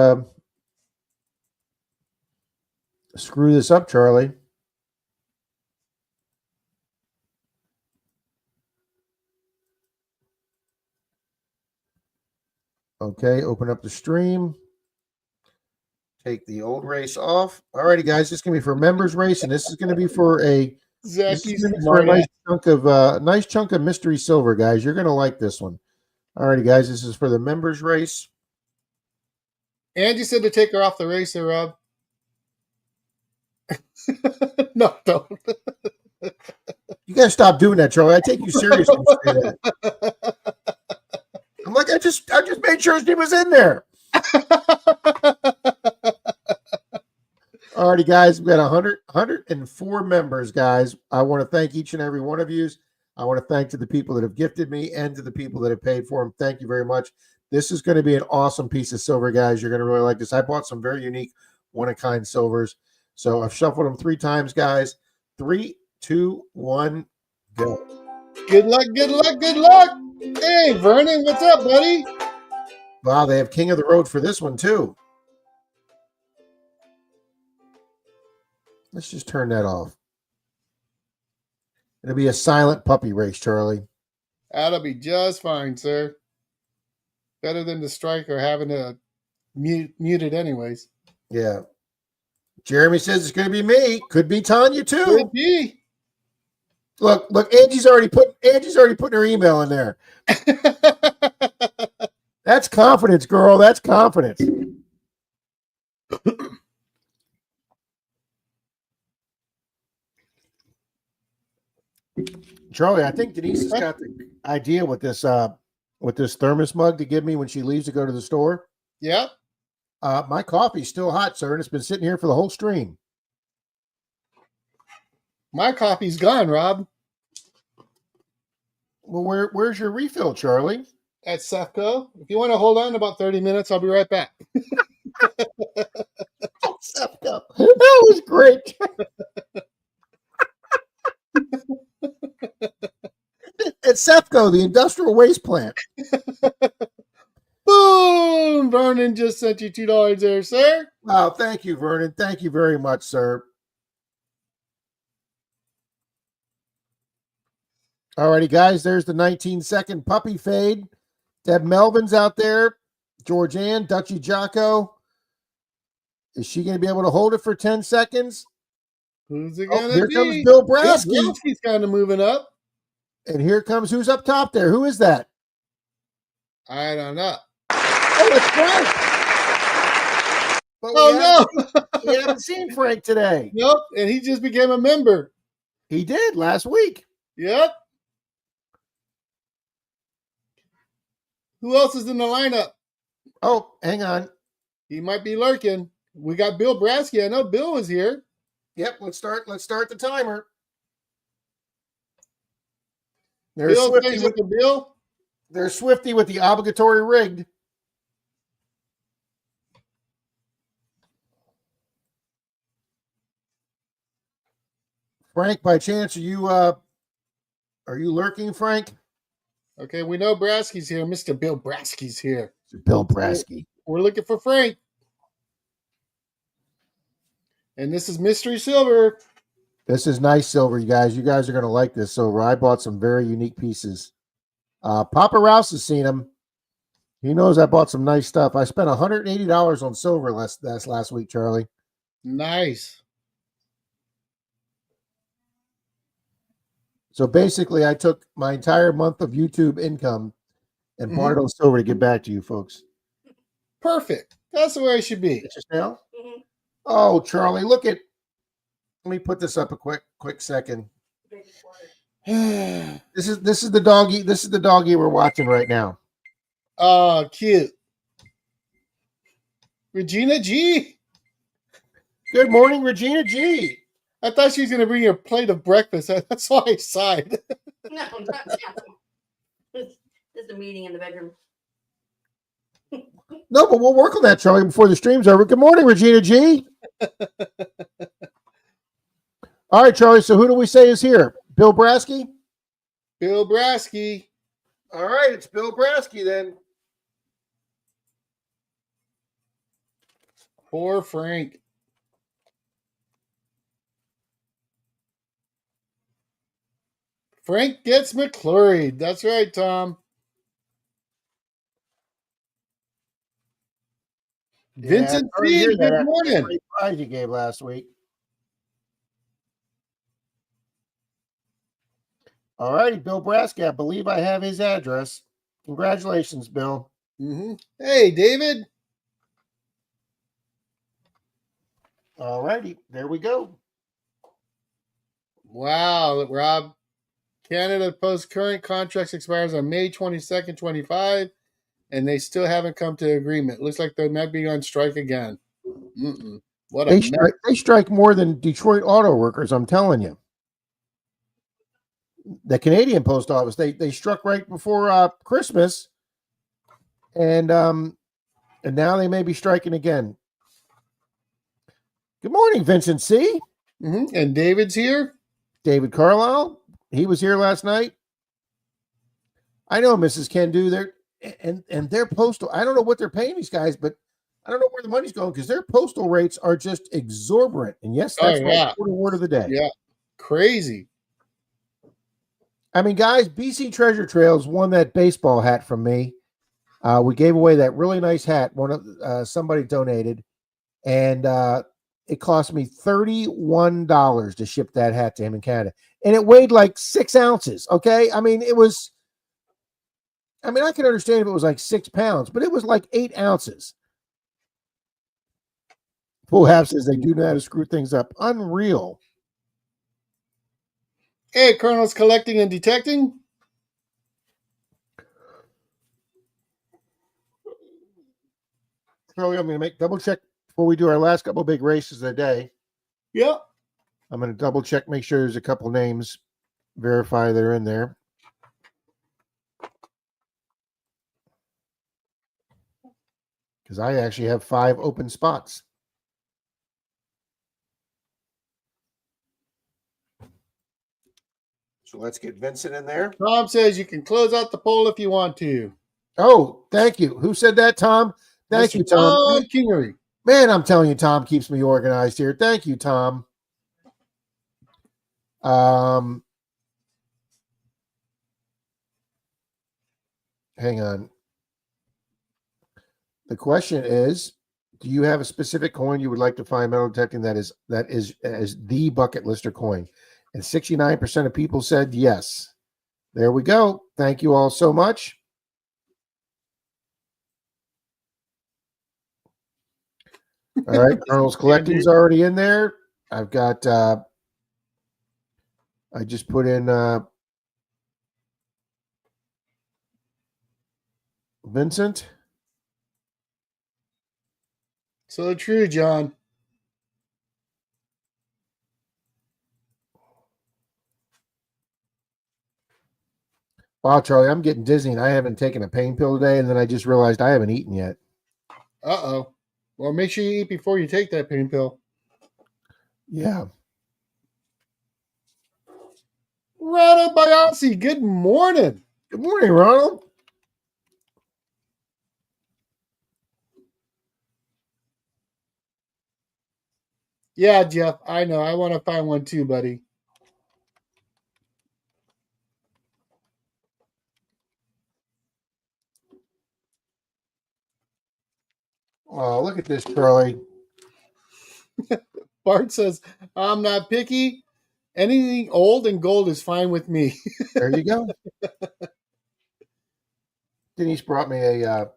screw this up, Charlie. Okay, open up the stream. Take the old race off. All righty, guys. This is going to be for members race, and this is going to be for a Zacky's nice chunk of mystery silver, guys. You're going to like this one. All righty, guys. This is for the members race. Angie said to take her off the race there, Rob. No, don't. You got to stop doing that, Charlie. I take you seriously. When you say that. I'm like, I just made sure she was in there. Alrighty, guys, we've got 104 members, guys. I want to thank each and every one of you. I want to thank to the people that have gifted me and to the people that have paid for them. Thank you very much. This is going to be an awesome piece of silver, guys. You're going to really like this. I bought some very unique one-of-kind silvers. So I've shuffled them 3 times, guys. 3, 2, 1, go. Good luck, good luck, good luck. Hey, Vernon, what's up, buddy? Wow, they have King of the Road for this one, too. Let's just turn that off. It'll be a silent puppy race, Charlie. That'll be just fine, sir. Better than the strike or having to mute it anyways. Yeah. Jeremy says it's going to be me. Could be Tanya, too. Could be. Look, Angie's already putting her email in there. That's confidence, girl. That's confidence. Charlie, I think Denise has got the idea with this thermos mug to give me when she leaves to go to the store. Yeah. My coffee's still hot, sir, and it's been sitting here for the whole stream. My coffee's gone, Rob. Well, where's your refill, Charlie? At Sefco. If you want to hold on about 30 minutes, I'll be right back. Sefco. That was great. At Sefco, the industrial waste plant. Boom! Vernon just sent you $2 there, sir. Oh, thank you, Vernon. Thank you very much, sir. Alrighty, guys, there's the 19-second puppy fade. Deb Melvin's out there. Georgianne, Dutchy Jocko. Is she going to be able to hold it for 10 seconds? Who's it going to be? Here comes Bill Brasky. Bill Brasky's kind of moving up. And here comes who's up top there. Who is that? I don't know. Oh, it's Frank. But no. We haven't seen Frank today. Nope. And he just became a member. He did last week. Yep. Who else is in the lineup? Oh, hang on. He might be lurking. We got Bill Brasky. I know Bill was here. Yep, let's start the timer. There's Bill, Swifty thanks with the Bill. There's Swifty with the obligatory rigged. Frank, by chance, are you lurking, Frank? Okay, we know Brasky's here. Mr. Bill Brasky's here. Bill Brasky. We're looking for Frank. And this is Mystery Silver. This is nice silver, you guys. You guys are going to like this silver. I bought some very unique pieces. Papa Rouse has seen them. He knows I bought some nice stuff. I spent $180 on silver last week, Charlie. Nice. So basically, I took my entire month of YouTube income and bought it on silver to get back to you folks. Perfect. That's the way it should be. Now? Oh, Charlie, look at. Let me put this up a quick second. This is the doggy. This is the doggy we're watching right now. Oh, cute. Regina G. Good morning, Regina G. I thought she was going to bring you a plate of breakfast. That's why I sighed. No, not now. Just a meeting in the bedroom. No, but we'll work on that, Charlie, before the stream's over. Good morning, Regina G. All right, Charlie. So who do we say is here? Bill Brasky? Bill Brasky. All right, it's Bill Brasky then. Poor Frank. Frank gets McClurried. That's right, Tom. Vincent I already C, hear that good after that morning. great prize you gave last week. All righty, Bill Braska. I believe I have his address. Congratulations, Bill. Mm-hmm. Hey, David. All righty, there we go. Wow, Rob. Canada Post current contracts expires on May 22nd, 25, and they still haven't come to agreement. Looks like they might be on strike again. What a mess. They strike more than Detroit auto workers, I'm telling you. The Canadian Post Office, they struck right before Christmas, and now they may be striking again. Good morning, Vincent C. Mm-hmm. And David's here. David Carlisle, he was here last night. I know Mrs. Kendu, and their postal. I don't know what they're paying these guys, but I don't know where the money's going because their postal rates are just exorbitant. And yes, that's my word of the day. Yeah, crazy. I mean, guys, BC Treasure Trails won that baseball hat from me. We gave away that really nice hat. Somebody donated, and it cost me $31 to ship that hat to him in Canada, and it weighed like 6 ounces. Okay, I mean, it was. I mean, I can understand if it was like 6 pounds, but it was like 8 ounces. Full Half says they do know how to screw things up. Unreal. Hey, Colonel's collecting and detecting. Charlie, I'm going to make double check before we do our last couple big races of the day. Yep. I'm going to double check, make sure there's a couple names, verify they're in there. Because I actually have 5 open spots. So let's get Vincent in there. Tom says you can close out the poll if you want to. Oh, thank you. Who said that, Tom? Thank you, Tom. Tom Kingery. Man, I'm telling you, Tom keeps me organized here. Thank you, Tom. Hang on. The question is, do you have a specific coin you would like to find metal detecting that is the bucket lister coin? And 69% of people said yes. There we go. Thank you all so much. All right, Colonel's collecting's already in there. I've got I just put in Vincent. So true, John. Wow, Charlie, I'm getting dizzy and I haven't taken a pain pill today, and then I just realized I haven't eaten yet. Uh-oh. Well, make sure you eat before you take that pain pill. Yeah. Ronald Bianci, good morning. Good morning, Ronald. Yeah, Jeff, I know. I want to find one too, buddy. Oh, look at this, Charlie. Bart says, I'm not picky. Anything old and gold is fine with me. There you go. Denise brought me a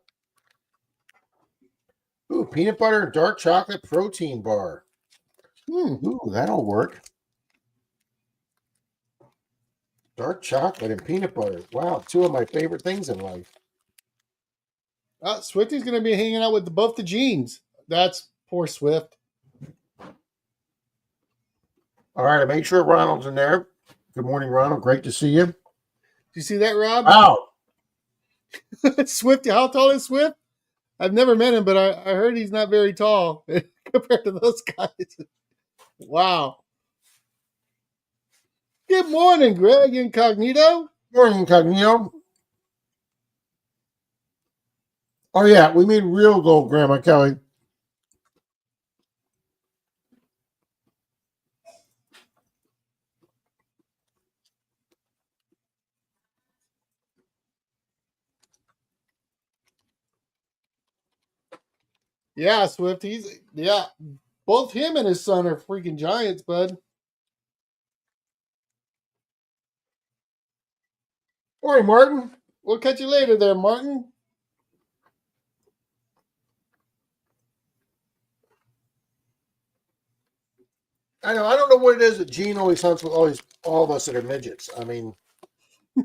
peanut butter and dark chocolate protein bar. Ooh, that'll work. Dark chocolate and peanut butter. Wow, 2 of my favorite things in life. Swifty's going to be hanging out with both the Jeans. That's poor Swift. All right, I made sure Ronald's in there. Good morning, Ronald. Great to see you. Do you see that, Rob? Wow. Swifty, how tall is Swift? I've never met him, but I heard he's not very tall compared to those guys. Wow. Good morning, Greg Incognito. Morning, Incognito. Oh, yeah, we mean real gold, Grandma Kelly. Yeah, Swift. Yeah. Both him and his son are freaking giants, bud. Morning, Martin. We'll catch you later there, Martin. I know. I don't know what it is that Gene always hunts with all of us that are midgets. I mean, it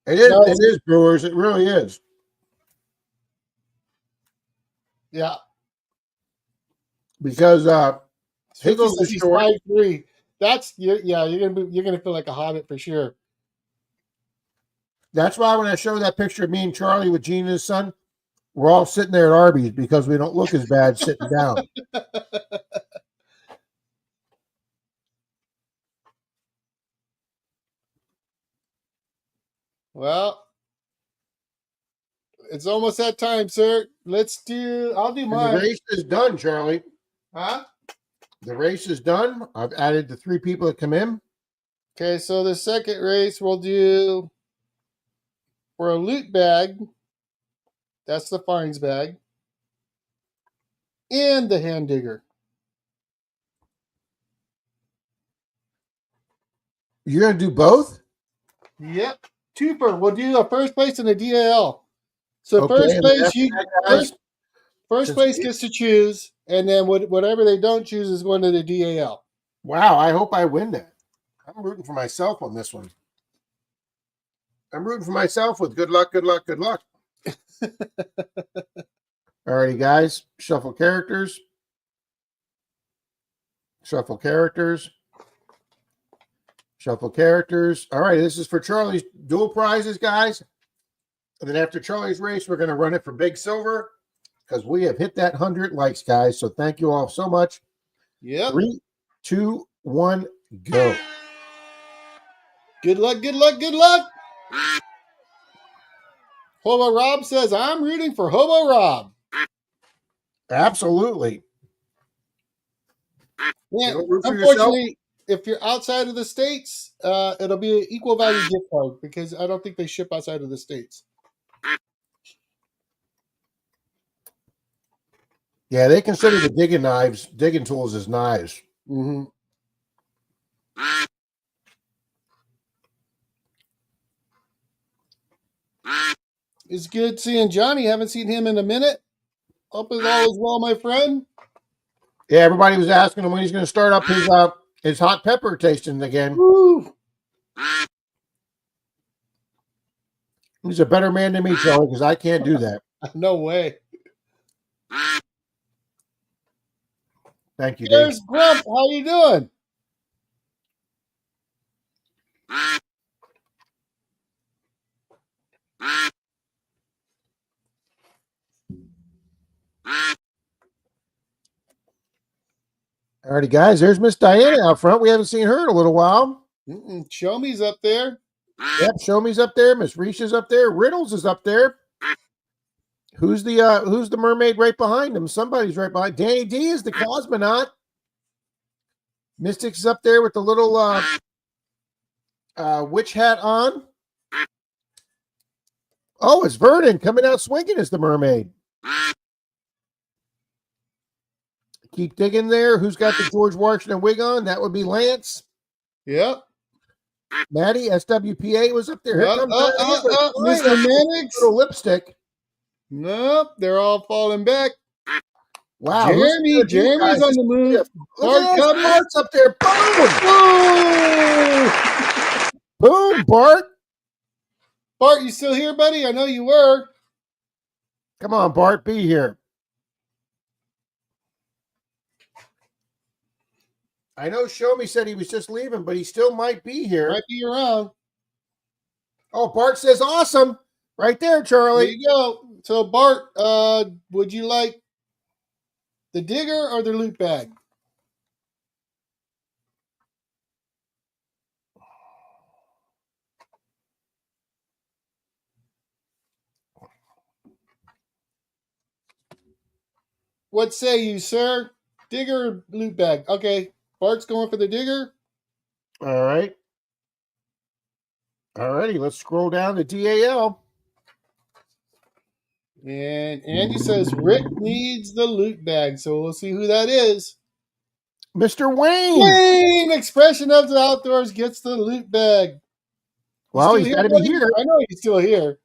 is. No. It is, Brewers. It really is. Yeah. Because Swifty Higgles says is he's short. 5'3". You're gonna feel like a hobbit for sure. That's why when I show that picture of me and Charlie with Gene and his son, we're all sitting there at Arby's because we don't look as bad sitting down. Well, it's almost that time, sir. I'll do And the mine. race is done, Charlie. Huh? The race is done. I've added the 3 people that come in. Okay, so the second race we'll do for a loot bag. That's the finds bag. And the hand digger. You're going to do both? Yep. Twofer. We'll do a first place and a DAL. So Okay, first and place, after that, guys, first place gets to choose, and then whatever they don't choose is going to the DAL. wow, I hope I win that. I'm rooting for myself on this one. I'm rooting for myself with good luck, good luck, good luck. Alrighty, guys. Shuffle characters. Shuffle characters. Shuffle characters. All right, this is for Charlie's dual prizes, guys. And then after Charlie's race, we're going to run it for Big Silver because we have hit that 100 likes, guys. So thank you all so much. Yep. 3, 2, 1, go. Good luck, good luck, good luck. Hobo Rob says, I'm rooting for Hobo Rob. Absolutely. Yeah, Don't root for unfortunately, if you're outside of the States, it'll be an equal value gift card because I don't think they ship outside of the States. Yeah, they consider the digging tools as knives. Mm-hmm. It's good seeing Johnny. Haven't seen him in a minute. Hope all is well, my friend. Yeah, everybody was asking him when he's going to start up his hot pepper tasting again. Woo. He's a better man than me, Charlie, because I can't do that. No way. Thank you, Dave. There's Grump. How you doing? Alrighty, guys. There's Miss Diana out front. We haven't seen her in a little while. Show me's up there. Yep, Show Me's up there. Miss Reese is up there. Riddles is up there. Who's the mermaid right behind him? Somebody's right behind. Danny D is the cosmonaut. Mystics is up there with the little witch hat on. Oh, it's Vernon coming out swinging as the mermaid. Keep digging there. Who's got the George Washington wig on? That would be Lance. Yep. Maddie, SWPA was up there. Here comes Mr. Mannix. Little lipstick. Nope, they're all falling back. Wow. Jeremy's on the move. Bart's up there. Boom. Boom, Bart. Bart, you still here, buddy? I know you were. Come on, Bart, be here. I know Show Me said he was just leaving, but he still might be here. Might be around. Oh, Bart says awesome. Right there, Charlie. There you go. So, Bart, would you like the digger or the loot bag? What say you, sir? Digger or loot bag? Okay, Bart's going for the digger. All right. All righty, let's scroll down to DAL. And Andy says Rick needs the loot bag, so we'll see who that is. Mr. Wayne. Wayne, Expression of the Outdoors gets the loot bag. Well, still he's here, got to be buddy? here. I know he's still here.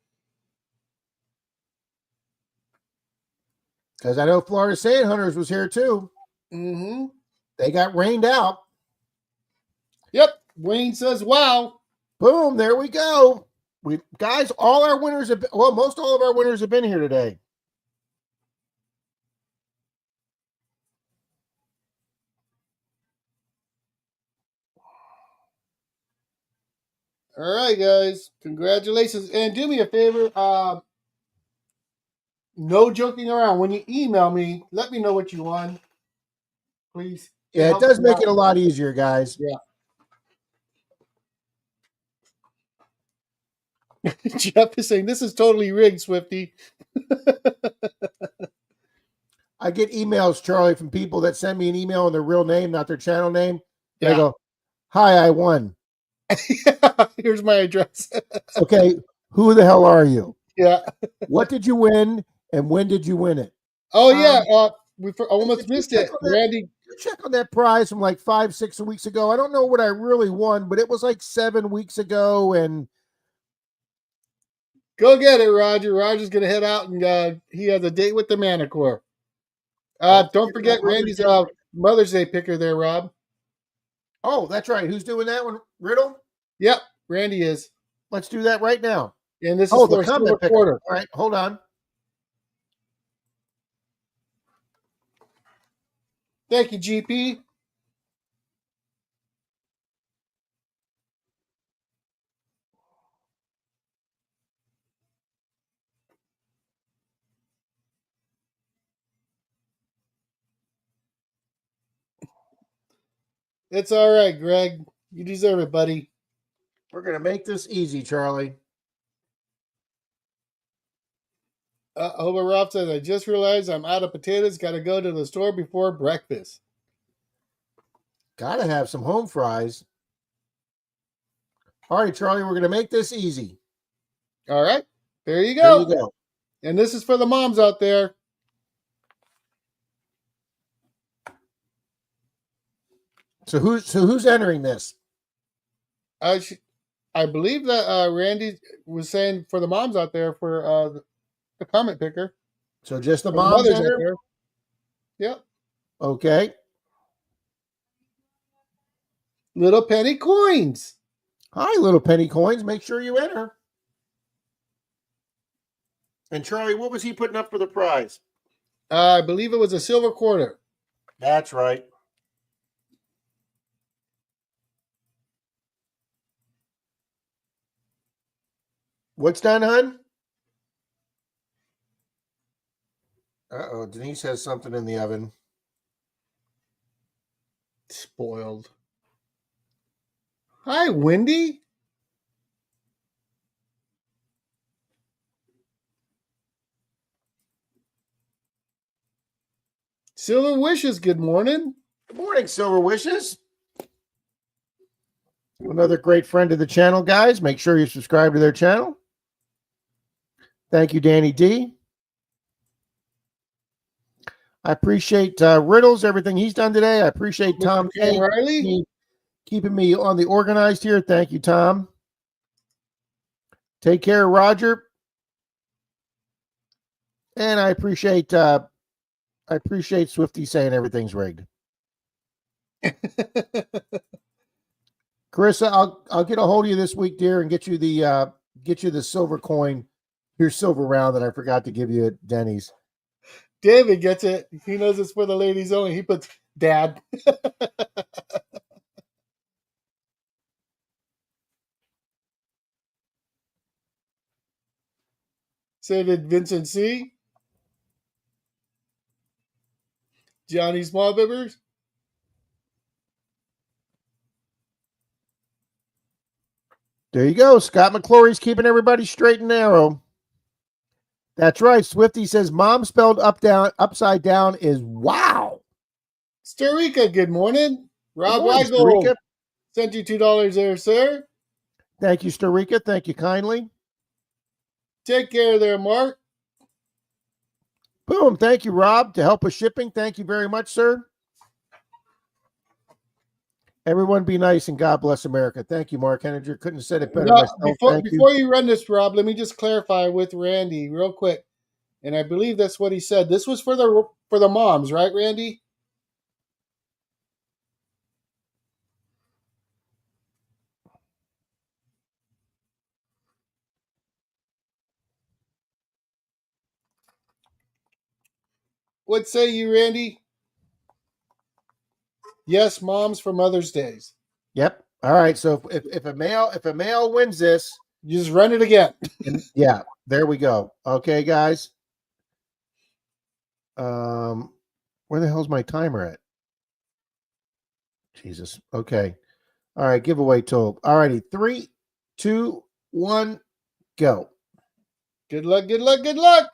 Because I know Florida Sand Hunters was here too. Mm-hmm. They got rained out. Yep. Wayne says, wow. Boom, there we go. Guys, all our winners have been, well, most all of our winners have been here today. All right, guys. Congratulations. And do me a favor. No joking around. When you email me, let me know what you won. Please. Yeah, it does make it a lot easier, guys. Yeah. Jeff is saying, this is totally rigged, Swifty. I get emails, Charlie, from people that send me an email in their real name, not their channel name. Yeah. They go, hi, I won. Here's my address. Okay, who the hell are you? Yeah. What did you win, and when did you win it? Oh, yeah. We almost missed it. Randy. Check on that prize from like 5-6 weeks ago. I don't know what I really won, but it was like 7 weeks ago, and go get it, Roger. Roger's going to head out, and he has a date with the Manicure. Don't forget Randy's Mother's Day picker there, Rob. Oh, that's right. Who's doing that one? Riddle? Yep, Randy is. Let's do that right now. And this is for a silver quarter. All right, hold on. Thank you, GP. It's all right, Greg. You deserve it, buddy. We're going to make this easy, Charlie. Homer Rob says, I just realized I'm out of potatoes. Got to go to the store before breakfast. Got to have some home fries. All right, Charlie, we're going to make this easy. All right. There you go. There you go. And this is for the moms out there. So who's entering this? I believe that Randy was saying for the moms out there for the comment picker. So just the moms mothers enter? out there. Yep. Okay. Little penny coins. Hi, little penny coins. Make sure you enter. And Charlie, what was he putting up for the prize? I believe it was a silver quarter. That's right. What's done, hon? Uh-oh, Denise has something in the oven. Spoiled. Hi, Wendy. Silver Wishes, good morning. Good morning, Silver Wishes. Another great friend of the channel, guys. Make sure you subscribe to their channel. Thank you, Danny D. I appreciate Riddles, everything he's done today. I appreciate Tom K. Riley keeping me on the organized here. Thank you, Tom. Take care, Roger. And I appreciate Swifty saying everything's rigged. Carissa, I'll get a hold of you this week, dear, and get you the silver coin, your silver round that I forgot to give you at Denny's. David gets it. He knows it's for the ladies only. He puts dad. So did Vincent C. Johnny Smallbibbers. There you go. Scott McClory's keeping everybody straight and narrow. That's right. Swifty says mom spelled upside down is wow. Storica, good morning. Rob Good morning, Weigel Storica. sent you $2 there, sir. Thank you, Starika. Thank you kindly. Take care there, Mark. Boom. Thank you, Rob, to help with shipping. Thank you very much, sir. Everyone be nice and God bless America. Thank you, Mark Henninger. Couldn't have said it better No, myself. Thank you. before you run this, Rob, let me just clarify with Randy real quick. And I believe that's what he said. This was for the moms, right, Randy? What say you, Randy? Yes, moms for Mother's Days. Yep. All right. So if a male wins this, You just run it again. yeah, there we go. Okay, guys. Where the hell's my timer at? Jesus. Okay. All right. Giveaway tool. All righty. 3, 2, 1, go. Good luck, good luck, good luck.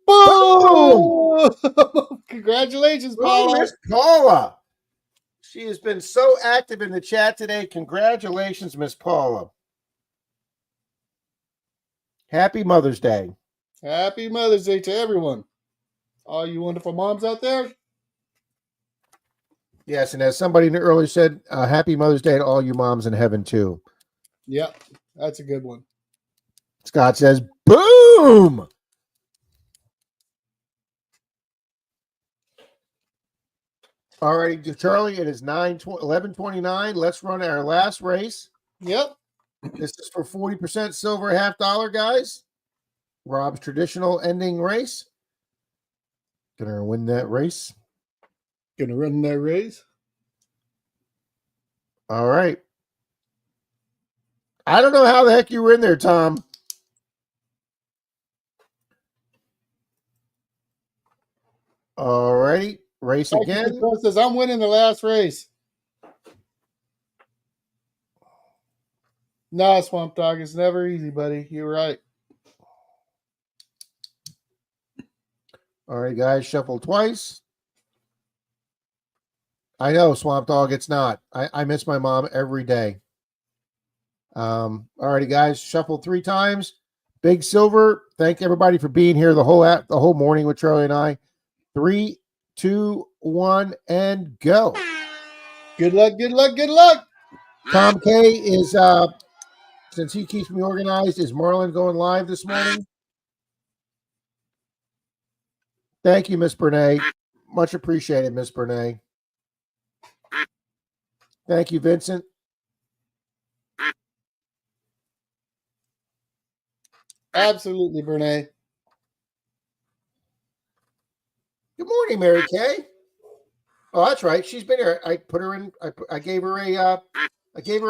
Boom! Congratulations, Boom, Paula. Miss Paula. She has been so active in the chat today. Congratulations, Miss Paula. Happy Mother's Day. Happy Mother's Day to everyone. All you wonderful moms out there. Yes, and as somebody earlier said, happy Mother's Day to all you moms in heaven, too. Yep, that's a good one. Scott says, boom. All right, Charlie, it is 11:29. Let's run our last race. Yep. This is for 40% silver, $50, guys. Rob's traditional ending race. Gonna win that race. Gonna run that race. All right. I don't know how the heck you were in there, Tom. All righty. Race again. Says, I'm winning the last race. Nah, Swamp Dog, it's never easy, buddy. You're right. All right, guys, shuffle twice. I know, Swamp Dog, it's not. I miss my mom every day. All righty, guys, shuffle 3 times. Big silver. Thank everybody for being here the whole morning with Charlie and I. 3, 2, 1, and go. Good luck, good luck, good luck. Tom K is since he keeps me organized, is Marlon going live this morning? Thank you, Miss Bernay. Much appreciated, Miss Bernay. Thank you, Vincent. Absolutely, Bernay. Good morning, Mary Kay. Oh, that's right. She's been here. I put her in. I gave her a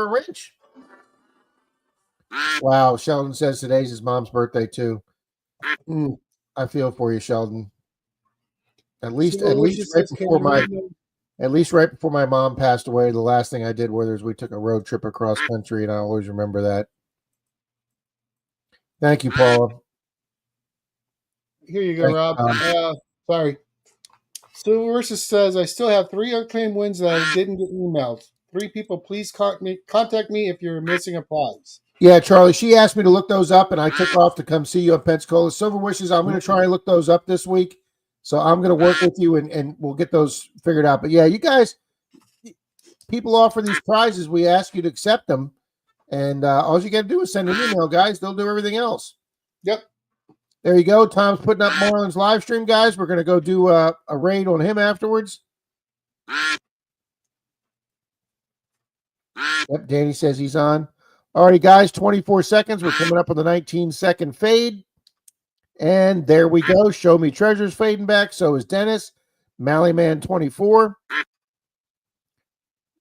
wrench. Wow. Sheldon says today's his mom's birthday too. I feel for you, Sheldon. At least right before my mom passed away, the last thing I did with her is we took a road trip across country, and I always remember that. Thank you, Paula. Here you go, Rob. Sorry. Silver versus says, I still have 3 unclaimed wins that I didn't get emailed. 3 people, please contact me if you're missing a prize. Yeah, Charlie, she asked me to look those up, and I took off to come see you in Pensacola. Silver Wishes, I'm going to try and look those up this week. So I'm going to work with you, and we'll get those figured out. But, yeah, you guys, people offer these prizes. We ask you to accept them. And all you got to do is send an email, guys. They'll do everything else. Yep. There you go. Tom's putting up Marlon's live stream, guys. We're going to go do a raid on him afterwards. Yep, Danny says he's on. All righty, guys, 24 seconds. We're coming up on the 19-second fade. And there we go. Show Me Treasures fading back. So is Dennis. Mallyman 24.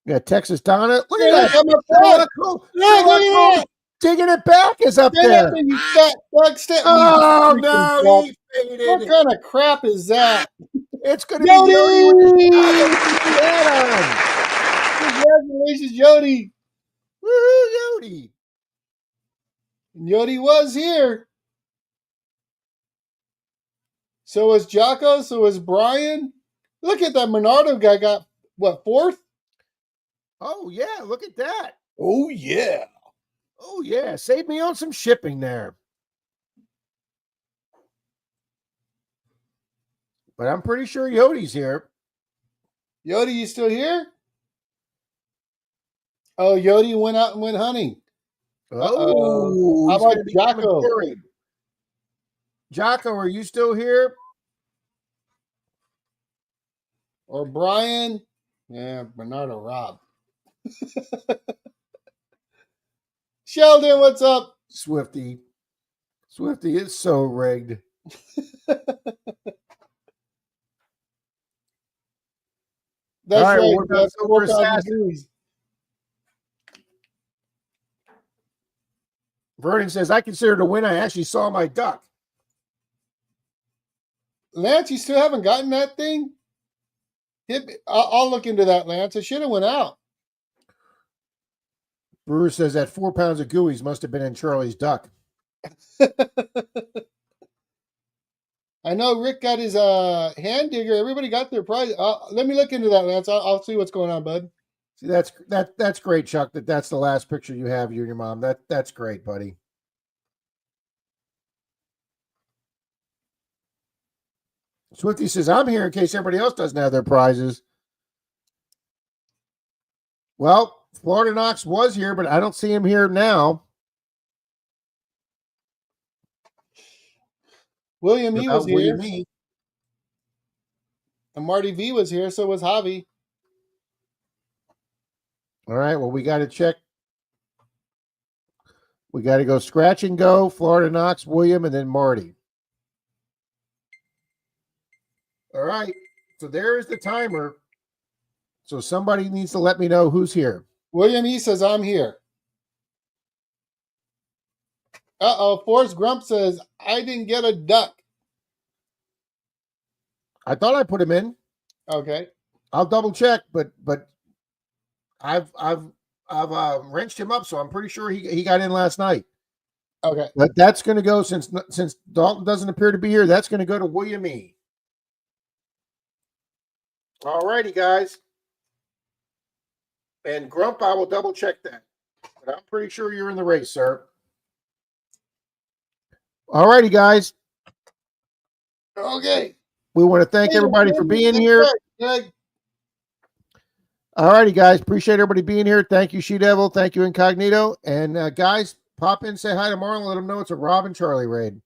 We got Texas Donna. Look at that. Look, Digging it back is up there. You fat fuck. Oh, no. He faded. What kind of crap is that? It's going to be Yodi with Congratulations, Yodi. Woohoo, Yodi. Yodi was here. So was Jocko. So was Brian. Look at that Menardo guy got what, 4th? Oh yeah, look at that. Oh yeah. Oh yeah, save me on some shipping there. But I'm pretty sure Yodi's here. Yodi, you still here? Oh, Yodi went out and went hunting. Oh, How he's about gonna be Jocko? worried. Jocko, are you still here? Or Brian? Yeah, Bernardo Rob. Sheldon, what's up? Swifty. Swifty is so rigged. That's All right, right. what about That's Silver 4,000 Assassin? views. Vernon says, I consider it a win. I actually saw my duck. Lance, you still haven't gotten that thing? I'll look into that, Lance. It should have went out. Brewer says that 4 pounds of gooey's must have been in Charlie's duck. I know Rick got his hand digger. Everybody got their prize. Let me look into that, Lance. I'll see what's going on, bud. See, that's great, Chuck. That's the last picture you have, you and your mom. That's great, buddy. Swifty says, I'm here in case everybody else doesn't have their prizes. Well, Florida Knox was here, but I don't see him here now. William, he was here. William E. And Marty V was here. So was Javi. All right, well, we got to check. We got to go scratch and go, Florida Knox, William, and then Marty. All right, so there is the timer. So somebody needs to let me know who's here. William E says, I'm here. Forrest Grump says, I didn't get a duck. I thought I put him in. Okay. I'll double check, but I've wrenched him up, so I'm pretty sure he got in last night. Okay. But that's going to go since Dalton doesn't appear to be here. That's going to go to William E. All righty, guys. And Grump, I will double check that. But I'm pretty sure you're in the race, sir. All righty, guys. Okay. We want to thank everybody for being here. All righty, guys. Appreciate everybody being here. Thank you, She Devil. Thank you, Incognito. And guys, pop in, say hi to Marlon. Let them know it's a Rob and Charlie raid.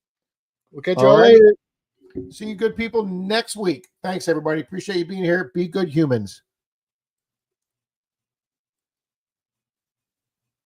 We'll catch y'all later. See you good people next week. Thanks, everybody. Appreciate you being here. Be good humans.